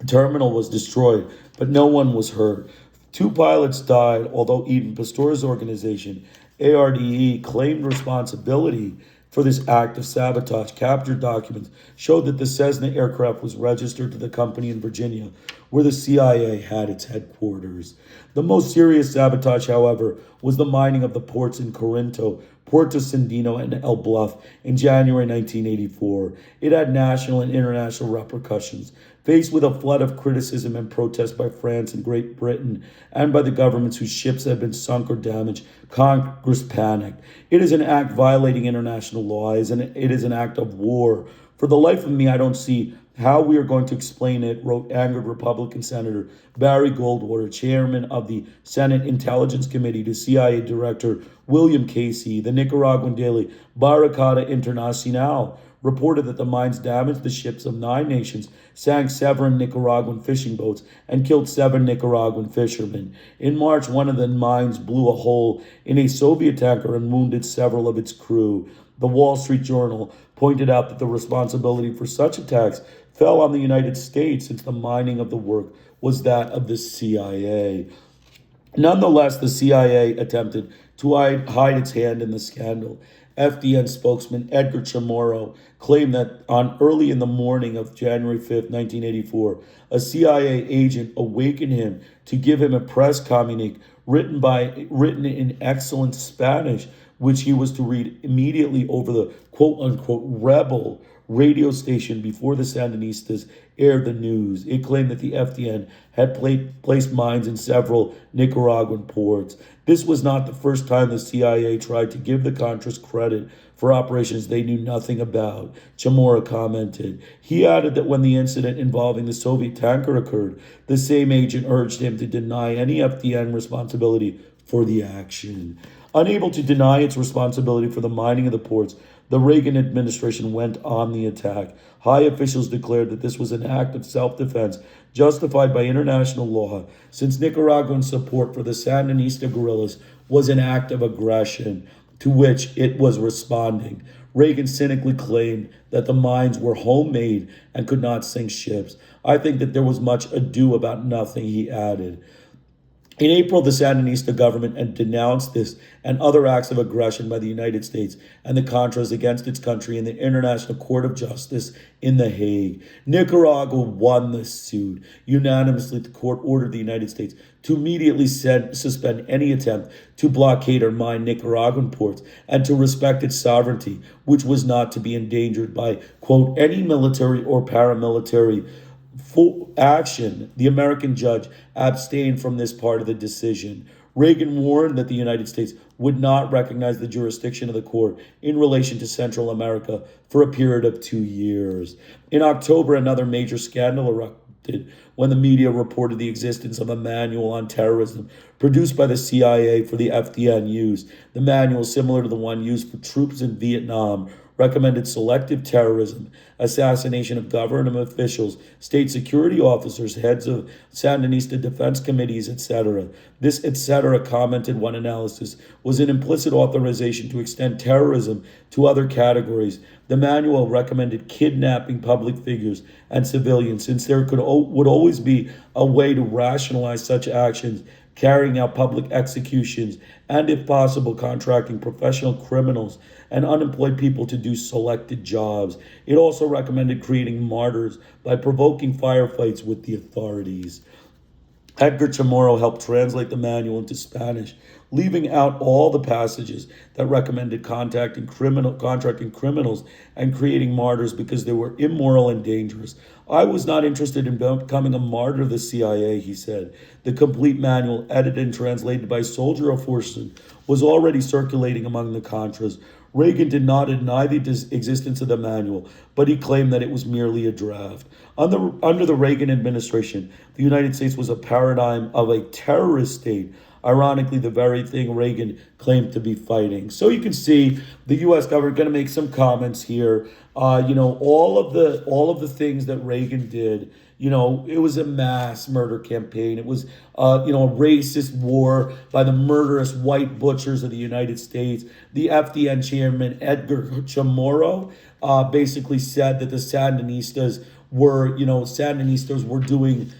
terminal was destroyed, but no one was hurt. Two pilots died, although Eden Pastore's organization, ARDE, claimed responsibility for this act of sabotage. Captured documents showed that the Cessna aircraft was registered to the company in Virginia, where the CIA had its headquarters. The most serious sabotage, however, was the mining of the ports in Corinto, Puerto Sandino, and El Bluff in January 1984. It had national and international repercussions. Faced with a flood of criticism and protest by France and Great Britain and by the governments whose ships had been sunk or damaged, Congress panicked. It is an act violating international law, and it is an act of war. For the life of me, I don't see how we are going to explain it, wrote angered Republican Senator Barry Goldwater, chairman of the Senate Intelligence Committee, to CIA Director William Casey. The Nicaraguan daily Barricada Internacional reported that the mines damaged the ships of 9 nations, sank 7 Nicaraguan fishing boats, and killed 7 Nicaraguan fishermen. In March, one of the mines blew a hole in a Soviet tanker and wounded several of its crew. The Wall Street Journal pointed out that the responsibility for such attacks fell on the United States, since the mining of the work was that of the CIA. Nonetheless, the CIA attempted to hide its hand in the scandal. FDN spokesman Edgar Chamorro claimed that on early in the morning of January 5th, 1984, a CIA agent awakened him to give him a press communique written in excellent Spanish, which he was to read immediately over the quote-unquote rebel radio station before the Sandinistas aired the news. It claimed that the FDN had placed mines in several Nicaraguan ports. This was not the first time the CIA tried to give the Contras credit for operations they knew nothing about, Chamorro commented. He added that when the incident involving the Soviet tanker occurred, the same agent urged him to deny any FDN responsibility for the action. Unable to deny its responsibility for the mining of the ports, the Reagan administration went on the attack. High officials declared that this was an act of self-defense justified by international law, since Nicaraguan support for the Sandinista guerrillas was an act of aggression to which it was responding. Reagan cynically claimed that the mines were homemade and could not sink ships. I think that there was much ado about nothing, he added. In April, the Sandinista government had denounced this and other acts of aggression by the United States and the Contras against its country in the International Court of Justice in The Hague. Nicaragua won the suit. Unanimously, the court ordered the United States to immediately suspend any attempt to blockade or mine Nicaraguan ports and to respect its sovereignty, which was not to be endangered by, quote, any military or paramilitary full action. The American judge abstained from this part of the decision. Reagan warned that the United States would not recognize the jurisdiction of the court in relation to Central America for a period of 2 years. In October, another major scandal erupted when the media reported the existence of a manual on terrorism produced by the CIA for the FDN use. The manual, similar to the one used for troops in Vietnam, recommended selective terrorism, assassination of government officials, state security officers, heads of Sandinista defense committees, etc. This etc. commented one analysis was an implicit authorization to extend terrorism to other categories. The manual recommended kidnapping public figures and civilians, since there would always be a way to rationalize such actions, carrying out public executions, and if possible, contracting professional criminals and unemployed people to do selected jobs. It also recommended creating martyrs by provoking firefights with the authorities. Edgar Chamorro helped translate the manual into Spanish, leaving out all the passages that recommended contracting criminals and creating martyrs because they were immoral and dangerous. I was not interested in becoming a martyr of the CIA, he said. The complete manual, edited and translated by Soldier of Fortune, was already circulating among the Contras. Reagan did not deny the existence of the manual, but he claimed that it was merely a draft. Under the Reagan administration, the United States was a paradigm of a terrorist state, ironically the very thing Reagan claimed to be fighting. So you can see the U.S. government going to make some comments here. All of the things that Reagan did. It was a mass murder campaign. It was, a racist war by the murderous white butchers of the United States. The FDN chairman, Edgar Chamorro, basically said that the Sandinistas were, Sandinistas were doing,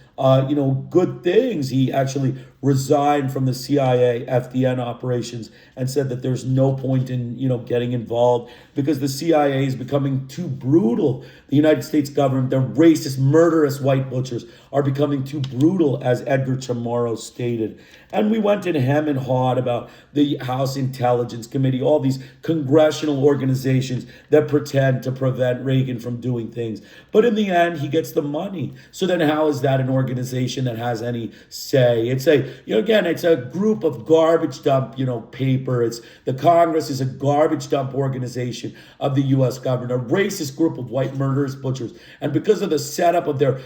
good things. He actually resigned from the CIA FDN operations and said that there's no point in, getting involved because the CIA is becoming too brutal. The United States government, the racist, murderous white butchers are becoming too brutal, as Edgar Chamorro stated. And we went in hem and hawed about the House Intelligence Committee, all these congressional organizations that pretend to prevent Reagan from doing things. But in the end, he gets the money. So then how is that an organization that has any say? It's it's a group of garbage dump, paper. It's the Congress is a garbage dump organization of the U.S. government, a racist group of white murderous butchers. And because of the setup of their,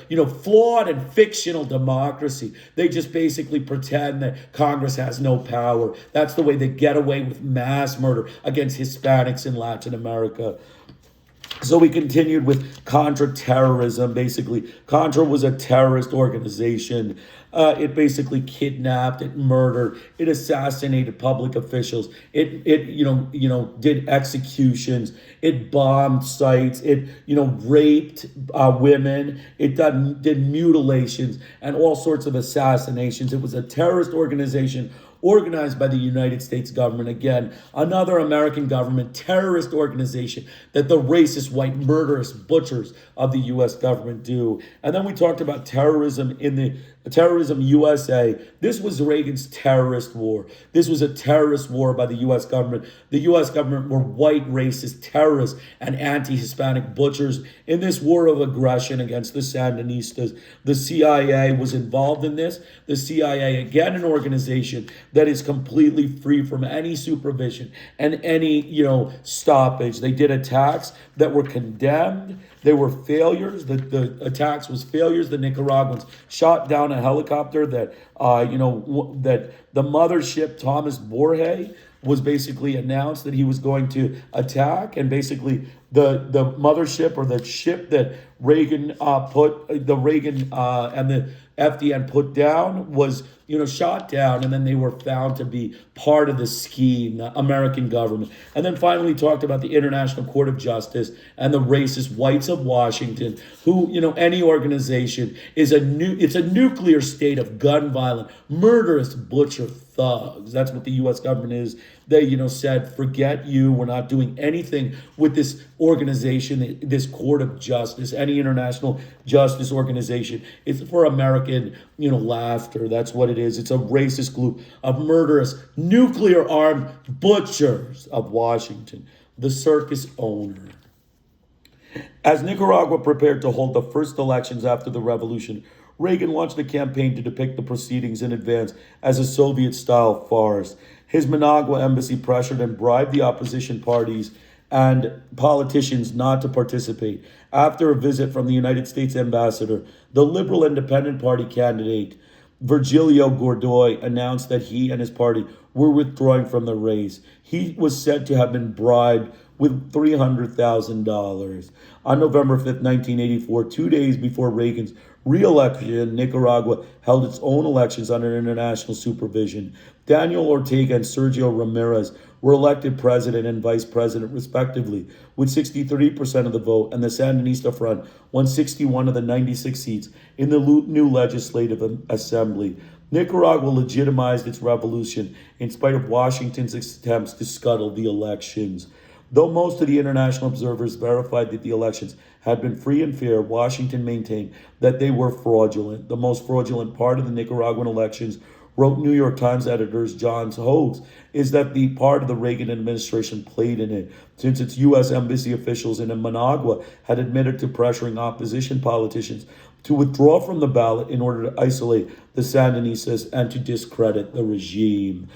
flawed and fictional democracy, they just basically pretend that Congress has no power. That's the way they get away with mass murder against Hispanics in Latin America. So we continued with contra-terrorism. Basically, Contra was a terrorist organization. It basically kidnapped, it murdered, it assassinated public officials. It did executions. It bombed sites. It raped women. It did mutilations and all sorts of assassinations. It was a terrorist organization organized by the United States government. Again, another American government terrorist organization that the racist, white, murderous butchers of the U.S. government do. And then we talked about terrorism in the Terrorism USA. This was Reagan's terrorist war. This was a terrorist war by the U.S. government. The U.S. government were white, racist, terrorists, and anti-Hispanic butchers in this war of aggression against the Sandinistas. The CIA was involved in this. The CIA, again, an organization that is completely free from any supervision and any, stoppage. They did attacks that were condemned. They were failures. The attacks was failures. The Nicaraguans shot down a helicopter that the mothership Thomas Borje was basically announced that he was going to attack, and basically the mothership or the ship that Reagan and the FDN put down was shot down, and then they were found to be part of the scheme, the American government. And then finally talked about the International Court of Justice and the racist whites of Washington, who, any organization it's a nuclear state of gun violent, murderous butcher thugs. That's what the U.S. government is. They, said, forget you. We're not doing anything with this organization, this court of justice, any international justice organization. It's for American, laughter. That's what it is. It's a racist group of murderous, nuclear-armed butchers of Washington, the circus owner. As Nicaragua prepared to hold the first elections after the revolution, Reagan launched a campaign to depict the proceedings in advance as a Soviet-style farce. His Managua embassy pressured and bribed the opposition parties and politicians not to participate. After a visit from the United States ambassador, the Liberal Independent Party candidate, Virgilio Godoy, announced that he and his party were withdrawing from the race. He was said to have been bribed with $300,000. On November 5th, 1984, 2 days before Reagan's re-election, Nicaragua held its own elections under international supervision. Daniel Ortega and Sergio Ramirez were elected president and vice president, respectively, with 63% of the vote, and the Sandinista Front won 61 of the 96 seats in the new legislative assembly. Nicaragua legitimized its revolution in spite of Washington's attempts to scuttle the elections. Though most of the international observers verified that the elections had been free and fair, Washington maintained that they were fraudulent. The most fraudulent part of the Nicaraguan elections, wrote New York Times editors John Hogues, is that the part of the Reagan administration played in it, since its U.S. embassy officials in Managua had admitted to pressuring opposition politicians to withdraw from the ballot in order to isolate the Sandinistas and to discredit the regime.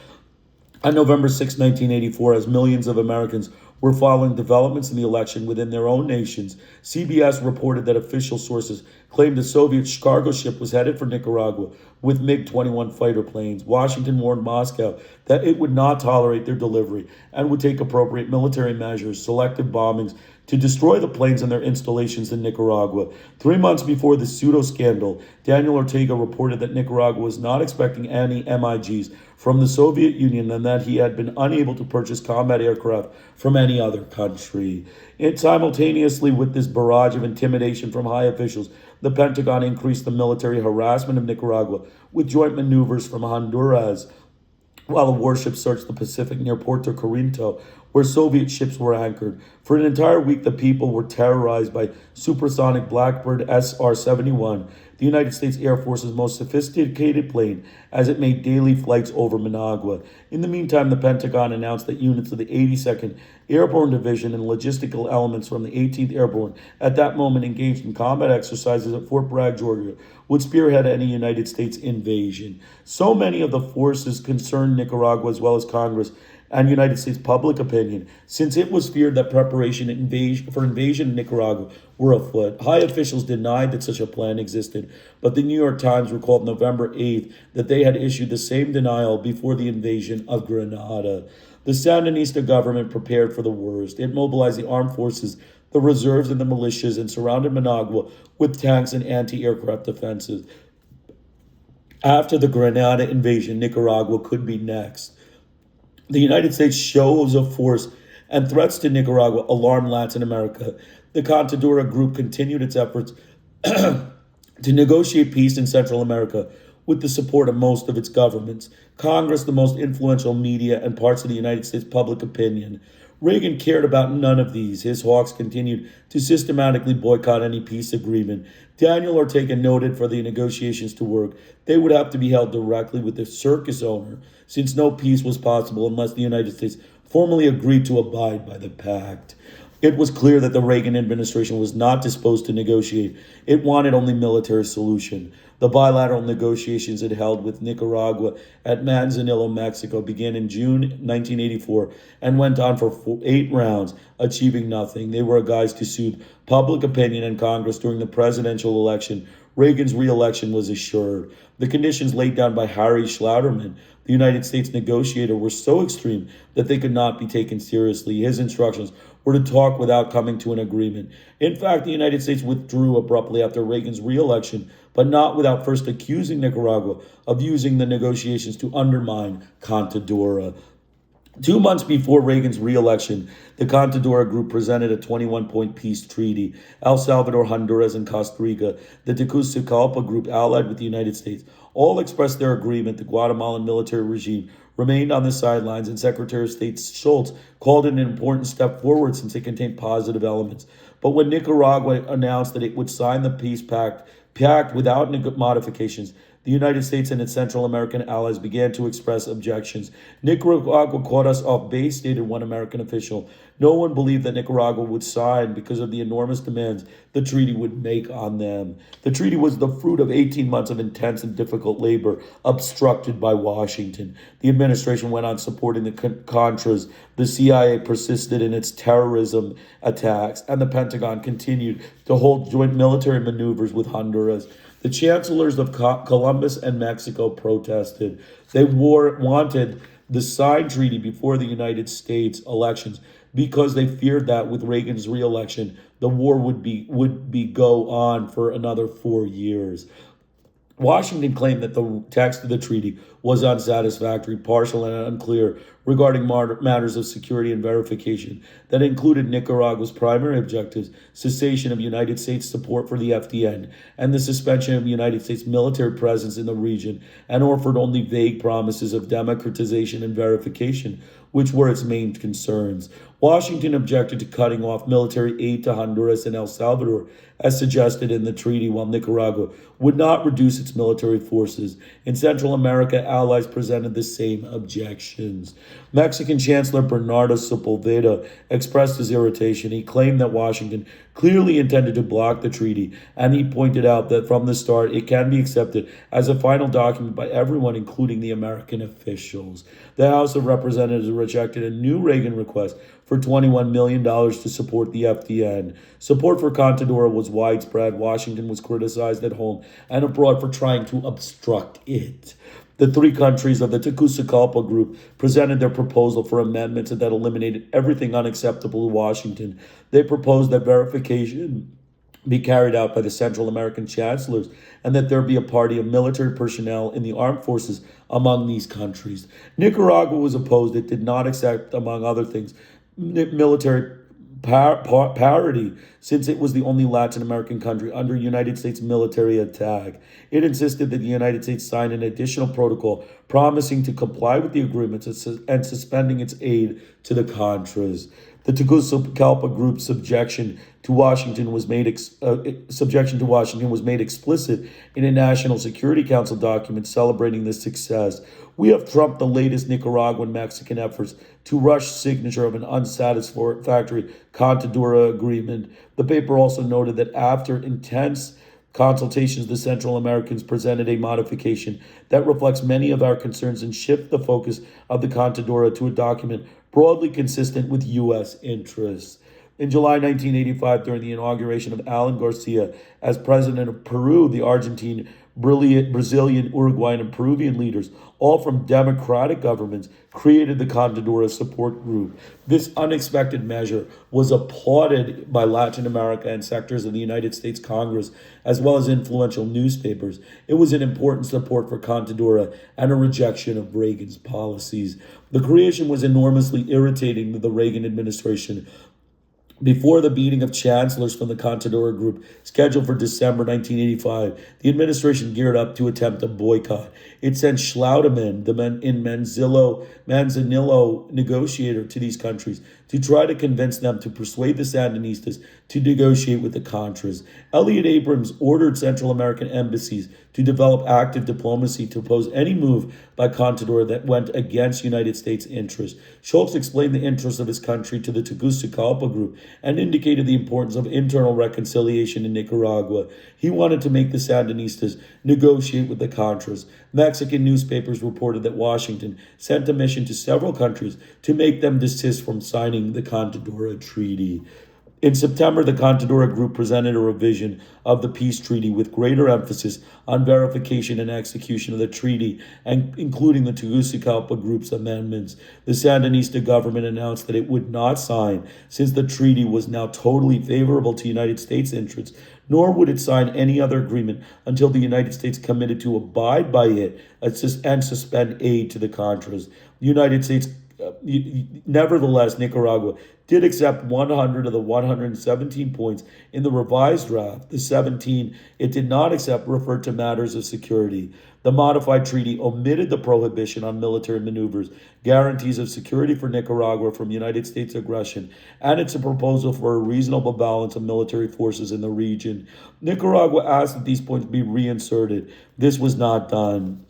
On November 6, 1984, as millions of Americans were following developments in the election within their own nations, CBS reported that official sources claimed the Soviet cargo ship was headed for Nicaragua with MiG-21 fighter planes. Washington warned Moscow that it would not tolerate their delivery and would take appropriate military measures, selective bombings, to destroy the planes and their installations in Nicaragua. 3 months before the pseudo-scandal, Daniel Ortega reported that Nicaragua was not expecting any MiGs from the Soviet Union and that he had been unable to purchase combat aircraft from any other country. Simultaneously with this barrage of intimidation from high officials, the Pentagon increased the military harassment of Nicaragua with joint maneuvers from Honduras, while a warship searched the Pacific near Puerto Corinto, where Soviet ships were anchored. For an entire week, the people were terrorized by supersonic Blackbird SR-71, the United States Air Force's most sophisticated plane, as it made daily flights over Managua. In the meantime, the Pentagon announced that units of the 82nd Airborne Division and logistical elements from the 18th Airborne, at that moment engaged in combat exercises at Fort Bragg, Georgia, would spearhead any United States invasion. So many of the forces concerned Nicaragua, as well as Congress and United States public opinion, since it was feared that preparation for invasion in Nicaragua were afoot. High officials denied that such a plan existed, but the New York Times recalled November 8th that they had issued the same denial before the invasion of Grenada. The Sandinista government prepared for the worst. It mobilized the armed forces, the reserves, and the militias, and surrounded Managua with tanks and anti-aircraft defenses. After the Grenada invasion, Nicaragua could be next. The United States shows of force and threats to Nicaragua alarmed Latin America. The Contadora Group continued its efforts to negotiate peace in Central America with the support of most of its governments, Congress, the most influential media, and parts of the United States public opinion. Reagan cared about none of these. His hawks continued to systematically boycott any peace agreement. Daniel Ortega noted for the negotiations to work, they would have to be held directly with the circus owner, since no peace was possible unless the United States formally agreed to abide by the pact. It was clear that the Reagan administration was not disposed to negotiate. It wanted only military solution. The bilateral negotiations it held with Nicaragua at Manzanillo, Mexico, began in June 1984 and went on for 8 rounds, achieving nothing. They were a guise to soothe public opinion in Congress during the presidential election. Reagan's re-election was assured. The conditions laid down by Harry Schlauderman, the United States negotiator, were so extreme that they could not be taken seriously. His instructions were to talk without coming to an agreement. In fact, the United States withdrew abruptly after Reagan's re-election, but not without first accusing Nicaragua of using the negotiations to undermine Contadora. 2 months before Reagan's re-election, the Contadora Group presented a 21-point peace treaty. El Salvador, Honduras, and Costa Rica, the Tegucigalpa Group, allied with the United States, all expressed their agreement. The Guatemalan military regime remained on the sidelines, and Secretary of State Schultz called it an important step forward since it contained positive elements. But when Nicaragua announced that it would sign the peace pact without modifications, the United States and its Central American allies began to express objections. Nicaragua caught us off base, stated one American official. No one believed that Nicaragua would sign because of the enormous demands the treaty would make on them. The treaty was the fruit of 18 months of intense and difficult labor, obstructed by Washington. The administration went on supporting the Contras. The CIA persisted in its terrorism attacks, and the Pentagon continued to hold joint military maneuvers with Honduras. The chancellors of Columbus and Mexico protested. They wanted the signed treaty before the United States elections because they feared that with Reagan's re-election, the war would go on for another 4 years. Washington claimed that the text of the treaty was unsatisfactory, partial, and unclear regarding matters of security and verification that included Nicaragua's primary objectives, cessation of United States support for the FDN, and the suspension of United States military presence in the region, and offered only vague promises of democratization and verification, which were its main concerns. Washington objected to cutting off military aid to Honduras and El Salvador, as suggested in the treaty, while Nicaragua would not reduce its military forces. In Central America, allies presented the same objections. Mexican Chancellor Bernardo Sepulveda expressed his irritation. He claimed that Washington clearly intended to block the treaty, and he pointed out that from the start it can be accepted as a final document by everyone, including the American officials. The House of Representatives rejected a new Reagan request for $21 million to support the FDN. Support for Contadora was widespread. Washington was criticized at home and abroad for trying to obstruct it. The three countries of the Tegucigalpa group presented their proposal for amendments that eliminated everything unacceptable to Washington. They proposed that verification be carried out by the Central American chancellors and that there be a party of military personnel in the armed forces among these countries. Nicaragua was opposed. It did not accept, among other things, military parity, since it was the only Latin American country under United States military attack. It insisted that the United States sign an additional protocol promising to comply with the agreements and suspending its aid to the Contras. The Tegucigalpa group's subjection to Washington was made explicit in a National Security Council document celebrating this success. We have trumped the latest Nicaraguan Mexican efforts to rush signature of an unsatisfactory Contadora agreement. The paper also noted that after intense consultations, the Central Americans presented a modification that reflects many of our concerns and shift the focus of the Contadora to a document broadly consistent with U.S. interests. In July 1985, during the inauguration of Alan Garcia as president of Peru, the Argentine, Brazilian, Uruguayan, and Peruvian leaders, all from democratic governments, created the Contadora Support Group. This unexpected measure was applauded by Latin America and sectors of the United States Congress, as well as influential newspapers. It was an important support for Contadora and a rejection of Reagan's policies. The creation was enormously irritating to the Reagan administration. Before the meeting of chancellors from the Contadora group, scheduled for December 1985, the administration geared up to attempt a boycott. It sent Schlaudemann, the Manzanillo negotiator, to these countries to try to convince them to persuade the Sandinistas to negotiate with the Contras. Elliott Abrams ordered Central American embassies to develop active diplomacy to oppose any move by Contadora that went against United States interests. Schultz explained the interests of his country to the Tegucigalpa group and indicated the importance of internal reconciliation in Nicaragua. He wanted to make the Sandinistas negotiate with the Contras. Mexican newspapers reported that Washington sent a mission to several countries to make them desist from signing the Contadora Treaty. In September, the Contadora group presented a revision of the peace treaty with greater emphasis on verification and execution of the treaty, and including the Tegucigalpa group's amendments. The Sandinista government announced that it would not sign, since the treaty was now totally favorable to United States interests, nor would it sign any other agreement until the United States committed to abide by it and suspend aid to the Contras. The United States Nevertheless, Nicaragua did accept 100 of the 117 points in the revised draft. The 17 it did not accept referred to matters of security. The modified treaty omitted the prohibition on military maneuvers, guarantees of security for Nicaragua from United States aggression, and it's a proposal for a reasonable balance of military forces in the region. Nicaragua asked that these points be reinserted. This was not done.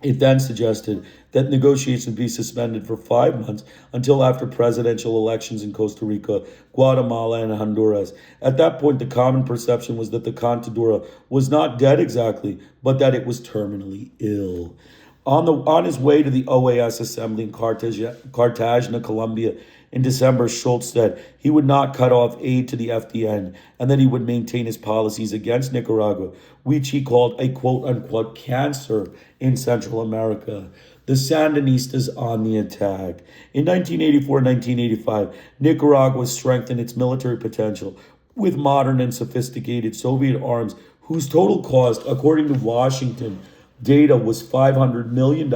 It then suggested that negotiations be suspended for 5 months until after presidential elections in Costa Rica, Guatemala, and Honduras. At that point, the common perception was that the Contadora was not dead exactly, but that it was terminally ill. On his way to the OAS assembly in Cartagena, Colombia, in December, Schultz said he would not cut off aid to the FDN and that he would maintain his policies against Nicaragua, which he called a quote-unquote cancer in Central America. The Sandinistas on the attack. In 1984-1985, Nicaragua strengthened its military potential with modern and sophisticated Soviet arms whose total cost, according to Washington data, was $500 million.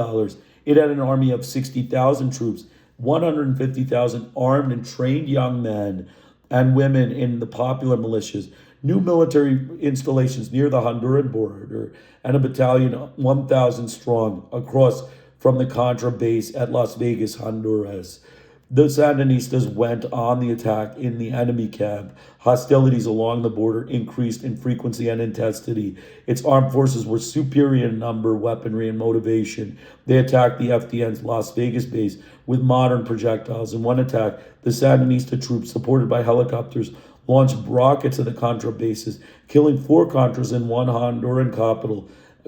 It had an army of 60,000 troops, 150,000 armed and trained young men and women in the popular militias, new military installations near the Honduran border, and a battalion 1,000 strong across from the Contra base at Las Vegas, Honduras. The Sandinistas went on the attack in the enemy camp. Hostilities along the border increased in frequency and intensity. Its armed forces were superior in number, weaponry, and motivation. They attacked the FDN's Las Vegas base with modern projectiles. In one attack, the Sandinista troops, supported by helicopters, launched rockets at the Contra bases, killing 4 Contras in one Honduran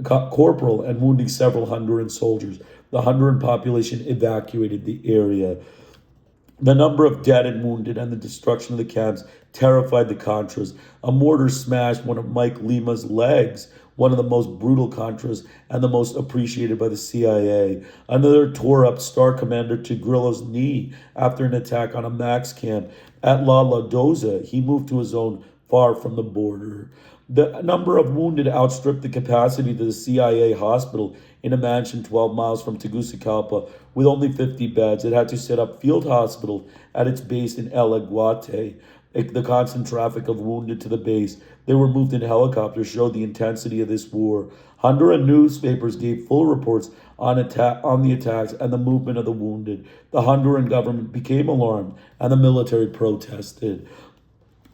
corporal and wounding several Honduran soldiers. The Honduran population evacuated the area. The number of dead and wounded and the destruction of the camps terrified the Contras. A mortar smashed one of Mike Lima's legs, one of the most brutal Contras and the most appreciated by the CIA. Another tore up Star Commander Tigrillo's knee after an attack on a Max camp at La Ladoza. He moved to a zone far from the border. The number of wounded outstripped the capacity of the CIA hospital in a mansion 12 miles from Tegucigalpa with only 50 beds. It had to set up field hospital at its base in El Aguate. The constant traffic of wounded to the base. They were moved in helicopters, showed the intensity of this war. Honduran newspapers gave full reports on the attacks and the movement of the wounded. The Honduran government became alarmed and the military protested.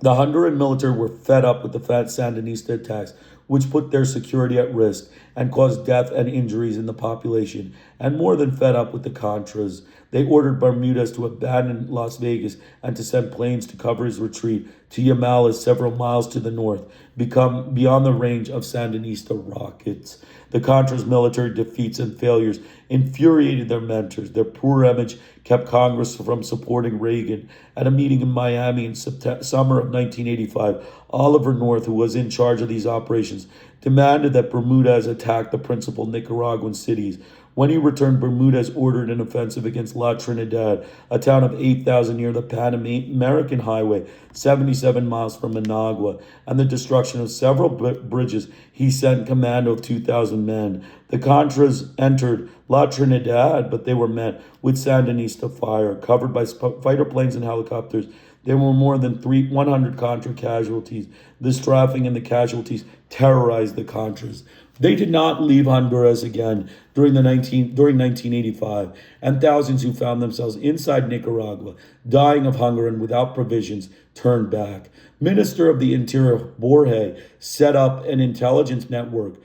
The Honduran military were fed up with the Sandinista attacks, which put their security at risk and caused death and injuries in the population, and more than fed up with the Contras. They ordered Bermudez to abandon Las Vegas and to send planes to cover his retreat to Yamales, several miles to the north, beyond the range of Sandinista rockets. The Contras' military defeats and failures infuriated their mentors. Their poor image kept Congress from supporting Reagan. At a meeting in Miami in summer of 1985, Oliver North, who was in charge of these operations, demanded that Bermudez attack the principal Nicaraguan cities. When he returned, Bermudez ordered an offensive against La Trinidad, a town of 8,000 near the Pan-American Highway, 77 miles from Managua, and the destruction of several bridges. He sent commando of 2,000 men. The Contras entered La Trinidad, but they were met with Sandinista fire. Covered by fighter planes and helicopters, there were more than 100 Contra casualties. The strafing and the casualties terrorized the Contras. They did not leave Honduras again during 1985, and thousands who found themselves inside Nicaragua, dying of hunger and without provisions, turned back. Minister of the Interior Borge set up an intelligence network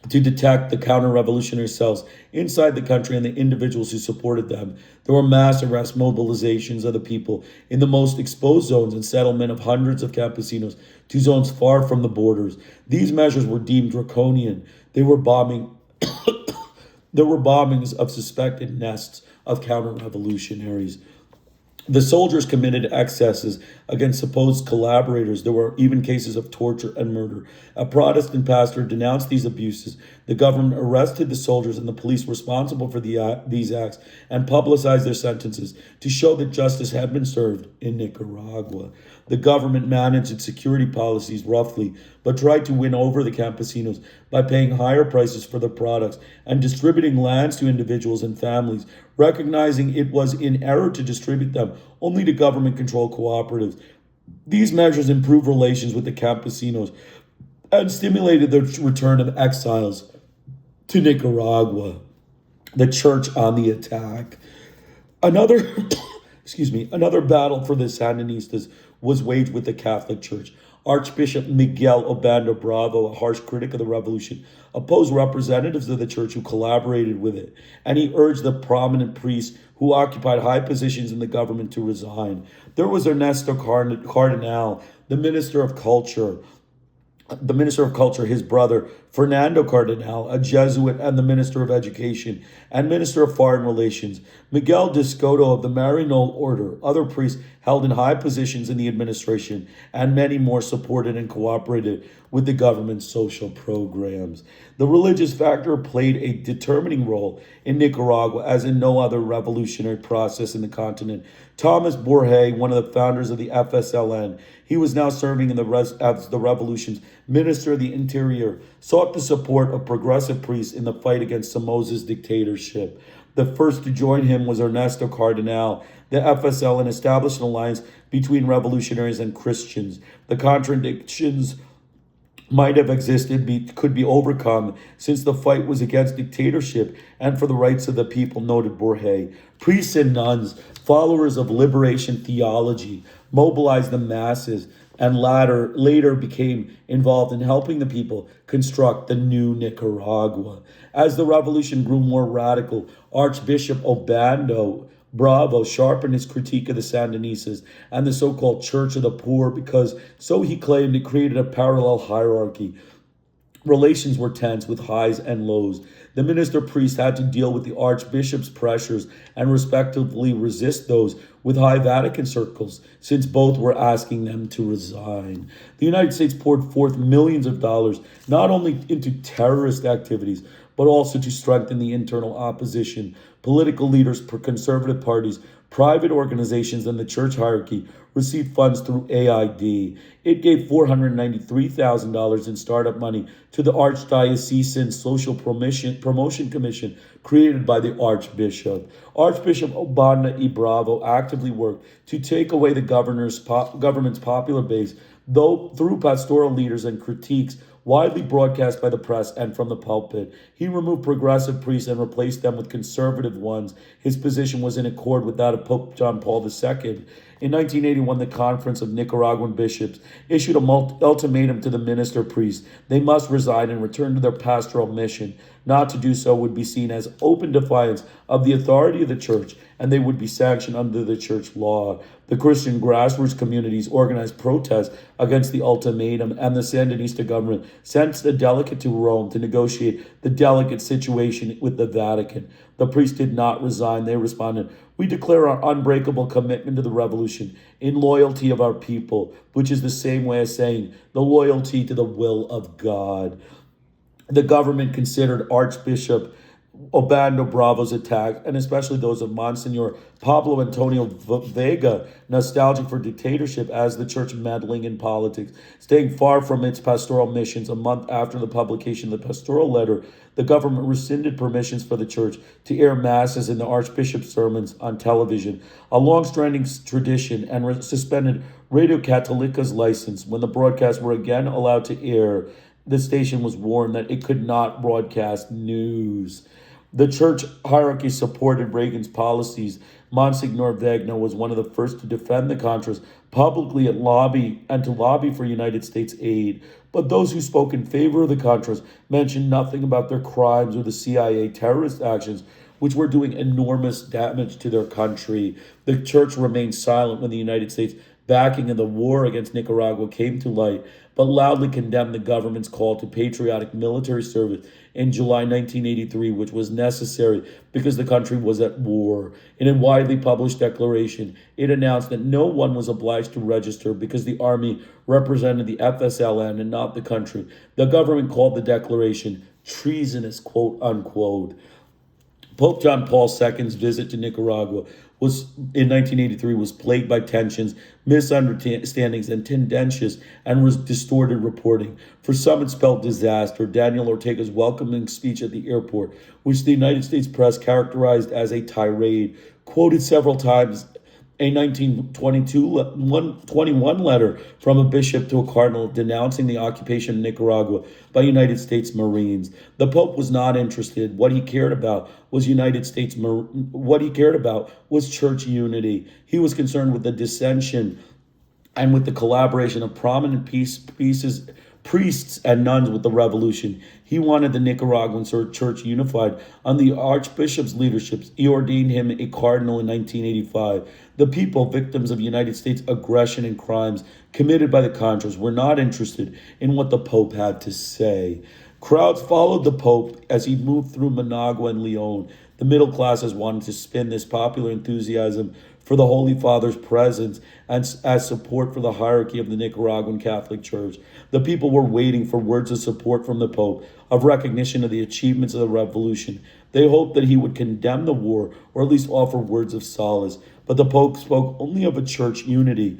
to detect the counter-revolutionary cells inside the country and the individuals who supported them. There were mass arrest mobilizations of the people in the most exposed zones and settlement of hundreds of campesinos to zones far from the borders. These measures were deemed draconian. There were bombings of suspected nests of counter-revolutionaries. The soldiers committed excesses against supposed collaborators. There were even cases of torture and murder. A Protestant pastor denounced these abuses. The government arrested the soldiers and the police responsible for these acts and publicized their sentences to show that justice had been served in Nicaragua. The government managed its security policies roughly, but tried to win over the campesinos by paying higher prices for their products and distributing lands to individuals and families, recognizing it was in error to distribute them only to government-controlled cooperatives. These measures improved relations with the campesinos and stimulated the return of exiles to Nicaragua. The church on the attack. Another battle for the Sandinistas was waged with the Catholic Church. Archbishop Miguel Obando Bravo, a harsh critic of the revolution, opposed representatives of the church who collaborated with it, and he urged the prominent priests who occupied high positions in the government to resign. There was Ernesto Cardenal, the Minister of Culture, his brother, Fernando Cardenal, a Jesuit and the Minister of Education and Minister of Foreign Relations, Miguel Descoto of the Maryknoll Order, other priests held in high positions in the administration, and many more supported and cooperated with the government's social programs. The religious factor played a determining role in Nicaragua, as in no other revolutionary process in the continent. Thomas Borge, one of the founders of the FSLN, he was now serving as the revolution's Minister of the Interior, sought the support of progressive priests in the fight against Somoza's dictatorship. The first to join him was Ernesto Cardenal. The FSLN established an alliance between revolutionaries and Christians. The contradictions might have existed could be overcome, since the fight was against dictatorship and for the rights of the people, noted Borge. Priests and nuns, followers of liberation theology, mobilized the masses and later became involved in helping the people construct the new Nicaragua. As the revolution grew more radical, Archbishop Obando Bravo sharpened his critique of the Sandinistas and the so-called Church of the Poor because, so he claimed, it created a parallel hierarchy Relations were tense with highs and lows. The minister priest had to deal with the archbishop's pressures and respectively resist those with high Vatican circles, since both were asking them to resign. The United States poured forth millions of dollars not only into terrorist activities, but also to strengthen the internal opposition. Political leaders, conservative parties, private organizations, and the church hierarchy received funds through AID. It gave $493,000 in startup money to the Archdiocesan Social Promotion Commission created by the Archbishop. Archbishop Obana y Bravo actively worked to take away the government's popular base, though through pastoral leaders and critiques widely broadcast by the press and from the pulpit. He removed progressive priests and replaced them with conservative ones. His position was in accord with that of Pope John Paul II. In 1981, the Conference of Nicaraguan Bishops issued an ultimatum to the minister priests. They must resign and return to their pastoral mission. Not to do so would be seen as open defiance of the authority of the church, and they would be sanctioned under the church law. The Christian grassroots communities organized protests against the ultimatum, and the Sandinista government sent a delegate to Rome to negotiate the delicate situation with the Vatican. The priests did not resign. They responded, "We declare our unbreakable commitment to the revolution in loyalty of our people," which is the same way as saying the loyalty to the will of God. The government considered Archbishop Obando Bravo's attack, and especially those of Monsignor Pablo Antonio Vega, nostalgic for dictatorship, as the church meddling in politics. Staying far from its pastoral missions, a month after the publication of the pastoral letter, the government rescinded permissions for the church to air masses and the archbishop's sermons on television, a long-standing tradition, and suspended Radio Católica's license. When the broadcasts were again allowed to air, the station was warned that it could not broadcast news. The church hierarchy supported Reagan's policies. Monsignor Vega was one of the first to defend the Contras publicly and to lobby for United States aid. But those who spoke in favor of the Contras mentioned nothing about their crimes or the CIA terrorist actions, which were doing enormous damage to their country. The church remained silent when the United States backing in the war against Nicaragua came to light, but loudly condemned the government's call to patriotic military service in July 1983, which was necessary because the country was at war. In a widely published declaration, it announced that no one was obliged to register because the army represented the FSLN and not the country. The government called the declaration treasonous, quote unquote. Pope John Paul II's visit to Nicaragua in 1983 was plagued by tensions, misunderstandings, and tendentious and distorted reporting. For some, it spelled disaster. Daniel Ortega's welcoming speech at the airport, which the United States press characterized as a tirade, quoted several times a 1921 letter from a bishop to a cardinal denouncing the occupation of Nicaragua by United States Marines. The Pope was not interested. What he cared about was church unity. He was concerned with the dissension and with the collaboration of prominent priests and nuns with the revolution. He wanted the Nicaraguan church unified. Under the archbishop's leadership, he ordained him a cardinal in 1985. The people, victims of United States aggression and crimes committed by the Contras, were not interested in what the Pope had to say. Crowds followed the Pope as he moved through Managua and Leon. The middle classes wanted to spin this popular enthusiasm for the Holy Father's presence and as support for the hierarchy of the Nicaraguan Catholic Church. The people were waiting for words of support from the Pope, of recognition of the achievements of the revolution. They hoped that he would condemn the war or at least offer words of solace. But the Pope spoke only of a church unity.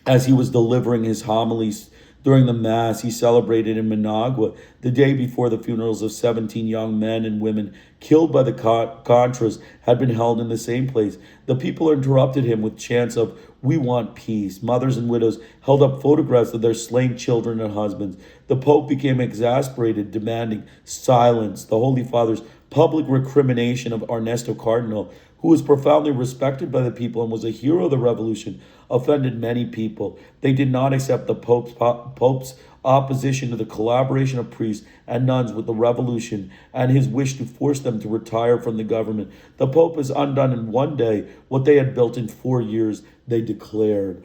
As he was delivering his homilies during the Mass he celebrated in Managua, the day before the funerals of 17 young men and women killed by the Contras had been held in the same place, the people interrupted him with chants of "We want peace." Mothers and widows held up photographs of their slain children and husbands. The Pope became exasperated, demanding silence. The Holy Father's public recrimination of Ernesto Cardinal, who was profoundly respected by the people and was a hero of the revolution, offended many people. They did not accept the Pope's opposition to the collaboration of priests and nuns with the revolution and his wish to force them to retire from the government. The Pope has undone in one day what they had built in 4 years, they declared.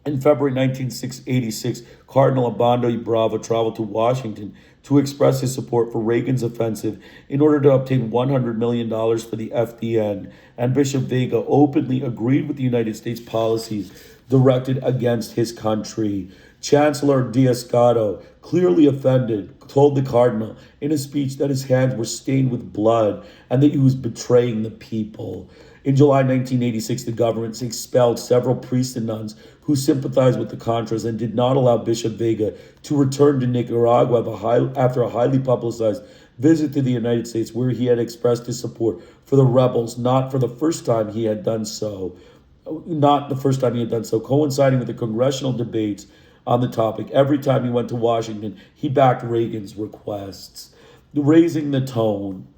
In February 1986, Cardinal Abando y Bravo traveled to Washington to express his support for Reagan's offensive in order to obtain $100 million for the FDN, and Bishop Vega openly agreed with the United States policies directed against his country. Chancellor Dioscado, clearly offended, told the cardinal in a speech that his hands were stained with blood and that he was betraying the people. In July 1986, the government expelled several priests and nuns who sympathized with the Contras and did not allow Bishop Vega to return to Nicaragua after a highly publicized visit to the United States, where he had expressed his support for the rebels, not the first time he had done so, coinciding with the congressional debates on the topic. Every time he went to Washington, he backed Reagan's requests. Raising the tone.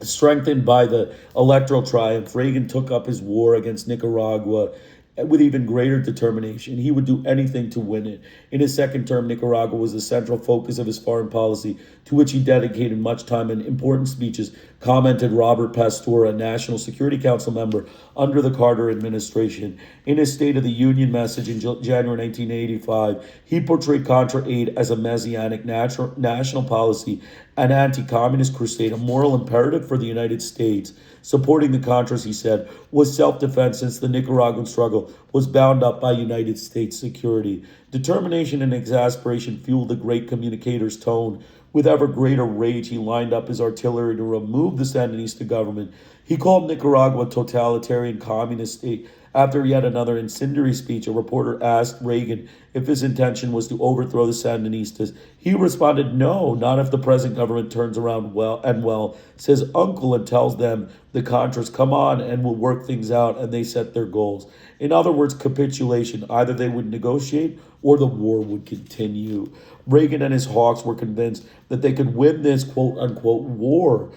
Strengthened by the electoral triumph, Reagan took up his war against Nicaragua with even greater determination. He would do anything to win it. In his second term, Nicaragua was the central focus of his foreign policy, to which he dedicated much time and important speeches, commented Robert Pastor, a National Security Council member under the Carter administration. In his State of the Union message in January 1985, he portrayed Contra aid as a messianic national policy, an anti-communist crusade, a moral imperative for the United States. Supporting the Contras, he said, was self-defense, since the Nicaraguan struggle was bound up by United States security. Determination and exasperation fueled the great communicator's tone. With ever greater rage, he lined up his artillery to remove the Sandinista government. He called Nicaragua a totalitarian communist state. After yet another incendiary speech, a reporter asked Reagan if his intention was to overthrow the Sandinistas. He responded, "No, not if the present government turns around well, says uncle, and tells them the Contras come on and will work things out, and they set their goals." In other words, capitulation. Either they would negotiate or the war would continue. Reagan and his hawks were convinced that they could win this quote-unquote war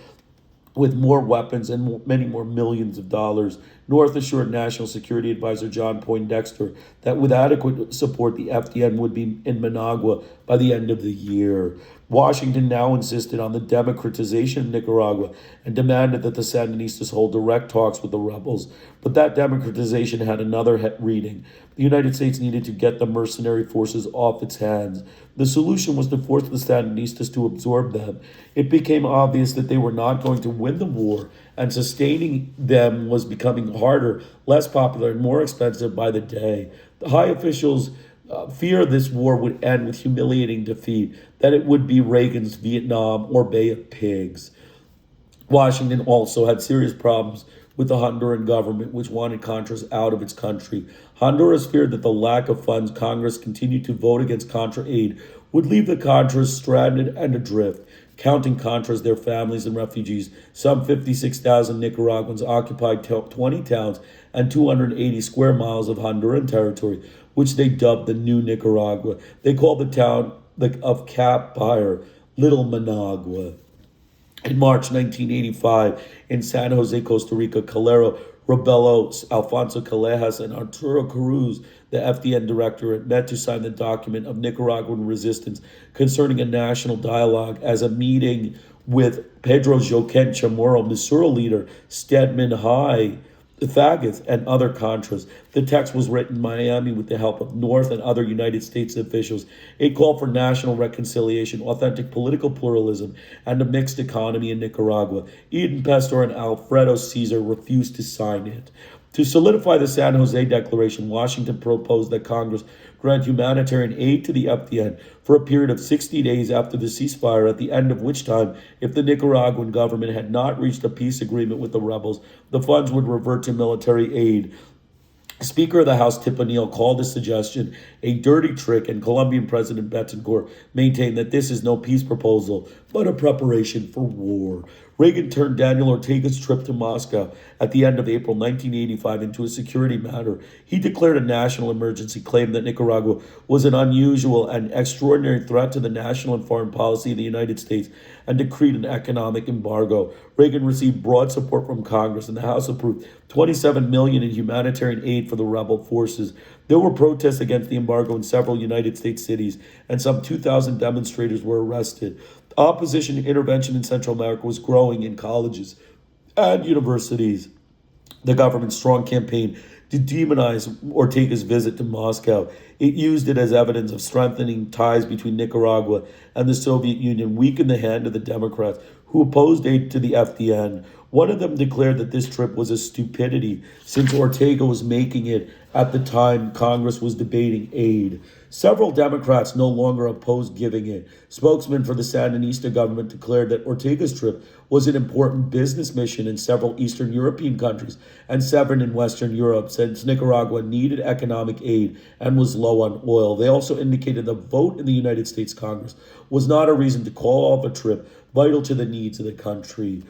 with more weapons and many more millions of dollars. North assured National Security Advisor John Poindexter that with adequate support, the FDN would be in Managua by the end of the year. Washington now insisted on the democratization of Nicaragua and demanded that the Sandinistas hold direct talks with the rebels. But that democratization had another reading. The United States needed to get the mercenary forces off its hands. The solution was to force the Sandinistas to absorb them. It became obvious that they were not going to win the war, and sustaining them was becoming harder, less popular, and more expensive by the day. The high officials fear this war would end with humiliating defeat, that it would be Reagan's Vietnam or Bay of Pigs. Washington also had serious problems with the Honduran government, which wanted Contras out of its country. Honduras feared that the lack of funds Congress continued to vote against Contra aid would leave the Contras stranded and adrift. Counting Contras, their families, and refugees, some 56,000 Nicaraguans occupied 20 towns and 280 square miles of Honduran territory, which they dubbed the New Nicaragua. They called the town of Cap Bayer Little Managua. In March 1985, in San Jose, Costa Rica, Calero, Rebelo, Alfonso Callejas, and Arturo Cruz, the FDN directorate, met to sign the document of Nicaraguan resistance concerning a national dialogue as a meeting with Pedro Joaquin Chamorro, Missouri leader, Stedman High, Faggots, and other Contras. The text was written in Miami with the help of North and other United States officials. It called for national reconciliation, authentic political pluralism, and a mixed economy in Nicaragua. Eden Pastor and Alfredo Caesar refused to sign it. To solidify the San Jose Declaration, Washington proposed that Congress grant humanitarian aid to the FDN for a period of 60 days after the ceasefire, at the end of which time, if the Nicaraguan government had not reached a peace agreement with the rebels, the funds would revert to military aid. Speaker of the House Tip O'Neill called this suggestion a dirty trick, and Colombian President Betancourt maintained that this is no peace proposal, but a preparation for war. Reagan turned Daniel Ortega's trip to Moscow at the end of April 1985 into a security matter. He declared a national emergency, claimed that Nicaragua was an unusual and extraordinary threat to the national and foreign policy of the United States, and decreed an economic embargo. Reagan received broad support from Congress, and the House approved $27 million in humanitarian aid for the rebel forces. There were protests against the embargo in several United States cities, and some 2,000 demonstrators were arrested. Opposition to intervention in Central America was growing in colleges and universities. The government's strong campaign to demonize Ortega's visit to Moscow. It used it as evidence of strengthening ties between Nicaragua and the Soviet Union, weakened the hand of the Democrats who opposed aid to the FDN. One of them declared that this trip was a stupidity since Ortega was making it at the time Congress was debating aid. Several Democrats no longer opposed giving it. Spokesman for the Sandinista government declared that Ortega's trip was an important business mission in several Eastern European countries and 7 in Western Europe, since Nicaragua needed economic aid and was low on oil. They also indicated the vote in the United States Congress was not a reason to call off a trip vital to the needs of the country.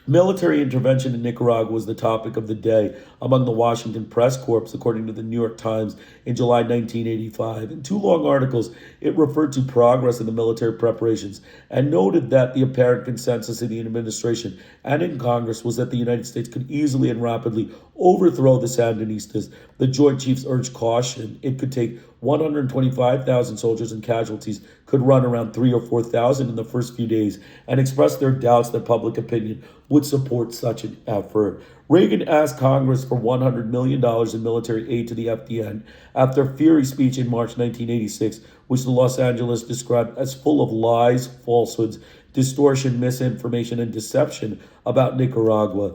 Military intervention in Nicaragua was the topic of the day among the Washington Press Corps, according to the New York Times in July 1985. In 2 long articles, it referred to progress in the military preparations and noted that the apparent consensus in the administration and in Congress was that the United States could easily and rapidly overthrow the Sandinistas. The Joint Chiefs urged caution. It could take 125,000 soldiers, and casualties could run around 3,000 or 4,000 in the first few days, and expressed their doubts that public opinion would support such an effort. Reagan asked Congress for $100 million in military aid to the FDN after a fiery speech in March 1986, which the Los Angeles described as full of lies, falsehoods, distortion, misinformation, and deception about Nicaragua.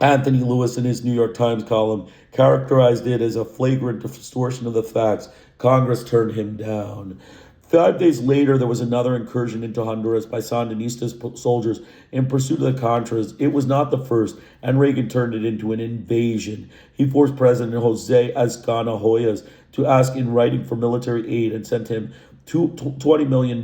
Anthony Lewis, in his New York Times column, characterized it as a flagrant distortion of the facts. Congress turned him down. 5 days later, there was another incursion into Honduras by Sandinista soldiers in pursuit of the Contras. It was not the first, and Reagan turned it into an invasion. He forced President Jose Azcona Hoyos to ask in writing for military aid and sent him $20 million.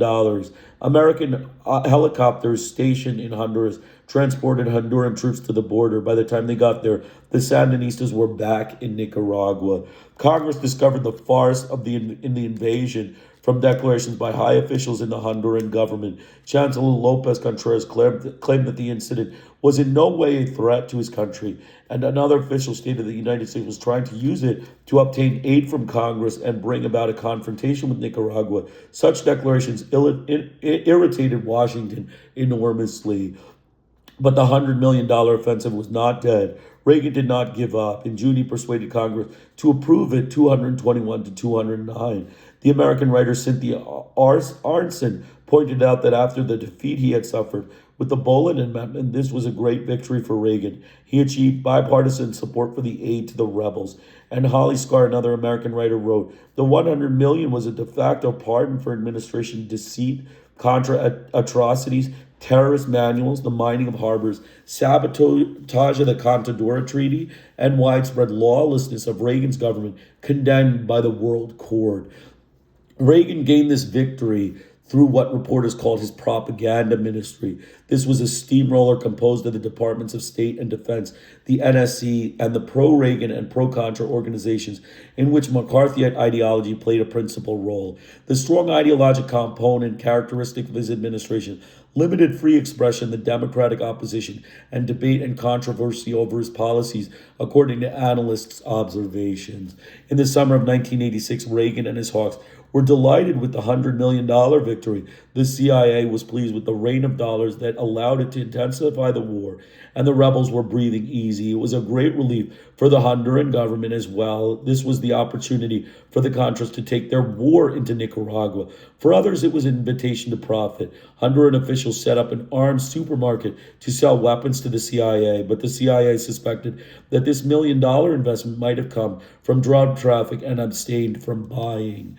American helicopters stationed in Honduras transported Honduran troops to the border. By the time they got there, the Sandinistas were back in Nicaragua. Congress discovered the farce of the invasion from declarations by high officials in the Honduran government. Chancellor Lopez Contreras claimed that the incident was in no way a threat to his country, and another official stated that the United States was trying to use it to obtain aid from Congress and bring about a confrontation with Nicaragua. Such declarations irritated Washington enormously. But the $100 million offensive was not dead. Reagan did not give up. In June, he persuaded Congress to approve it 221 to 209. The American writer Cynthia Arnson pointed out that after the defeat he had suffered with the Bolin Amendment, this was a great victory for Reagan. He achieved bipartisan support for the aid to the rebels. And Holly Scar, another American writer, wrote, the $100 million was a de facto pardon for administration deceit, contra atrocities, terrorist manuals, the mining of harbors, sabotage of the Contadora Treaty, and widespread lawlessness of Reagan's government condemned by the World Court. Reagan gained this victory through what reporters called his propaganda ministry. This was a steamroller composed of the Departments of State and Defense, the NSC, and the pro-Reagan and pro-Contra organizations, in which McCarthyite ideology played a principal role. The strong ideologic component characteristic of his administration limited free expression, the Democratic opposition, and debate and controversy over his policies, according to analysts' observations. In the summer of 1986, Reagan and his hawks were delighted with the $100 million victory. The CIA was pleased with the rain of dollars that allowed it to intensify the war, and the rebels were breathing easy. It was a great relief for the Honduran government as well. This was the opportunity for the Contras to take their war into Nicaragua. For others, it was an invitation to profit. Honduran officials set up an arms supermarket to sell weapons to the CIA, but the CIA suspected that this $1 million investment might have come from drug traffic and abstained from buying.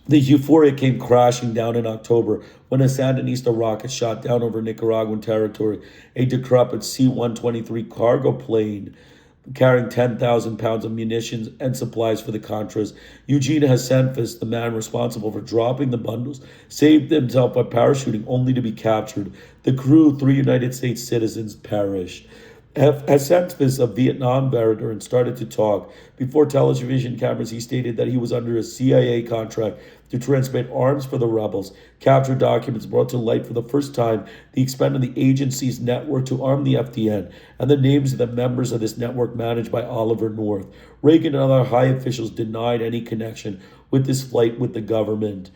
The euphoria came crashing down in October when a Sandinista rocket shot down over Nicaraguan territory a decrepit C-123 cargo plane carrying 10,000 pounds of munitions and supplies for the Contras. Eugene Hasenfus, the man responsible for dropping the bundles, saved himself by parachuting only to be captured. The crew, 3 United States citizens, perished. Hasenfus, a Vietnam veteran, started to talk. Before television cameras, he stated that he was under a CIA contract to transmit arms for the rebels. Captured documents brought to light for the first time the extent of the agency's network to arm the FDN and the names of the members of this network managed by Oliver North. Reagan and other high officials denied any connection with this flight with the government.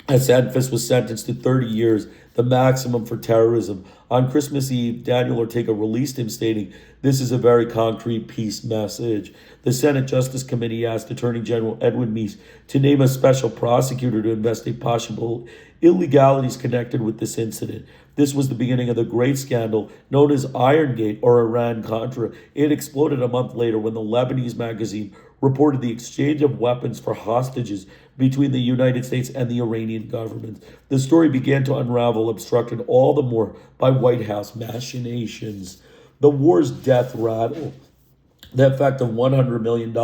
as Sanfis was sentenced to 30 years, the maximum for terrorism. On Christmas Eve, Daniel Ortega released him, stating, "This is a very concrete peace message." The Senate Justice Committee asked Attorney General Edwin Meese to name a special prosecutor to investigate possible illegalities connected with this incident. This was the beginning of the great scandal known as Irongate or Iran-Contra. It exploded a month later when the Lebanese magazine reported the exchange of weapons for hostages between the United States and the Iranian government. The story began to unravel, obstructed all the more by White House machinations. The war's death rattle, the effect of $100 million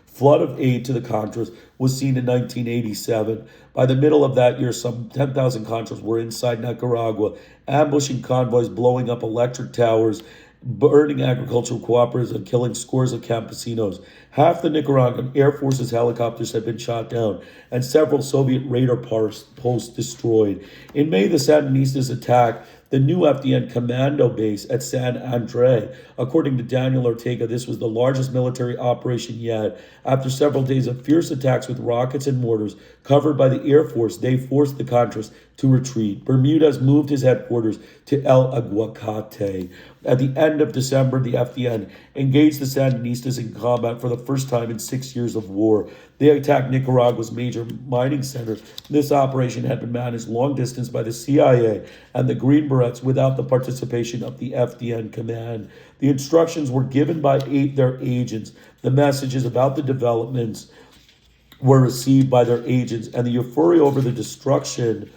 flood of aid to the Contras, was seen in 1987. By the middle of that year, some 10,000 Contras were inside Nicaragua, ambushing convoys, blowing up electric towers, burning agricultural cooperatives, and killing scores of campesinos. Half the Nicaraguan Air Force's helicopters had been shot down, and several Soviet radar posts destroyed. In May, the Sandinistas attacked the new FDN commando base at San Andre. According to Daniel Ortega, this was the largest military operation yet. After several days of fierce attacks with rockets and mortars covered by the Air Force, they forced the Contras to retreat. Bermudez moved his headquarters to El Aguacate. At the end of December, the FDN engaged the Sandinistas in combat for the first time in 6 years of war. They attacked Nicaragua's major mining center. This operation had been managed long distance by the CIA and the Green Berets without the participation of the FDN command. The instructions were given by their agents. The messages about the developments were received by their agents, and the euphoria over the destruction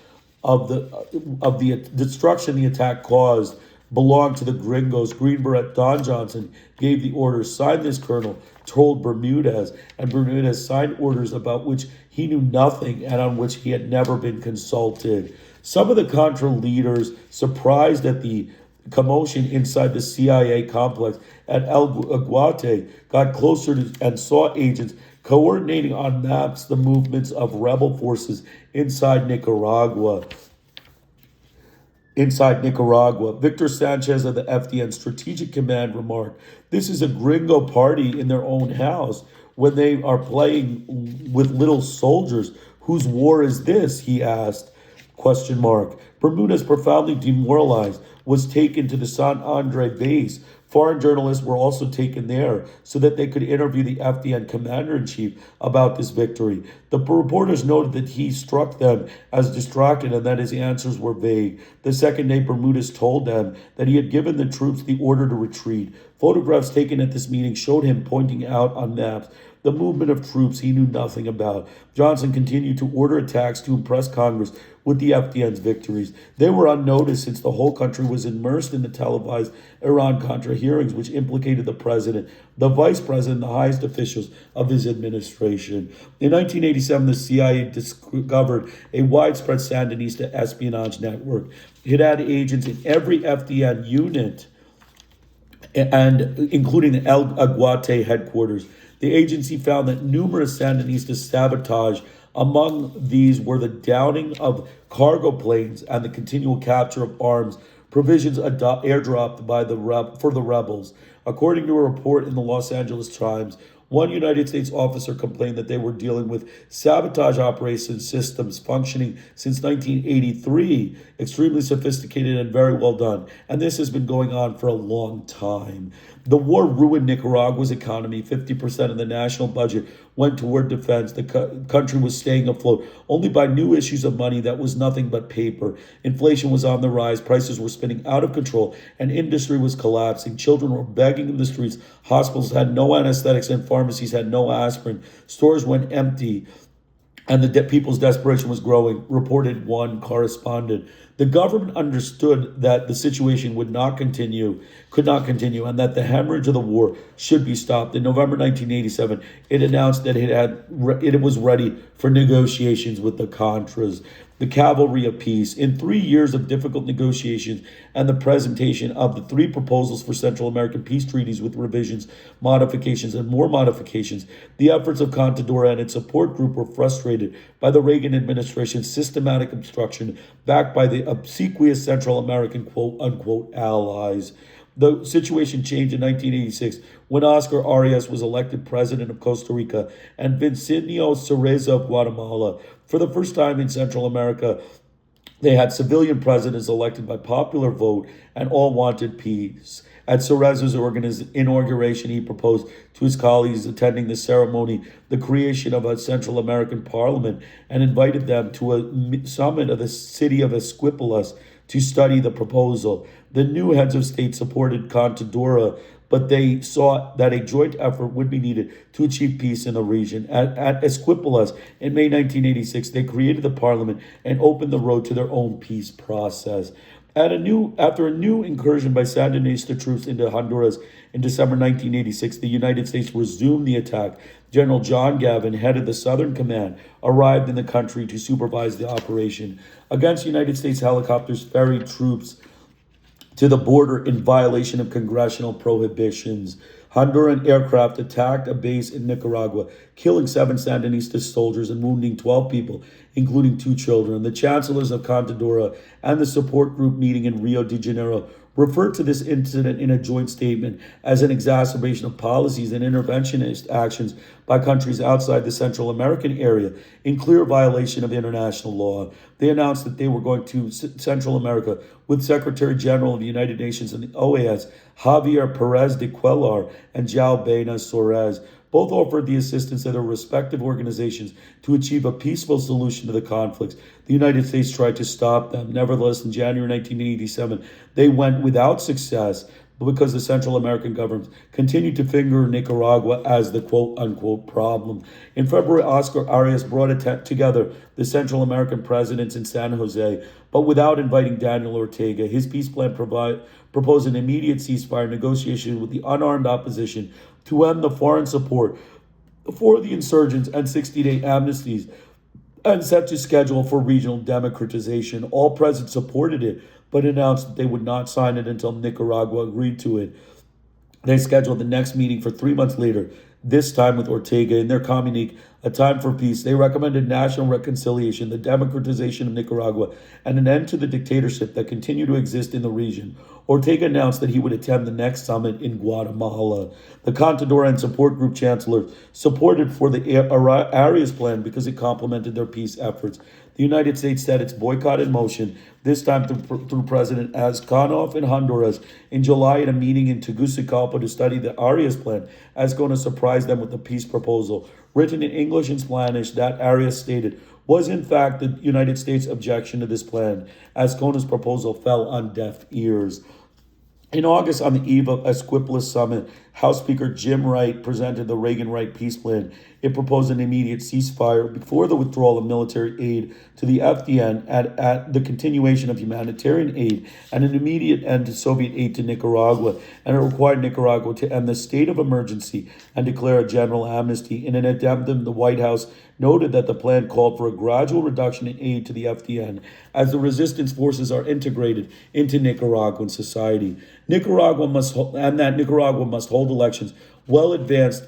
the attack caused belonged to the gringos. Green Beret Don Johnson gave the orders, signed this colonel, told Bermudez, and Bermudez signed orders about which he knew nothing and on which he had never been consulted. Some of the Contra leaders, surprised at the commotion inside the CIA complex at El Aguate, got closer and saw agents coordinating on maps the movements of rebel forces inside Nicaragua. Victor Sanchez of the FDN Strategic Command remarked, "This is a gringo party in their own house when they are playing with little soldiers. Whose war is this?" he asked. Bermudez, profoundly demoralized, was taken to the San Andre base. Foreign journalists were also taken there so that they could interview the FDN commander-in-chief about this victory. The reporters noted that he struck them as distracted and that his answers were vague. The second day, Bermudez told them that he had given the troops the order to retreat. Photographs taken at this meeting showed him pointing out on maps the movement of troops he knew nothing about. Johnson continued to order attacks to impress Congress with the FDN's victories. They were unnoticed since the whole country was immersed in the televised Iran-Contra hearings, which implicated the president, the vice president, the highest officials of his administration. In 1987, the CIA discovered a widespread Sandinista espionage network. It had agents in every FDN unit, and including the El Aguate headquarters. The agency found that numerous Sandinista sabotage. Among these were the downing of cargo planes and the continual capture of arms, provisions airdropped for the rebels. According to a report in the Los Angeles Times, one United States officer complained that they were dealing with sabotage operation systems functioning since 1983, extremely sophisticated and very well done. And this has been going on for a long time. The war ruined Nicaragua's economy. 50% of the national budget went toward defense. The country was staying afloat only by new issues of money that was nothing but paper. Inflation was on the rise. Prices were spinning out of control, and industry was collapsing. Children were begging in the streets. Hospitals had no anesthetics, and pharmacies had no aspirin. Stores went empty, and the people's desperation was growing, reported one correspondent. The government understood that the situation could not continue, and that the hemorrhage of the war should be stopped. In November 1987, it announced that it was ready for negotiations with the Contras. The cavalry of peace. In 3 years of difficult negotiations and the presentation of the 3 proposals for Central American peace treaties with revisions, modifications, and more modifications, the efforts of Contadora and its support group were frustrated by the Reagan administration's systematic obstruction, backed by the obsequious Central American quote-unquote allies. The situation changed in 1986 when Oscar Arias was elected president of Costa Rica and Vincencio Cereza of Guatemala. For the first time in Central America, they had civilian presidents elected by popular vote, and all wanted peace. At Cereza's inauguration, he proposed to his colleagues attending the ceremony the creation of a Central American parliament and invited them to a summit of the city of Esquipulas to study the proposal. The new heads of state supported Contadora, but they saw that a joint effort would be needed to achieve peace in the region. At Esquipulas in May 1986, they created the parliament and opened the road to their own peace process. After a new incursion by Sandinista troops into Honduras in December 1986, the United States resumed the attack. General John Gavin, head of the Southern Command, arrived in the country to supervise the operation. Against United States helicopters ferried troops to the border in violation of congressional prohibitions. Honduran aircraft attacked a base in Nicaragua, killing 7 Sandinista soldiers and wounding 12 people, including 2 children. The chancellors of Contadora and the support group meeting in Rio de Janeiro referred to this incident in a joint statement as an exacerbation of policies and interventionist actions by countries outside the Central American area in clear violation of international law. They announced that they were going to Central America with Secretary General of the United Nations and the OAS, Javier Perez de Cuellar and João Bena Soares. Both offered the assistance of their respective organizations to achieve a peaceful solution to the conflicts. The United States tried to stop them. Nevertheless, in January 1987, they went without success because the Central American governments continued to finger Nicaragua as the quote-unquote problem. In February, Oscar Arias brought together the Central American presidents in San Jose, but without inviting Daniel Ortega. His peace plan proposed an immediate ceasefire negotiation with the unarmed opposition to end the foreign support for the insurgents and 60-day amnesties, and set to schedule for regional democratization. All present supported it, but announced that they would not sign it until Nicaragua agreed to it. They scheduled the next meeting for 3 months later, this time with Ortega. In their communique, A Time for Peace, they recommended national reconciliation, the democratization of Nicaragua, and an end to the dictatorship that continued to exist in the region. Ortega announced that he would attend the next summit in Guatemala. The Contadora and support group chancellors supported for the Arias plan because it complemented their peace efforts. The United States set its boycott in motion, this time through President Azcánov in Honduras. In July, at a meeting in Tegucigalpa to study the Arias plan, Azcona surprised them with a peace proposal. Written in English and Spanish, that Arias stated was in fact the United States' objection to this plan. Azcona's proposal fell on deaf ears. In August, on the eve of Esquipulas Summit, House Speaker Jim Wright presented the Reagan-Wright peace plan. It proposed an immediate ceasefire before the withdrawal of military aid to the FDN, at the continuation of humanitarian aid, and an immediate end to Soviet aid to Nicaragua. And it required Nicaragua to end the state of emergency and declare a general amnesty. In an addendum, the White House noted that the plan called for a gradual reduction in aid to the FDN as the resistance forces are integrated into Nicaraguan society. Nicaragua must hold elections well in advance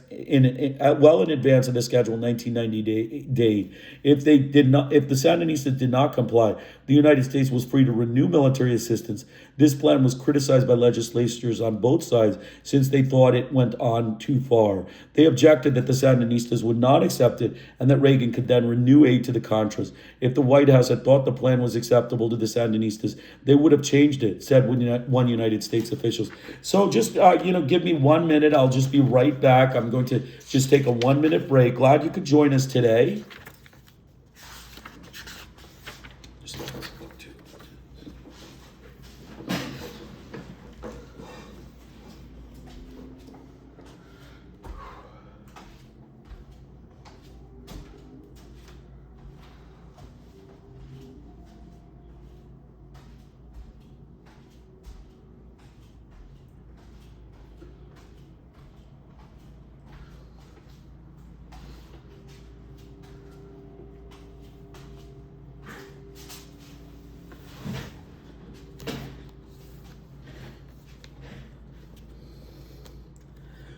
of the scheduled 1990 date. If the Sandinistas did not comply, the United States was free to renew military assistance. This plan was criticized by legislators on both sides since they thought it went on too far. They objected that the Sandinistas would not accept it and that Reagan could then renew aid to the Contras. If the White House had thought the plan was acceptable to the Sandinistas, they would have changed it, said one United States officials. So just, give me 1 minute. I'll just be right back. I'm going to just take a 1-minute break. Glad you could join us today.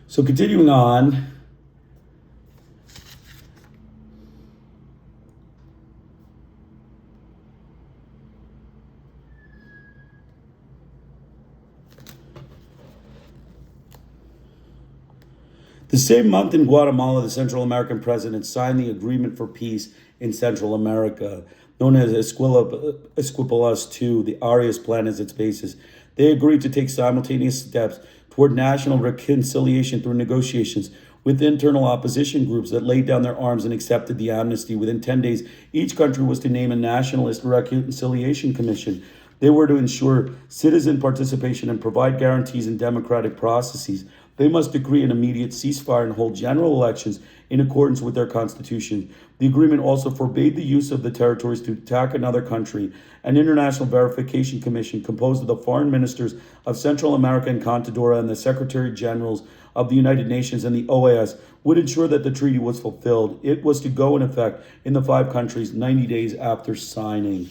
So continuing on, The same month in Guatemala, the Central American president signed the Agreement for Peace in Central America, known as Esquipulas II. The Arias Plan as its basis. They agreed to take simultaneous steps toward national reconciliation through negotiations with internal opposition groups that laid down their arms and accepted the amnesty. Within 10 days, each country was to name a nationalist reconciliation commission. They were to ensure citizen participation and provide guarantees in democratic processes. They must decree an immediate ceasefire and hold general elections in accordance with their constitution. The agreement also forbade the use of the territories to attack another country. An international verification commission composed of the foreign ministers of Central America and Contadora and the Secretary Generals of the United Nations and the OAS would ensure that the treaty was fulfilled. It was to go in effect in the 5 countries 90 days after signing.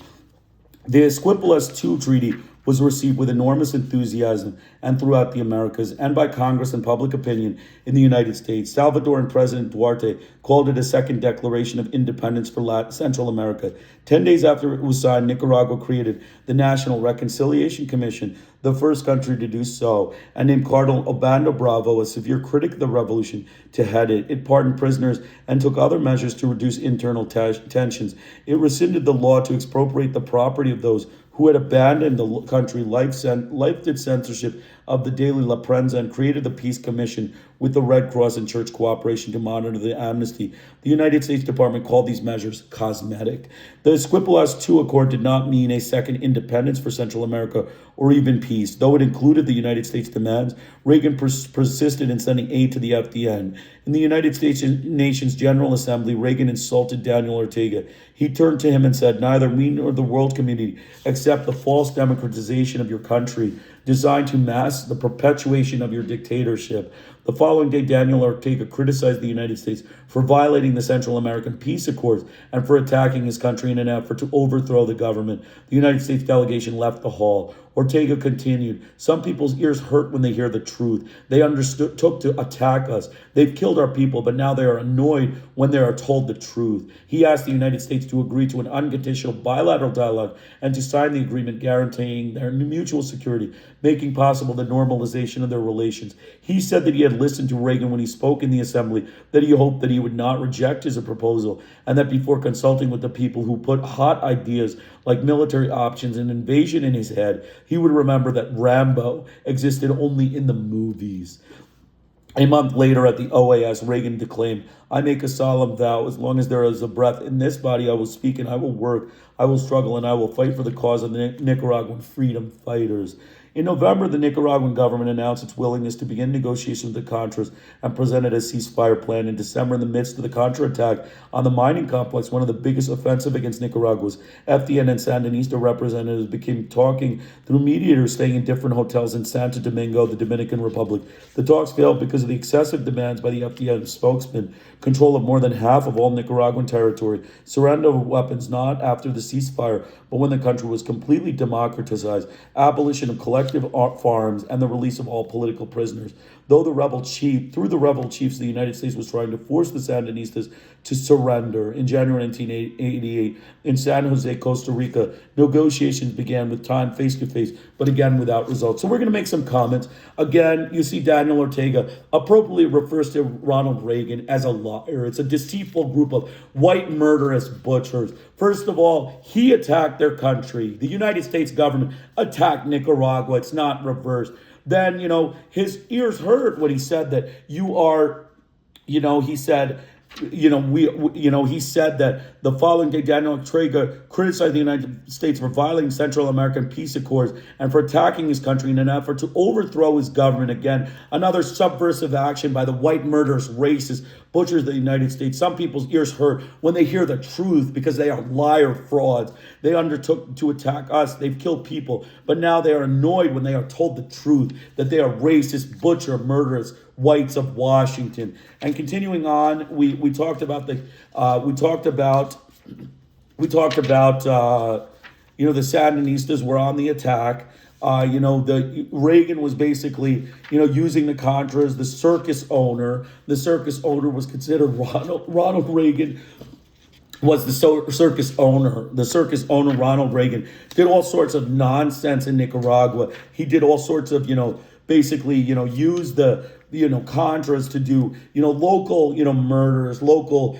The Esquipulas II Treaty was received with enormous enthusiasm and throughout the Americas and by Congress and public opinion in the United States. Salvadoran President Duarte called it a second declaration of independence for Central America. 10 days after it was signed, Nicaragua created the National Reconciliation Commission, the first country to do so, and named Cardinal Obando Bravo, a severe critic of the revolution, to head it. It pardoned prisoners and took other measures to reduce internal tensions. It rescinded the law to expropriate the property of those who had abandoned the country, lifted censorship of the daily La Prensa, and created the Peace Commission with the Red Cross and church cooperation to monitor the amnesty. The United States Department called these measures cosmetic. The Esquipulas II Accord did not mean a second independence for Central America or even peace. Though it included the United States demands, Reagan persisted in sending aid to the FDN. In the United States Nations General Assembly, Reagan insulted Daniel Ortega. He turned to him and said, "Neither we nor the world community accept the false democratization of your country, designed to mask the perpetuation of your dictatorship." The following day, Daniel Ortega criticized the United States for violating the Central American Peace Accords and for attacking his country in an effort to overthrow the government. The United States delegation left the hall. Ortega continued, "Some people's ears hurt when they hear the truth. They took to attack us. They've killed our people, but now they are annoyed when they are told the truth." He asked the United States to agree to an unconditional bilateral dialogue and to sign the agreement guaranteeing their mutual security, making possible the normalization of their relations. He said that he had listened to Reagan when he spoke in the assembly, that he hoped that he would not reject his proposal, and that before consulting with the people who put hot ideas like military options and invasion in his head, he would remember that Rambo existed only in the movies. A month later at the OAS, Reagan declaimed, "I make a solemn vow, as long as there is a breath in this body, I will speak and I will work, I will struggle, and I will fight for the cause of the Nicaraguan freedom fighters." In November, the Nicaraguan government announced its willingness to begin negotiations with the Contras and presented a ceasefire plan. In December, in the midst of the Contra attack on the mining complex, one of the biggest offensive against Nicaragua's FDN and Sandinista representatives became talking through mediators staying in different hotels in Santo Domingo, the Dominican Republic. The talks failed because of the excessive demands by the FDN spokesman, control of more than half of all Nicaraguan territory, surrender of weapons not after the ceasefire, but when the country was completely democratized, abolition of collective farms, and the release of all political prisoners. Through the rebel chiefs, the United States was trying to force the Sandinistas to surrender. In January 1988, in San Jose, Costa Rica, negotiations began with time face-to-face, but again without results. So we're going to make some comments. Again, you see Daniel Ortega appropriately refers to Ronald Reagan as a liar. It's a deceitful group of white murderous butchers. First of all, he attacked their country. The United States government attacked Nicaragua. It's not reversed. Then, his ears hurt when he said that he said that the following day, Daniel Ortega criticized the United States for violating Central American peace accords and for attacking his country in an effort to overthrow his government. Again, another subversive action by the white murderous racist butchers of the United States. Some people's ears hurt when they hear the truth because they are liar frauds. They undertook to attack us. They've killed people, but now they are annoyed when they are told the truth, that they are racist, butcher, murderous whites of Washington. And continuing on, we talked about the Sandinistas were on the attack. The Reagan was basically, using the Contras, the circus owner. The circus owner was considered Ronald Reagan was the circus owner. The circus owner, Ronald Reagan, did all sorts of nonsense in Nicaragua. He did all sorts of, basically, use the, Contras to do, local, murders, local,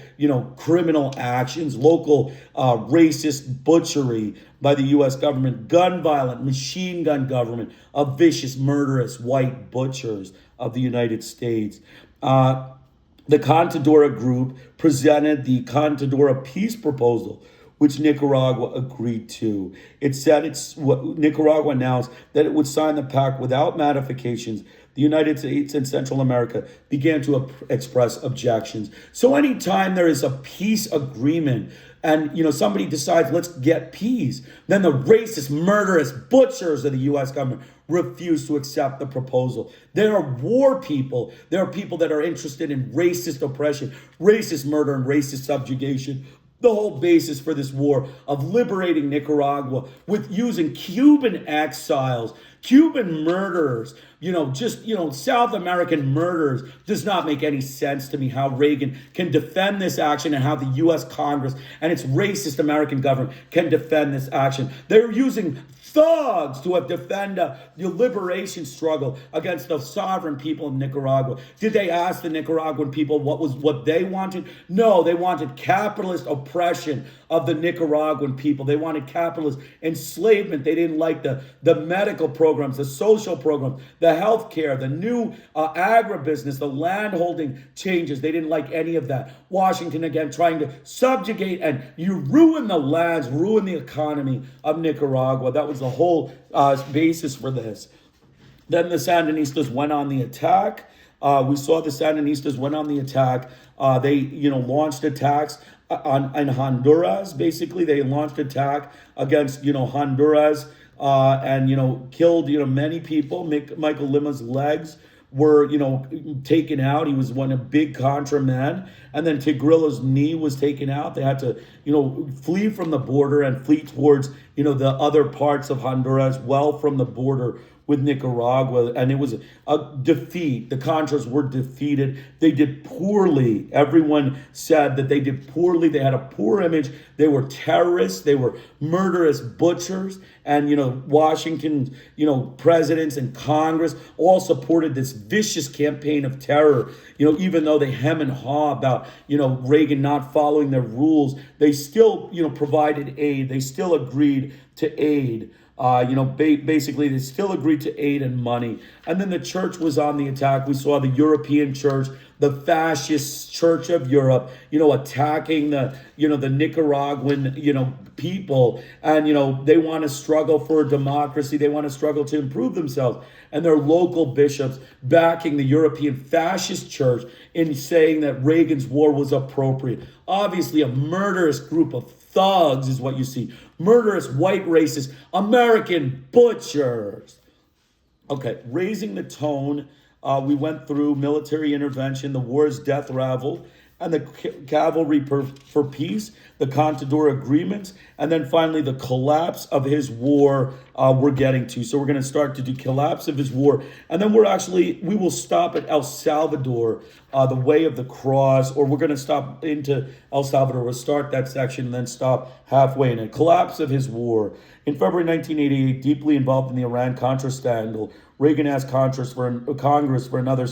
criminal actions, local racist butchery by the U.S. government, gun violent, machine gun government of vicious, murderous white butchers of the United States. The Contadora group presented the Contadora peace proposal, which Nicaragua agreed to. It said Nicaragua announced that it would sign the pact without modifications. The United States and Central America began to express objections. So anytime there is a peace agreement and somebody decides, let's get peace, then the racist, murderous butchers of the U.S. government refuse to accept the proposal. There are war people. There are people that are interested in racist oppression, racist murder, and racist subjugation. The whole basis for this war of liberating Nicaragua with using Cuban exiles, Cuban murderers, South American murderers does not make any sense to me how Reagan can defend this action and how the U.S. Congress and its racist American government can defend this action. They're using thugs to defend the liberation struggle against the sovereign people of Nicaragua. Did they ask the Nicaraguan people what they wanted? No, they wanted capitalist oppression of the Nicaraguan people. They wanted capitalist enslavement. They didn't like the medical programs, the social programs, the health care, the new agribusiness, the land holding changes. They didn't like any of that. Washington, again, trying to subjugate and you ruin the lands, ruin the economy of Nicaragua. That was the whole basis for this. Then the Sandinistas went on the attack. We saw the Sandinistas went on the attack. They, launched attacks on Honduras. Basically, they launched attack against, Honduras and, killed, many people. Michael Lima's legs were, taken out. He was one of big Contra men. And then Tigrilla's knee was taken out. They had to, flee from the border and flee towards, the other parts of Honduras, well from the border with Nicaragua. And it was a defeat. The Contras were defeated. They did poorly. Everyone said that they did poorly. They had a poor image. They were terrorists. They were murderous butchers. And, Washington, presidents and Congress all supported this vicious campaign of terror. Even though they hem and haw about, Reagan not following their rules, they still, provided aid. They still agreed to aid. Basically, they still agreed to aid and money. And then the church was on the attack. We saw the European church, the fascist church of Europe, attacking the Nicaraguan, people. And, they want to struggle for democracy. They want to struggle to improve themselves. And their local bishops backing the European fascist church in saying that Reagan's war was appropriate. Obviously, a murderous group of thugs is what you see. Murderous, white racist, American butchers. Okay, raising the tone. We went through military intervention, the war's death ravel, and the cavalry for peace, the Contadora agreements, and then finally the collapse of his war we're getting to. So we're going to start to do collapse of his war, and then we will stop at El Salvador, the way of the cross, or we're going to stop into El Salvador. We'll start that section and then stop halfway in it. Collapse of his war. In February 1988, deeply involved in the Iran-Contra scandal, Reagan asked Congress for another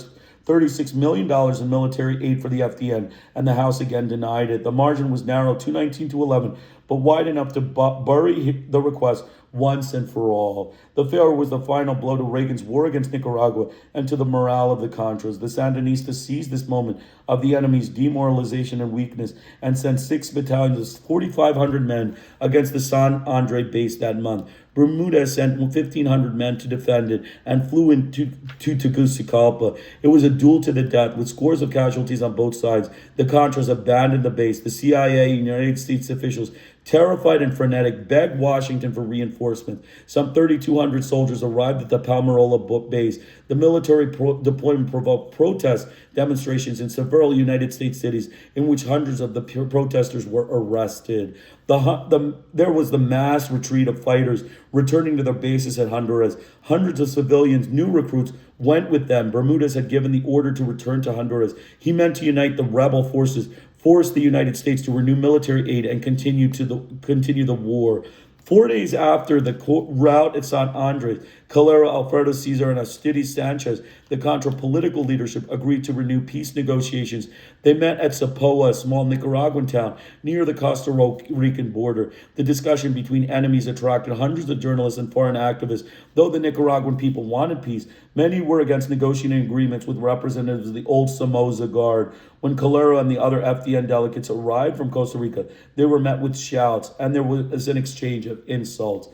$36 million in military aid for the FDN, and the House again denied it. The margin was narrow, 219 to 11, but wide enough to bury the request once and for all. The failure was the final blow to Reagan's war against Nicaragua and to the morale of the Contras. The Sandinistas seized this moment of the enemy's demoralization and weakness and sent 6 battalions of 4,500 men against the San Andre base that month. Bermudez sent 1,500 men to defend it and flew into Tegucigalpa. It was a duel to the death with scores of casualties on both sides. The Contras abandoned the base. The CIA and United States officials, terrified and frenetic, begged Washington for reinforcements. Some 3,200 soldiers arrived at the Palmarola base. The military deployment provoked protest demonstrations in several United States cities in which hundreds of the protesters were arrested. There was the mass retreat of fighters returning to their bases at Honduras. Hundreds of civilians, new recruits, went with them. Bermudez had given the order to return to Honduras. He meant to unite the rebel forces, force the United States to renew military aid, and continue the war. 4 days after the rout at San Andres, Calera, Alfredo Cesar, and Aristides Sanchez, the Contra political leadership, agreed to renew peace negotiations. They met at Zapoa, a small Nicaraguan town near the Costa Rican border. The discussion between enemies attracted hundreds of journalists and foreign activists. Though the Nicaraguan people wanted peace, many were against negotiating agreements with representatives of the old Somoza Guard. When Calera and the other FDN delegates arrived from Costa Rica, they were met with shouts, and there was an exchange of insults.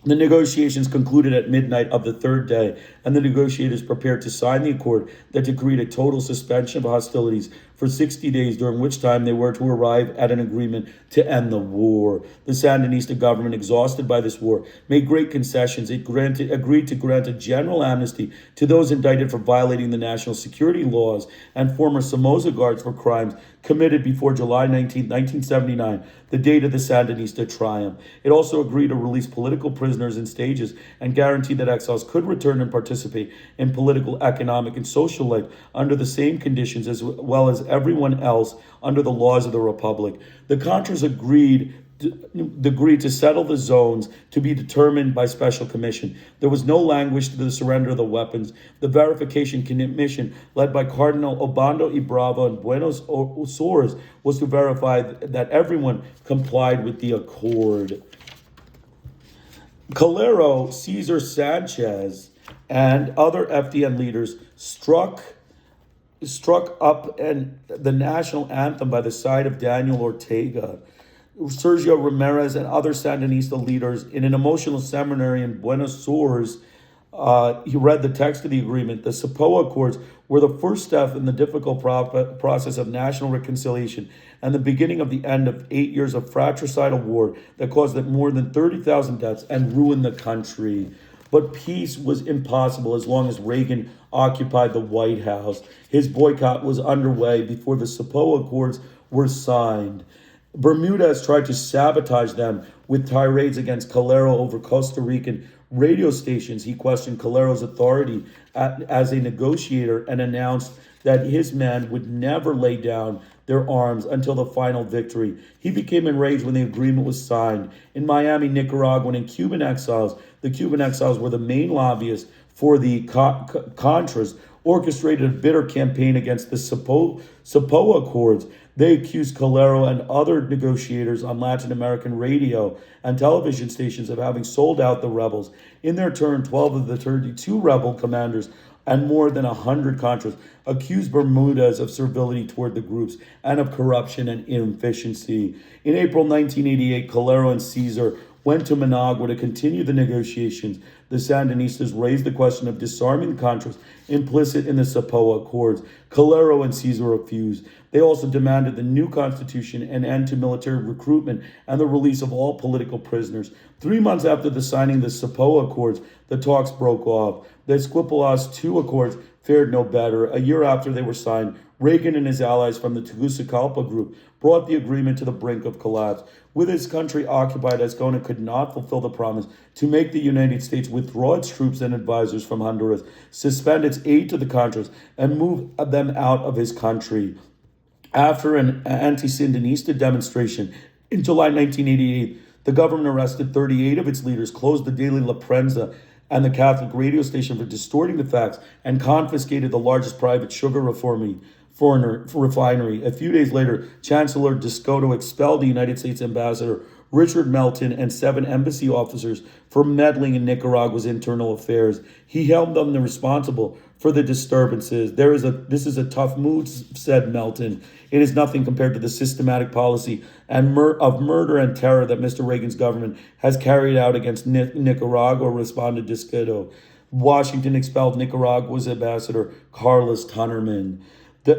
The negotiations concluded at midnight of the third day, and the negotiators prepared to sign the accord that decreed a total suspension of hostilities for 60 days, during which time they were to arrive at an agreement to end the war. The Sandinista government, exhausted by this war, made great concessions. It agreed to grant a general amnesty to those indicted for violating the national security laws and former Somoza guards for crimes committed before July 19, 1979, the date of the Sandinista triumph. It also agreed to release political prisoners in stages and guarantee that exiles could return and participate in political, economic, and social life under the same conditions as well as everyone else under the laws of the Republic. The Contras agreed to settle the zones to be determined by special commission. There was no language to the surrender of the weapons. The verification commission, led by Cardinal Obando y Bravo in Buenos Aires, was to verify that everyone complied with the accord. Calero, Cesar Sanchez, and other FDN leaders struck up the national anthem by the side of Daniel Ortega. Sergio Ramirez and other Sandinista leaders in an emotional seminary in Buenos Aires. He read the text of the agreement. The Zapoa Accords were the first step in the difficult process of national reconciliation and the beginning of the end of 8 years of fratricidal war that caused more than 30,000 deaths and ruined the country. But peace was impossible as long as Reagan occupied the White House. His boycott was underway before the Zapoa Accords were signed. Bermudez tried to sabotage them with tirades against Calero over Costa Rican radio stations. He questioned Calero's authority as a negotiator and announced that his men would never lay down their arms until the final victory. He became enraged when the agreement was signed. In Miami, Nicaraguan and Cuban exiles, the Cuban exiles were the main lobbyists for the Contras, orchestrated a bitter campaign against the Zapoa Accords. They accused Calero and other negotiators on Latin American radio and television stations of having sold out the rebels. In their turn, 12 of the 32 rebel commanders and more than 100 Contras accused Bermudez of servility toward the groups and of corruption and inefficiency. In April 1988, Calero and Cesar went to Managua to continue the negotiations. The Sandinistas raised the question of disarming the Contras implicit in the Zapoa Accords. Calero and Cesar refused. They also demanded the new constitution, an end to military recruitment, and the release of all political prisoners. 3 months after the signing of the Zapoa Accords, the talks broke off. The Esquipulas II Accords fared no better. A year after they were signed, Reagan and his allies from the Tegucigalpa group brought the agreement to the brink of collapse. With his country occupied, Azcona could not fulfill the promise to make the United States withdraw its troops and advisors from Honduras, suspend its aid to the Contras, and move them out of his country. After an anti-Sandinista demonstration in July 1988, the government arrested 38 of its leaders, closed the daily La Prensa and the Catholic radio station for distorting the facts, and confiscated the largest private sugar refinery. A few days later, Chancellor D'Escoto expelled the United States ambassador Richard Melton and 7 embassy officers for meddling in Nicaragua's internal affairs. He held them responsible for the disturbances. This is a tough mood, said Melton. It is nothing compared to the systematic policy of murder and terror that Mr. Reagan's government has carried out against Nicaragua, responded D'Escoto. Washington expelled Nicaragua's ambassador, Carlos Tunnerman.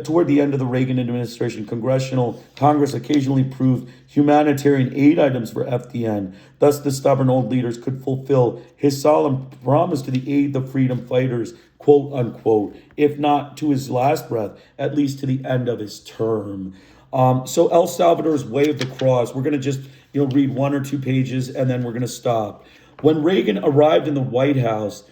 Toward the end of the Reagan administration, Congress occasionally approved humanitarian aid items for FDN. Thus, the stubborn old leaders could fulfill his solemn promise to aid the freedom fighters, quote unquote, if not to his last breath, at least to the end of his term. So El Salvador's Way of the Cross, we're going to just read 1 or 2 pages and then we're going to stop. When Reagan arrived in the White House,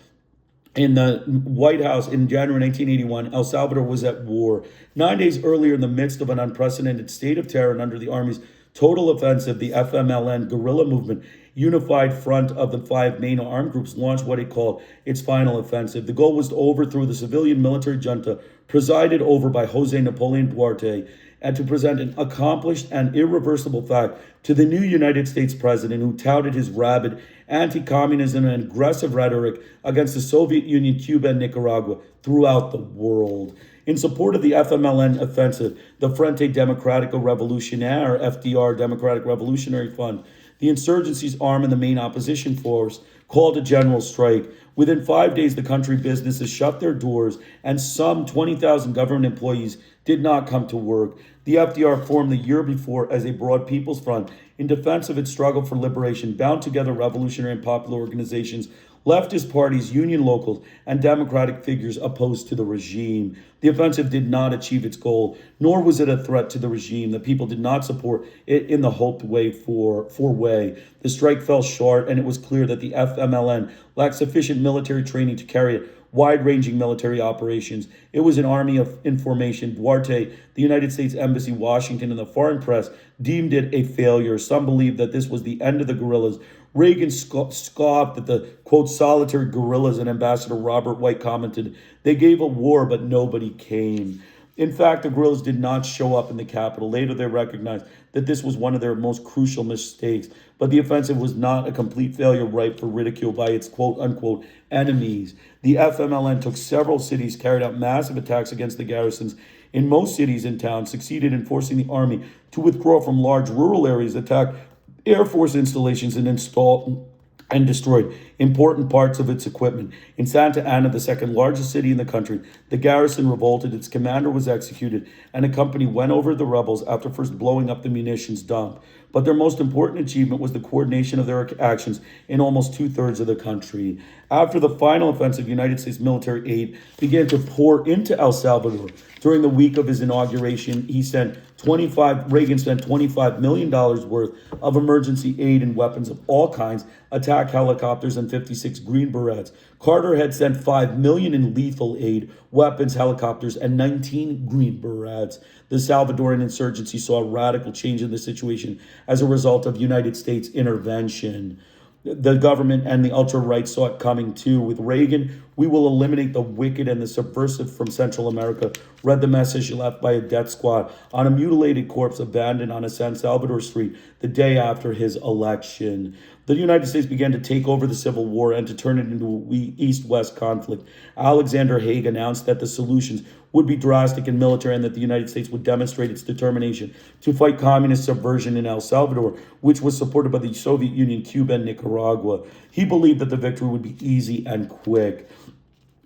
in January 1981, El Salvador was at war. 9 days earlier, in the midst of an unprecedented state of terror and under the Army's total offensive, the FMLN guerrilla movement, unified front of the five main armed groups, launched what it called its final offensive. The goal was to overthrow the civilian military junta presided over by Jose Napoleon Duarte, and to present an accomplished and irreversible fact to the new United States president, who touted his rabid anti-communism and aggressive rhetoric against the Soviet Union, Cuba, and Nicaragua throughout the world. In support of the FMLN offensive, the Frente Democrático Revolucionario, FDR, Democratic Revolutionary Fund, the insurgency's arm and the main opposition force, called a general strike. Within 5 days, the country businesses shut their doors, and some 20,000 government employees did not come to work. The FDR formed the year before as a broad people's front in defense of its struggle for liberation, bound together revolutionary and popular organizations, leftist parties, union locals, and democratic figures opposed to the regime. The offensive did not achieve its goal, nor was it a threat to the regime. The people did not support it in the hoped way for way. The strike fell short, and it was clear that the FMLN lacked sufficient military training to carry out wide-ranging military operations. It was an army of information. Duarte, the United States Embassy, Washington, and the foreign press deemed it a failure. Some believed that this was the end of the guerrillas. Reagan scoffed at the, quote, solitary guerrillas, and Ambassador Robert White commented, "They gave a war, but nobody came." In fact, the guerrillas did not show up in the capital. Later, they recognized that this was one of their most crucial mistakes. But the offensive was not a complete failure ripe for ridicule by its quote-unquote enemies. The FMLN took several cities, carried out massive attacks against the garrisons in most cities and towns, succeeded in forcing the army to withdraw from large rural areas, attacked Air Force installations, and installed and destroyed important parts of its equipment. In Santa Ana, the second largest city in the country, the garrison revolted, its commander was executed, and a company went over the rebels after first blowing up the munitions dump. But their most important achievement was the coordination of their actions in almost two-thirds of the country. After the final offensive, United States military aid began to pour into El Salvador. During the week of his inauguration, Reagan spent $25 million worth of emergency aid and weapons of all kinds, attack helicopters, and 56 Green Berets. Carter had sent $5 million in lethal aid, weapons, helicopters, and 19 Green Berets. The Salvadoran insurgency saw a radical change in the situation as a result of United States intervention. The government and the ultra-right saw it coming too. With Reagan, "We will eliminate the wicked and the subversive from Central America," read the message left by a death squad on a mutilated corpse abandoned on a San Salvador street the day after his election. The United States began to take over the Civil War and to turn it into an East-West conflict. Alexander Haig announced that the solutions would be drastic and military, and that the United States would demonstrate its determination to fight communist subversion in El Salvador, which was supported by the Soviet Union, Cuba, and Nicaragua. He believed that the victory would be easy and quick.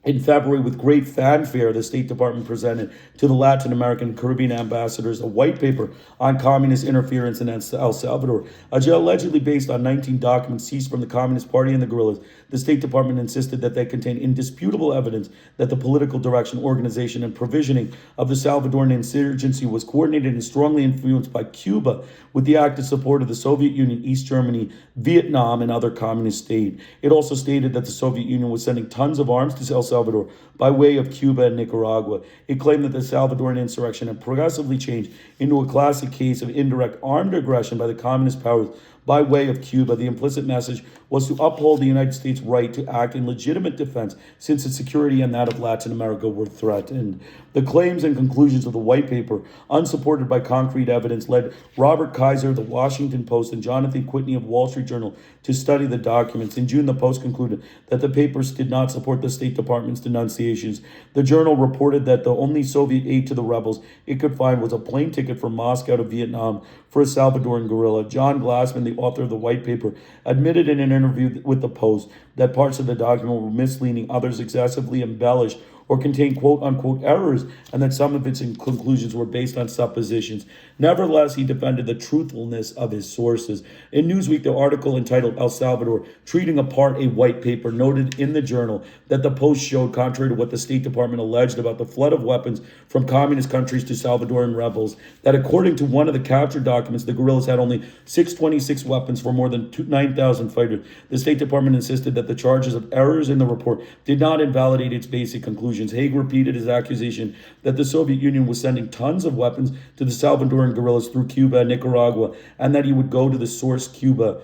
In February, with great fanfare, the State Department presented to the Latin American and Caribbean ambassadors a white paper on communist interference in El Salvador. Allegedly based on 19 documents seized from the Communist Party and the guerrillas, the State Department insisted that they contained indisputable evidence that the political direction, organization, and provisioning of the Salvadoran insurgency was coordinated and strongly influenced by Cuba, with the active support of the Soviet Union, East Germany, Vietnam, and other communist states. It also stated that the Soviet Union was sending tons of arms to El Salvador by way of Cuba and Nicaragua. It claimed that the Salvadoran insurrection had progressively changed into a classic case of indirect armed aggression by the communist powers by way of Cuba. The implicit message was to uphold the United States' right to act in legitimate defense, since its security and that of Latin America were threatened. The claims and conclusions of the white paper, unsupported by concrete evidence, led Robert Kaiser of the Washington Post and Jonathan Whitney of Wall Street Journal to study the documents. In June, the Post concluded that the papers did not support the State Department's denunciations. The journal reported that the only Soviet aid to the rebels it could find was a plane ticket from Moscow to Vietnam for a Salvadoran guerrilla. John Glassman, the author of the white paper, admitted in an interview with the Post that parts of the document were misleading, others excessively embellished, or contained quote-unquote errors, and that some of its conclusions were based on suppositions. Nevertheless, he defended the truthfulness of his sources. In Newsweek, the article entitled "El Salvador, Treating Apart a White Paper" noted in the journal that the Post showed, contrary to what the State Department alleged about the flood of weapons from communist countries to Salvadoran rebels, that according to one of the captured documents, the guerrillas had only 626 weapons for more than 9,000 fighters. The State Department insisted that the charges of errors in the report did not invalidate its basic conclusion conclusions. Haig repeated his accusation that the Soviet Union was sending tons of weapons to the Salvadoran guerrillas through Cuba and Nicaragua, and that he would go to the source, Cuba,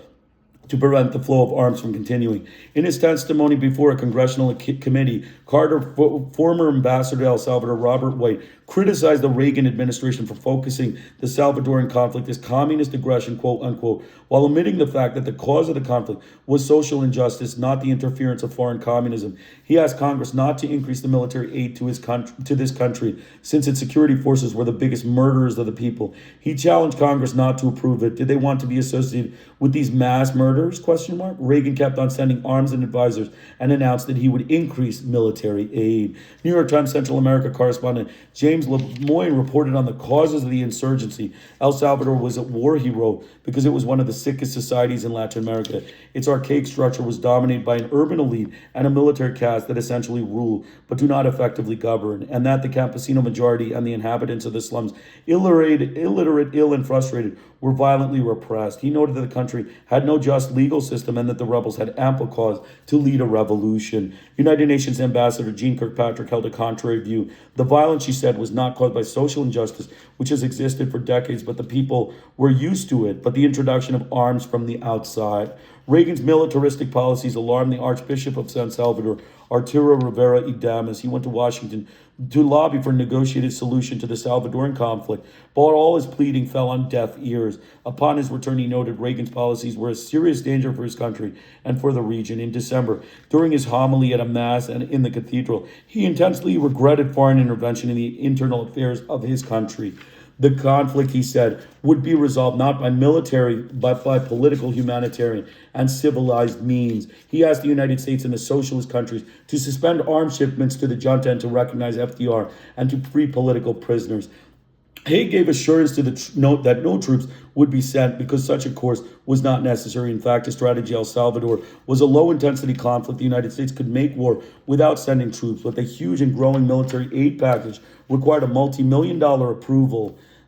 to prevent the flow of arms from continuing. In his testimony before a congressional committee, Carter, former ambassador to El Salvador, Robert White, criticized the Reagan administration for focusing the Salvadoran conflict as communist aggression, quote unquote, while omitting the fact that the cause of the conflict was social injustice, not the interference of foreign communism. He asked Congress not to increase the military aid to this country, since its security forces were the biggest murderers of the people. He challenged Congress not to approve it. Did they want to be associated with these mass murders? Question mark. Reagan kept on sending arms and advisors and announced that he would increase military aid. New York Times Central America correspondent James Lemoyne reported on the causes of the insurgency. El Salvador was at war, he wrote, because it was one of the sickest societies in Latin America. Its archaic structure was dominated by an urban elite and a military caste that essentially rule but do not effectively govern, and that the campesino majority and the inhabitants of the slums, illiterate, ill, and frustrated, were violently repressed. He noted that the country had no just legal system and that the rebels had ample cause to lead a revolution. United Nations Ambassador Jean Kirkpatrick held a contrary view. The violence, she said, was not caused by social injustice, which has existed for decades, but the people were used to it, but the introduction of arms from the outside. Reagan's militaristic policies alarmed the Archbishop of San Salvador, Arturo Rivera y Damas. He went to Washington to lobby for a negotiated solution to the Salvadoran conflict, but all his pleading fell on deaf ears. Upon his return, he noted Reagan's policies were a serious danger for his country and for the region. In December, during his homily at a mass and in the cathedral, he intensely regretted foreign intervention in the internal affairs of his country. The conflict, he said, would be resolved not by military, but by political, humanitarian, and civilized means. He asked the United States and the socialist countries to suspend arms shipments to the junta and to recognize FDR and to free political prisoners. Haig gave assurance to note that no troops would be sent because such a course was not necessary. In fact, a strategy El Salvador was a low-intensity conflict. The United States could make war without sending troops, but the huge and growing military aid package required a multi-million-dollar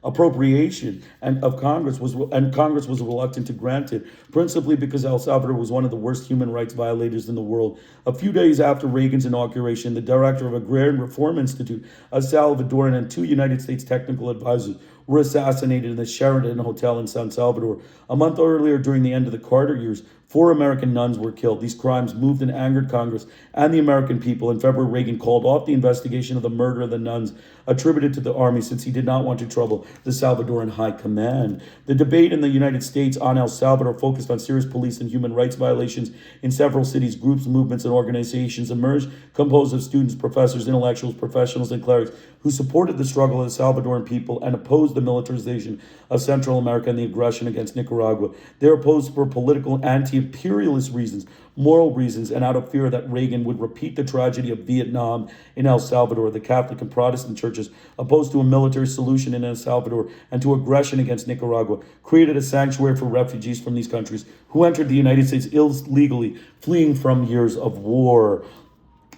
appropriation and Congress was reluctant to grant it, principally because El Salvador was one of the worst human rights violators in the world. A few days after Reagan's inauguration, the director of Agrarian Reform Institute, a Salvadoran, and two United States technical advisors were assassinated in the Sheraton Hotel in San Salvador. A month earlier, during the end of the Carter years, 4 American nuns were killed. These crimes moved and angered Congress and the American people. In February, Reagan called off the investigation of the murder of the nuns attributed to the army since he did not want to trouble the Salvadoran High Command. The debate in the United States on El Salvador focused on serious police and human rights violations in several cities. Groups, movements, and organizations emerged, composed of students, professors, intellectuals, professionals, and clerics who supported the struggle of the Salvadoran people and opposed the militarization of Central America and the aggression against Nicaragua. They were opposed for political anti-imperialist reasons, moral reasons, and out of fear that Reagan would repeat the tragedy of Vietnam in El Salvador. The Catholic and Protestant churches, opposed to a military solution in El Salvador and to aggression against Nicaragua, created a sanctuary for refugees from these countries who entered the United States illegally, fleeing from years of war.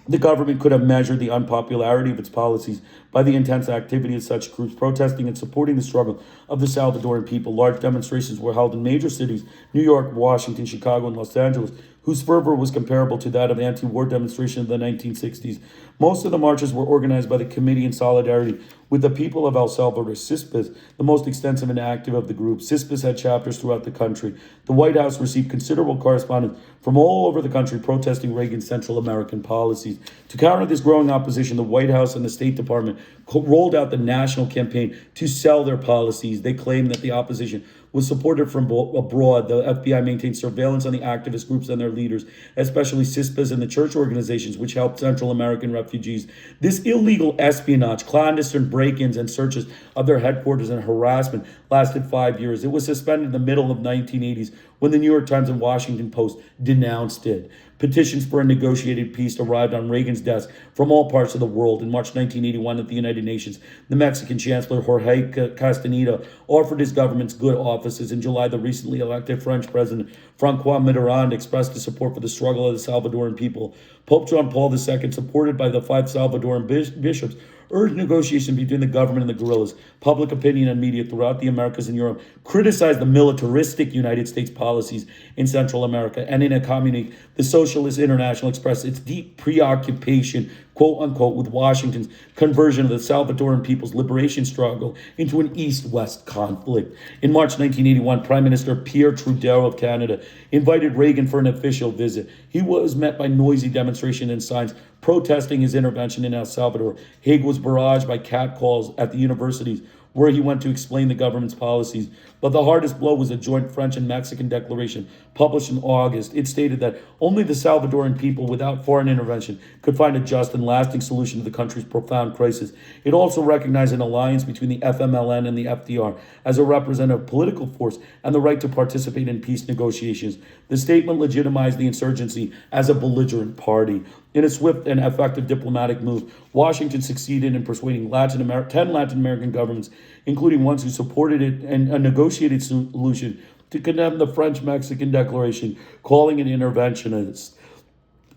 The government could have measured the unpopularity of its policies by the intense activity of such groups protesting and supporting the struggle of the Salvadoran people. Large demonstrations were held in major cities, New York, Washington, Chicago, and Los Angeles, whose fervor was comparable to that of anti-war demonstrations of the 1960s. Most of the marches were organized by the Committee in Solidarity with the People of El Salvador, CISPAS, the most extensive and active of the groups. CISPAS had chapters throughout the country. The White House received considerable correspondence from all over the country protesting Reagan's Central American policies. To counter this growing opposition, the White House and the State Department rolled out the national campaign to sell their policies. They claimed that the opposition was supported from abroad. The FBI maintained surveillance on the activist groups and their leaders, especially CISPAs and the church organizations which helped Central American refugees. This illegal espionage, clandestine break-ins and searches of their headquarters and harassment lasted 5 years. It was suspended in the middle of the 1980s when the New York Times and Washington Post denounced it. Petitions for a negotiated peace arrived on Reagan's desk from all parts of the world. In March 1981 at the United Nations, the Mexican Chancellor Jorge Castaneda offered his government's good offices. In July, the recently elected French President François Mitterrand expressed his support for the struggle of the Salvadoran people. Pope John Paul II, supported by the 5 Salvadoran bishops, urged negotiation between the government and the guerrillas. Public opinion and media throughout the Americas and Europe criticized the militaristic United States policies in Central America. And in a communique, the Socialist International expressed its deep preoccupation quote unquote, with Washington's conversion of the Salvadoran people's liberation struggle into an East-West conflict. In March 1981, Prime Minister Pierre Trudeau of Canada invited Reagan for an official visit. He was met by noisy demonstration and signs protesting his intervention in El Salvador. Haig was barraged by catcalls at the universities where he went to explain the government's policies. But the hardest blow was a joint French and Mexican declaration published in August. It stated that only the Salvadoran people, without foreign intervention, could find a just and lasting solution to the country's profound crisis. It also recognized an alliance between the FMLN and the FDR as a representative political force and the right to participate in peace negotiations. The statement legitimized the insurgency as a belligerent party. In a swift and effective diplomatic move, Washington succeeded in persuading 10 Latin American governments, including ones who supported it and a negotiated solution, to condemn the French-Mexican declaration, calling it interventionist.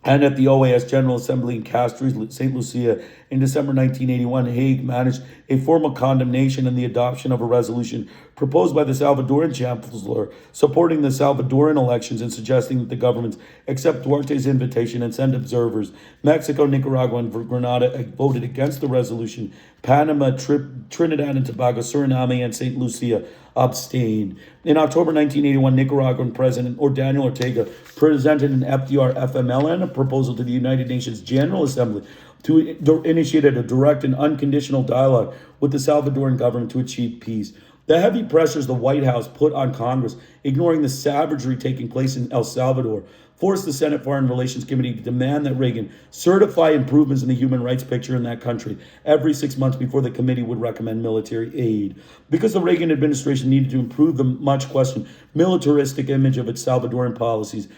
And at the OAS General Assembly in Castries, St. Lucia, in December 1981, Haig managed a formal condemnation and the adoption of a resolution proposed by the Salvadoran Chancellor, supporting the Salvadoran elections and suggesting that the governments accept Duarte's invitation and send observers. Mexico, Nicaragua, and Grenada voted against the resolution. Panama, Trinidad and Tobago, Suriname, and St. Lucia abstained. In October 1981, Nicaraguan President Daniel Ortega presented an FDR-FMLN proposal to the United Nations General Assembly to initiate a direct and unconditional dialogue with the Salvadoran government to achieve peace. The heavy pressures the White House put on Congress, ignoring the savagery taking place in El Salvador, forced the Senate Foreign Relations Committee to demand that Reagan certify improvements in the human rights picture in that country every 6 months before the committee would recommend military aid. Because the Reagan administration needed to improve the much questioned militaristic image of its Salvadoran policies,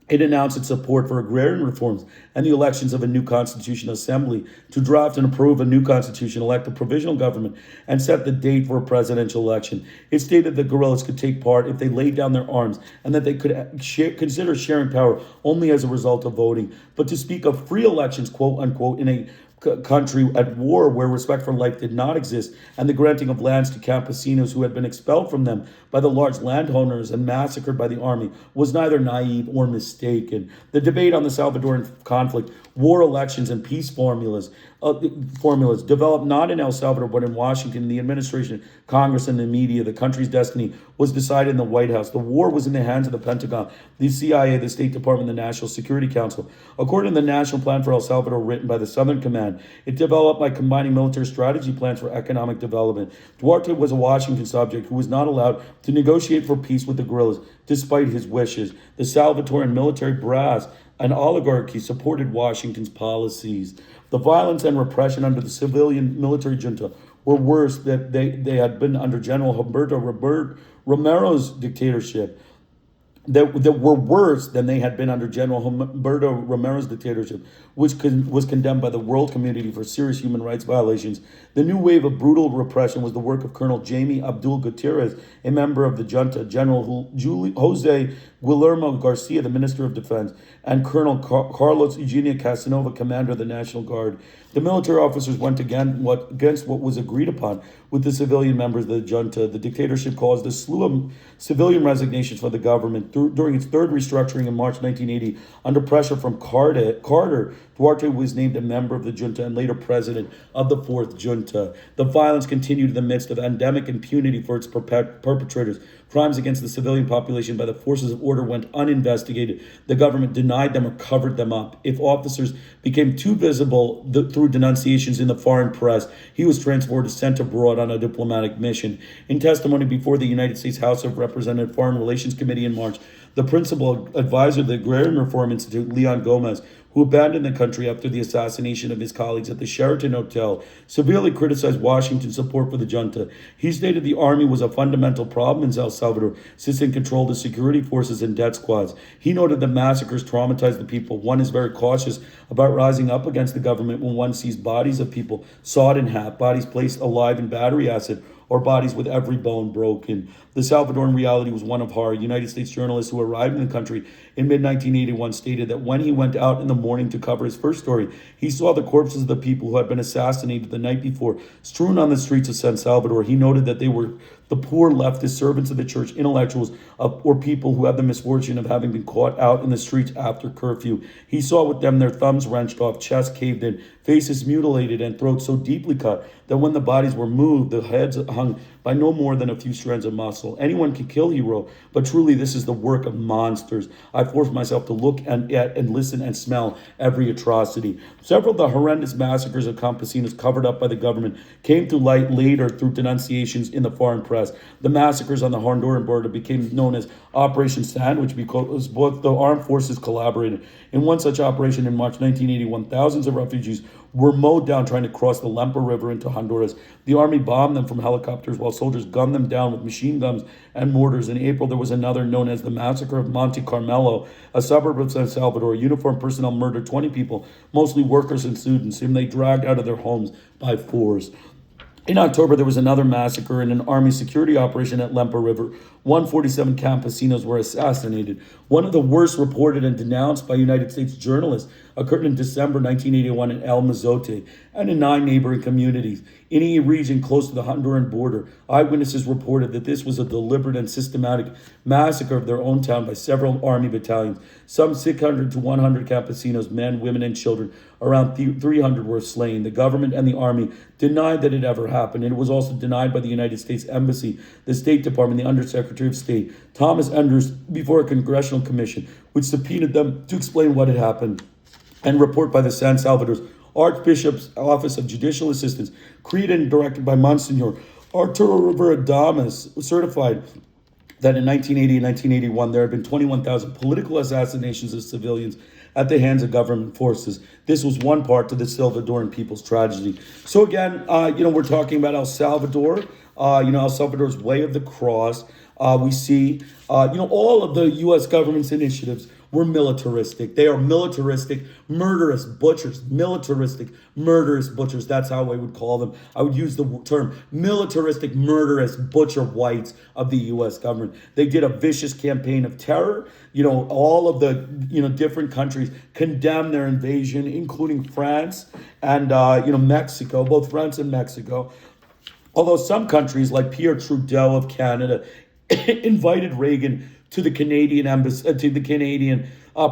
it announced its support for agrarian reforms and the elections of a new constitutional assembly to draft and approve a new constitution, elect a provisional government, and set the date for a presidential election. It stated that guerrillas could take part if they laid down their arms and that they could consider sharing power only as a result of voting. But to speak of free elections, quote unquote, in a country at war where respect for life did not exist, and the granting of lands to campesinos who had been expelled from them by the large landowners and massacred by the army, was neither naive or mistaken. The debate on the Salvadoran conflict, war elections, and peace formulas developed not in El Salvador but in Washington, the administration, Congress, and the media. The country's destiny was decided in the White House. The war was in the hands of the Pentagon, the CIA, the State Department, the National Security Council. According to the National Plan for El Salvador, written by the Southern Command, it developed by combining military strategy plans for economic development. Duarte was a Washington subject who was not allowed to negotiate for peace with the guerrillas, despite his wishes. The Salvadoran military brass and oligarchy supported Washington's policies. The violence and repression under the civilian military junta were worse than they had been under General Romero's dictatorship. That were worse than they had been under General Humberto Romero's dictatorship, which was condemned by the world community for serious human rights violations. The new wave of brutal repression was the work of Colonel Jaime Abdul Gutierrez, a member of the junta, General Jose Guillermo Garcia, the Minister of Defense, and Colonel Carlos Eugenia Casanova, commander of the National Guard. The military officers went against what was agreed upon with the civilian members of the junta. The dictatorship caused a slew of civilian resignations for the government. During its third restructuring in March 1980, under pressure from Carter, Duarte was named a member of the junta and later president of the fourth junta. The violence continued in the midst of endemic impunity for its perpetrators. Crimes against the civilian population by the forces of order went uninvestigated. The government denied them or covered them up. If officers became too visible through denunciations in the foreign press, he was transferred or sent abroad on a diplomatic mission. In testimony before the United States House of Representatives Foreign Relations Committee in March, the principal advisor of the Agrarian Reform Institute, Leon Gomez, who abandoned the country after the assassination of his colleagues at the Sheraton Hotel, severely criticized Washington's support for the junta. He stated the army was a fundamental problem in El Salvador, since it controlled the security forces and death squads. He noted that massacres traumatized the people. One is very cautious about rising up against the government when one sees bodies of people sawed in half, bodies placed alive in battery acid, or bodies with every bone broken. The Salvadoran reality was one of horror. United States journalist who arrived in the country in mid-1981 stated that when he went out in the morning to cover his first story, he saw the corpses of the people who had been assassinated the night before strewn on the streets of San Salvador. He noted that they were the poor leftist servants of the church, intellectuals, or people who had the misfortune of having been caught out in the streets after curfew. He saw with them their thumbs wrenched off, chests caved in, faces mutilated, and throats so deeply cut that when the bodies were moved, the heads hung by no more than a few strands of muscle. Anyone can kill, he wrote, but truly this is the work of monsters. I forced myself to look at and listen and smell every atrocity. Several of the horrendous massacres of campesinos covered up by the government came to light later through denunciations in the foreign press. The massacres on the Honduran border became known as Operation Sandwich because both the armed forces collaborated. In one such operation in March 1981, thousands of refugees were mowed down trying to cross the Lempa River into Honduras. The army bombed them from helicopters while soldiers gunned them down with machine guns and mortars. In April, there was another known as the Massacre of Monte Carmelo, a suburb of San Salvador. Uniformed personnel murdered 20 people, mostly workers and students, whom they dragged out of their homes by force. In October, there was another massacre in an army security operation at Lempa River. 147 campesinos were assassinated. One of the worst reported and denounced by United States journalists occurred in December 1981 in El Mozote and in 9 neighboring communities. In a region close to the Honduran border, eyewitnesses reported that this was a deliberate and systematic massacre of their own town by several army battalions. Some 600 to 100 campesinos, men, women, and children, around 300 were slain. The government and the army denied that it ever happened, and it was also denied by the United States Embassy, the State Department, the Undersecretary of State, Thomas Enders, before a congressional commission, which subpoenaed them to explain what had happened. And report by the San Salvador's Archbishop's Office of Judicial Assistance, created and directed by Monsignor Arturo Rivera Damas, certified that in 1980 and 1981 there had been 21,000 political assassinations of civilians at the hands of government forces. This was one part to the Salvadoran people's tragedy. So again, we're talking about El Salvador, El Salvador's way of the cross. We see, all of the U.S. government's initiatives were militaristic. They are militaristic, murderous butchers, militaristic, murderous butchers. That's how I would call them. I would use the term militaristic, murderous butcher whites of the U.S. government. They did a vicious campaign of terror. All of the, different countries condemned their invasion, including France and, Mexico, both France and Mexico. Although some countries like Pierre Trudeau of Canada invited Reagan to the Canadian embassy, to the Canadian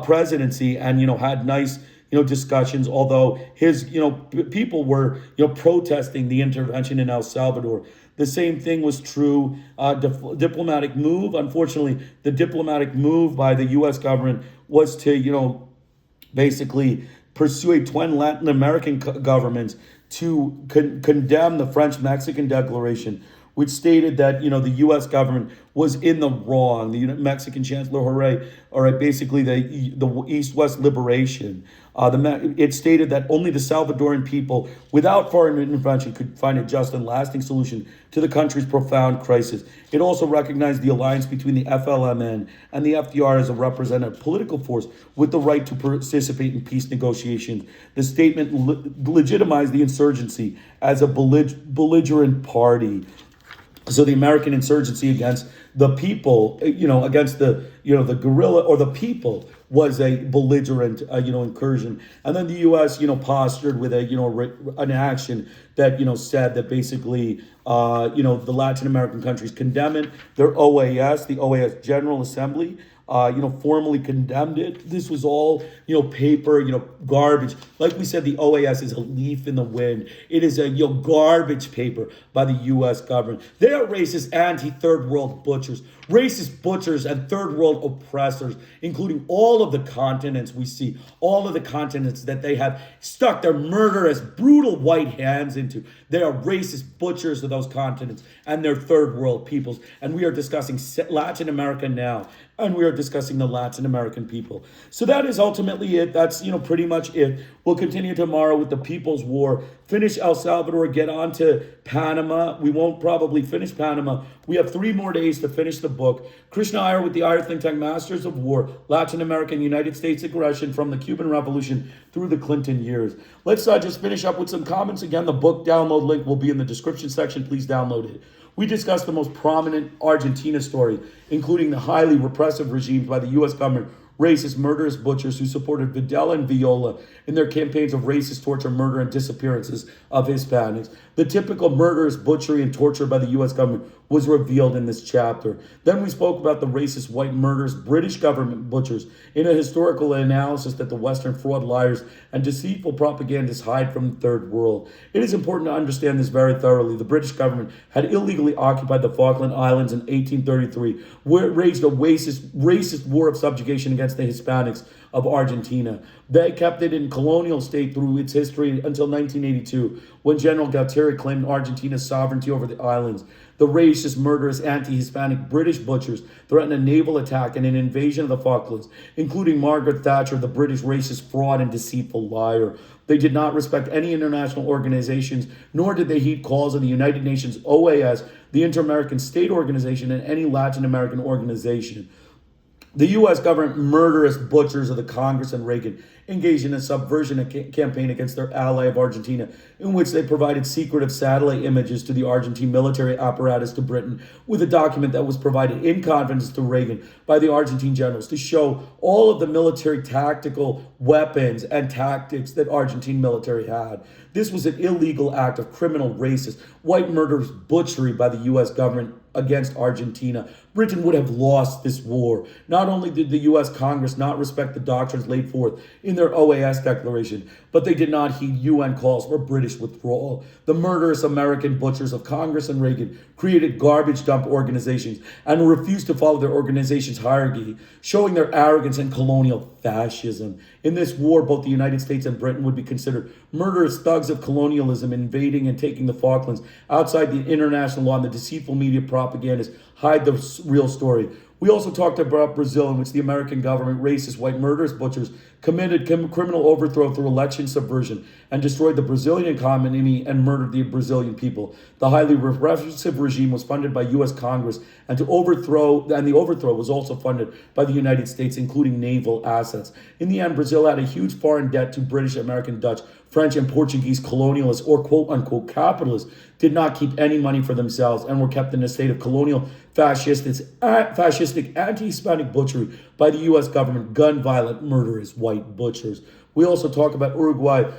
presidency, and had nice discussions. Although his people were protesting the intervention in El Salvador. The same thing was true. Diplomatic move. Unfortunately, the diplomatic move by the U.S. government was to basically persuade 20 Latin American governments to condemn the French-Mexican Declaration, which stated that, the U.S. government was in the wrong. The Mexican Chancellor, basically the East-West liberation. It stated that only the Salvadoran people, without foreign intervention, could find a just and lasting solution to the country's profound crisis. It also recognized the alliance between the FLMN and the FDR as a representative political force with the right to participate in peace negotiations. The statement legitimized the insurgency as a belligerent party. So the American insurgency against the people, against the guerrilla or the people was a belligerent, incursion. And then the U.S., postured with an action that, said that basically, the Latin American countries condemn it. Their OAS, the OAS General Assembly, formally condemned it. This was all, paper, garbage. Like we said, the OAS is a leaf in the wind. It is a, garbage paper by the U.S. government. They are racist, anti-third world butchers, racist butchers and third world oppressors, including all of the continents we see, all of the continents that they have stuck their murderous, brutal white hands into. They are racist butchers of those continents and their third world peoples. And we are discussing Latin America now. And we are discussing the Latin American people. So that is ultimately it. That's, pretty much it. We'll continue tomorrow with the People's War. Finish El Salvador, get on to Panama. We won't probably finish Panama. We have 3 more days to finish the book. Krishna Iyer with the Iyer Think Tank, Masters of War, Latin American United States Aggression from the Cuban Revolution through the Clinton years. Let's just finish up with some comments. Again, the book download link will be in the description section. Please download it. We discussed the most prominent Argentina story, including the highly repressive regimes by the U.S. government, racist, murderous butchers who supported Videla and Viola in their campaigns of racist torture, murder, and disappearances of Hispanics. The typical murderous butchery and torture by the U.S. government was revealed in this chapter. Then we spoke about the racist, white, murderous British government butchers in a historical analysis that the Western fraud liars and deceitful propagandists hide from the third world. It is important to understand this very thoroughly. The British government had illegally occupied the Falkland Islands in 1833, where it waged a racist war of subjugation against the Hispanics of Argentina. They kept it in colonial state through its history until 1982, when General Galtieri claimed Argentina's sovereignty over the islands. The racist, murderous, anti-Hispanic British butchers threatened a naval attack and an invasion of the Falklands, including Margaret Thatcher, the British racist fraud and deceitful liar. They did not respect any international organizations, nor did they heed calls of the United Nations, OAS, the Interamerican State Organization, and any Latin American organization. The U.S. government murderous butchers of the Congress and Reagan engaged in a subversion campaign against their ally of Argentina, in which they provided secretive satellite images to the Argentine military apparatus to Britain with a document that was provided in confidence to Reagan by the Argentine generals to show all of the military tactical weapons and tactics that Argentine military had. This was an illegal act of criminal, racist, white murderous butchery by the U.S. government against Argentina. Britain would have lost this war. Not only did the U.S. Congress not respect the doctrines laid forth in their OAS declaration, but they did not heed UN calls for British withdrawal. The murderous American butchers of Congress and Reagan created garbage dump organizations and refused to follow their organization's hierarchy, showing their arrogance and colonial fascism. In this war, both the United States and Britain would be considered murderous thugs of colonialism, invading and taking the Falklands outside the international law, and the deceitful media propagandists hide the real story. We also talked about Brazil, in which the American government, racist, white, murderous butchers committed criminal overthrow through election subversion and destroyed the Brazilian economy and murdered the Brazilian people. The highly repressive regime was funded by U.S. Congress, and the overthrow was also funded by the United States, including naval assets. In the end, Brazil had a huge foreign debt to British, American, Dutch, French, and Portuguese colonialists, or quote-unquote capitalists, did not keep any money for themselves and were kept in a state of colonial, fascistic, anti-Hispanic butchery by the U.S. government, gun-violent, murderous white butchers. We also talk about Uruguay,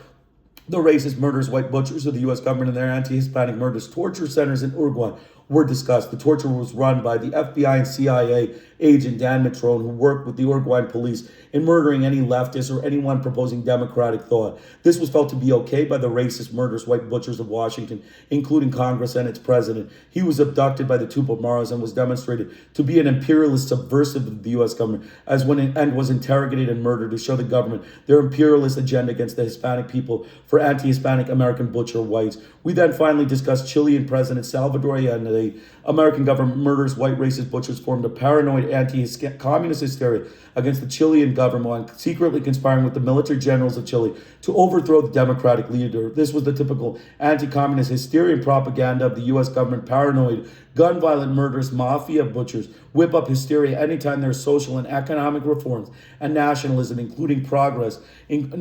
the racist, murderous white butchers of the U.S. government and their anti-Hispanic murderous torture centers in Uruguay were discussed. The torture was run by the FBI and CIA agent Dan Mitrone, who worked with the Uruguayan police in murdering any leftist or anyone proposing democratic thought. This was felt to be okay by the racist, murderous white butchers of Washington, including Congress and its president. He was abducted by the Tupamaros and was demonstrated to be an imperialist subversive of the U.S. government, and was interrogated and murdered to show the government their imperialist agenda against the Hispanic people for anti-Hispanic American butcher whites. We then finally discussed Chilean President Salvador Allende. American government murderous white racist butchers formed a paranoid anti-communist hysteria against the Chilean government, secretly conspiring with the military generals of Chile to overthrow the democratic leader. This was the typical anti-communist hysteria and propaganda of the U.S. government. Paranoid, gun-violent, murderous mafia butchers whip up hysteria anytime there are social and economic reforms and nationalism, including progress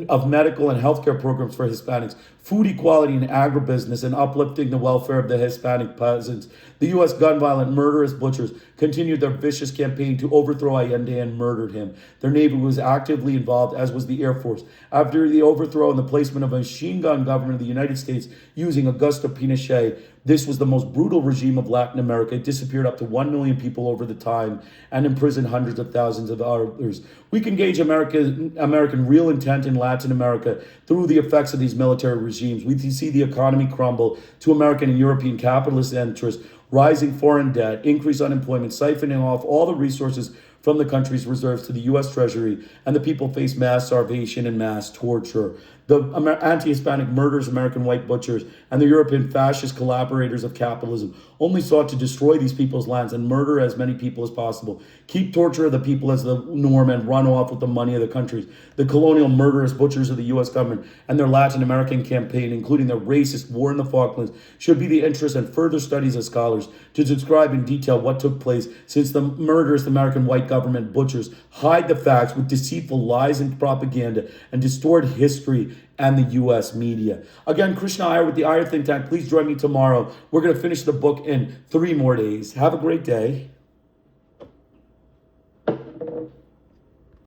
of medical and healthcare programs for Hispanics, food equality in agribusiness, and uplifting the welfare of the Hispanic peasants. The U.S. gun-violent, murderous butchers continued their vicious campaign to overthrow Allende and murdered him. Their Navy was actively involved, as was the Air Force. After the overthrow and the placement of a machine gun government of the United States using Augusto Pinochet, this was the most brutal regime of Latin America. It disappeared up to 1 million people over the time and imprisoned hundreds of thousands of others. We can gauge American real intent in Latin America through the effects of these military regimes. We see the economy crumble to American and European capitalist interests, rising foreign debt, increased unemployment, siphoning off all the resources from the country's reserves to the U.S. Treasury, and the people face mass starvation and mass torture. The anti-Hispanic murderers, American white butchers, and the European fascist collaborators of capitalism only sought to destroy these people's lands and murder as many people as possible, keep torture of the people as the norm, and run off with the money of the countries. The colonial murderous butchers of the U.S. government and their Latin American campaign, including their racist war in the Falklands, should be the interest and further studies of scholars to describe in detail what took place, since the murderous American white government butchers hide the facts with deceitful lies and propaganda and distort history and the U.S. media. Again, Krishna Iyer with the Iyer Think Tank. Please join me tomorrow. We're going to finish the book in 3 more days. Have a great day.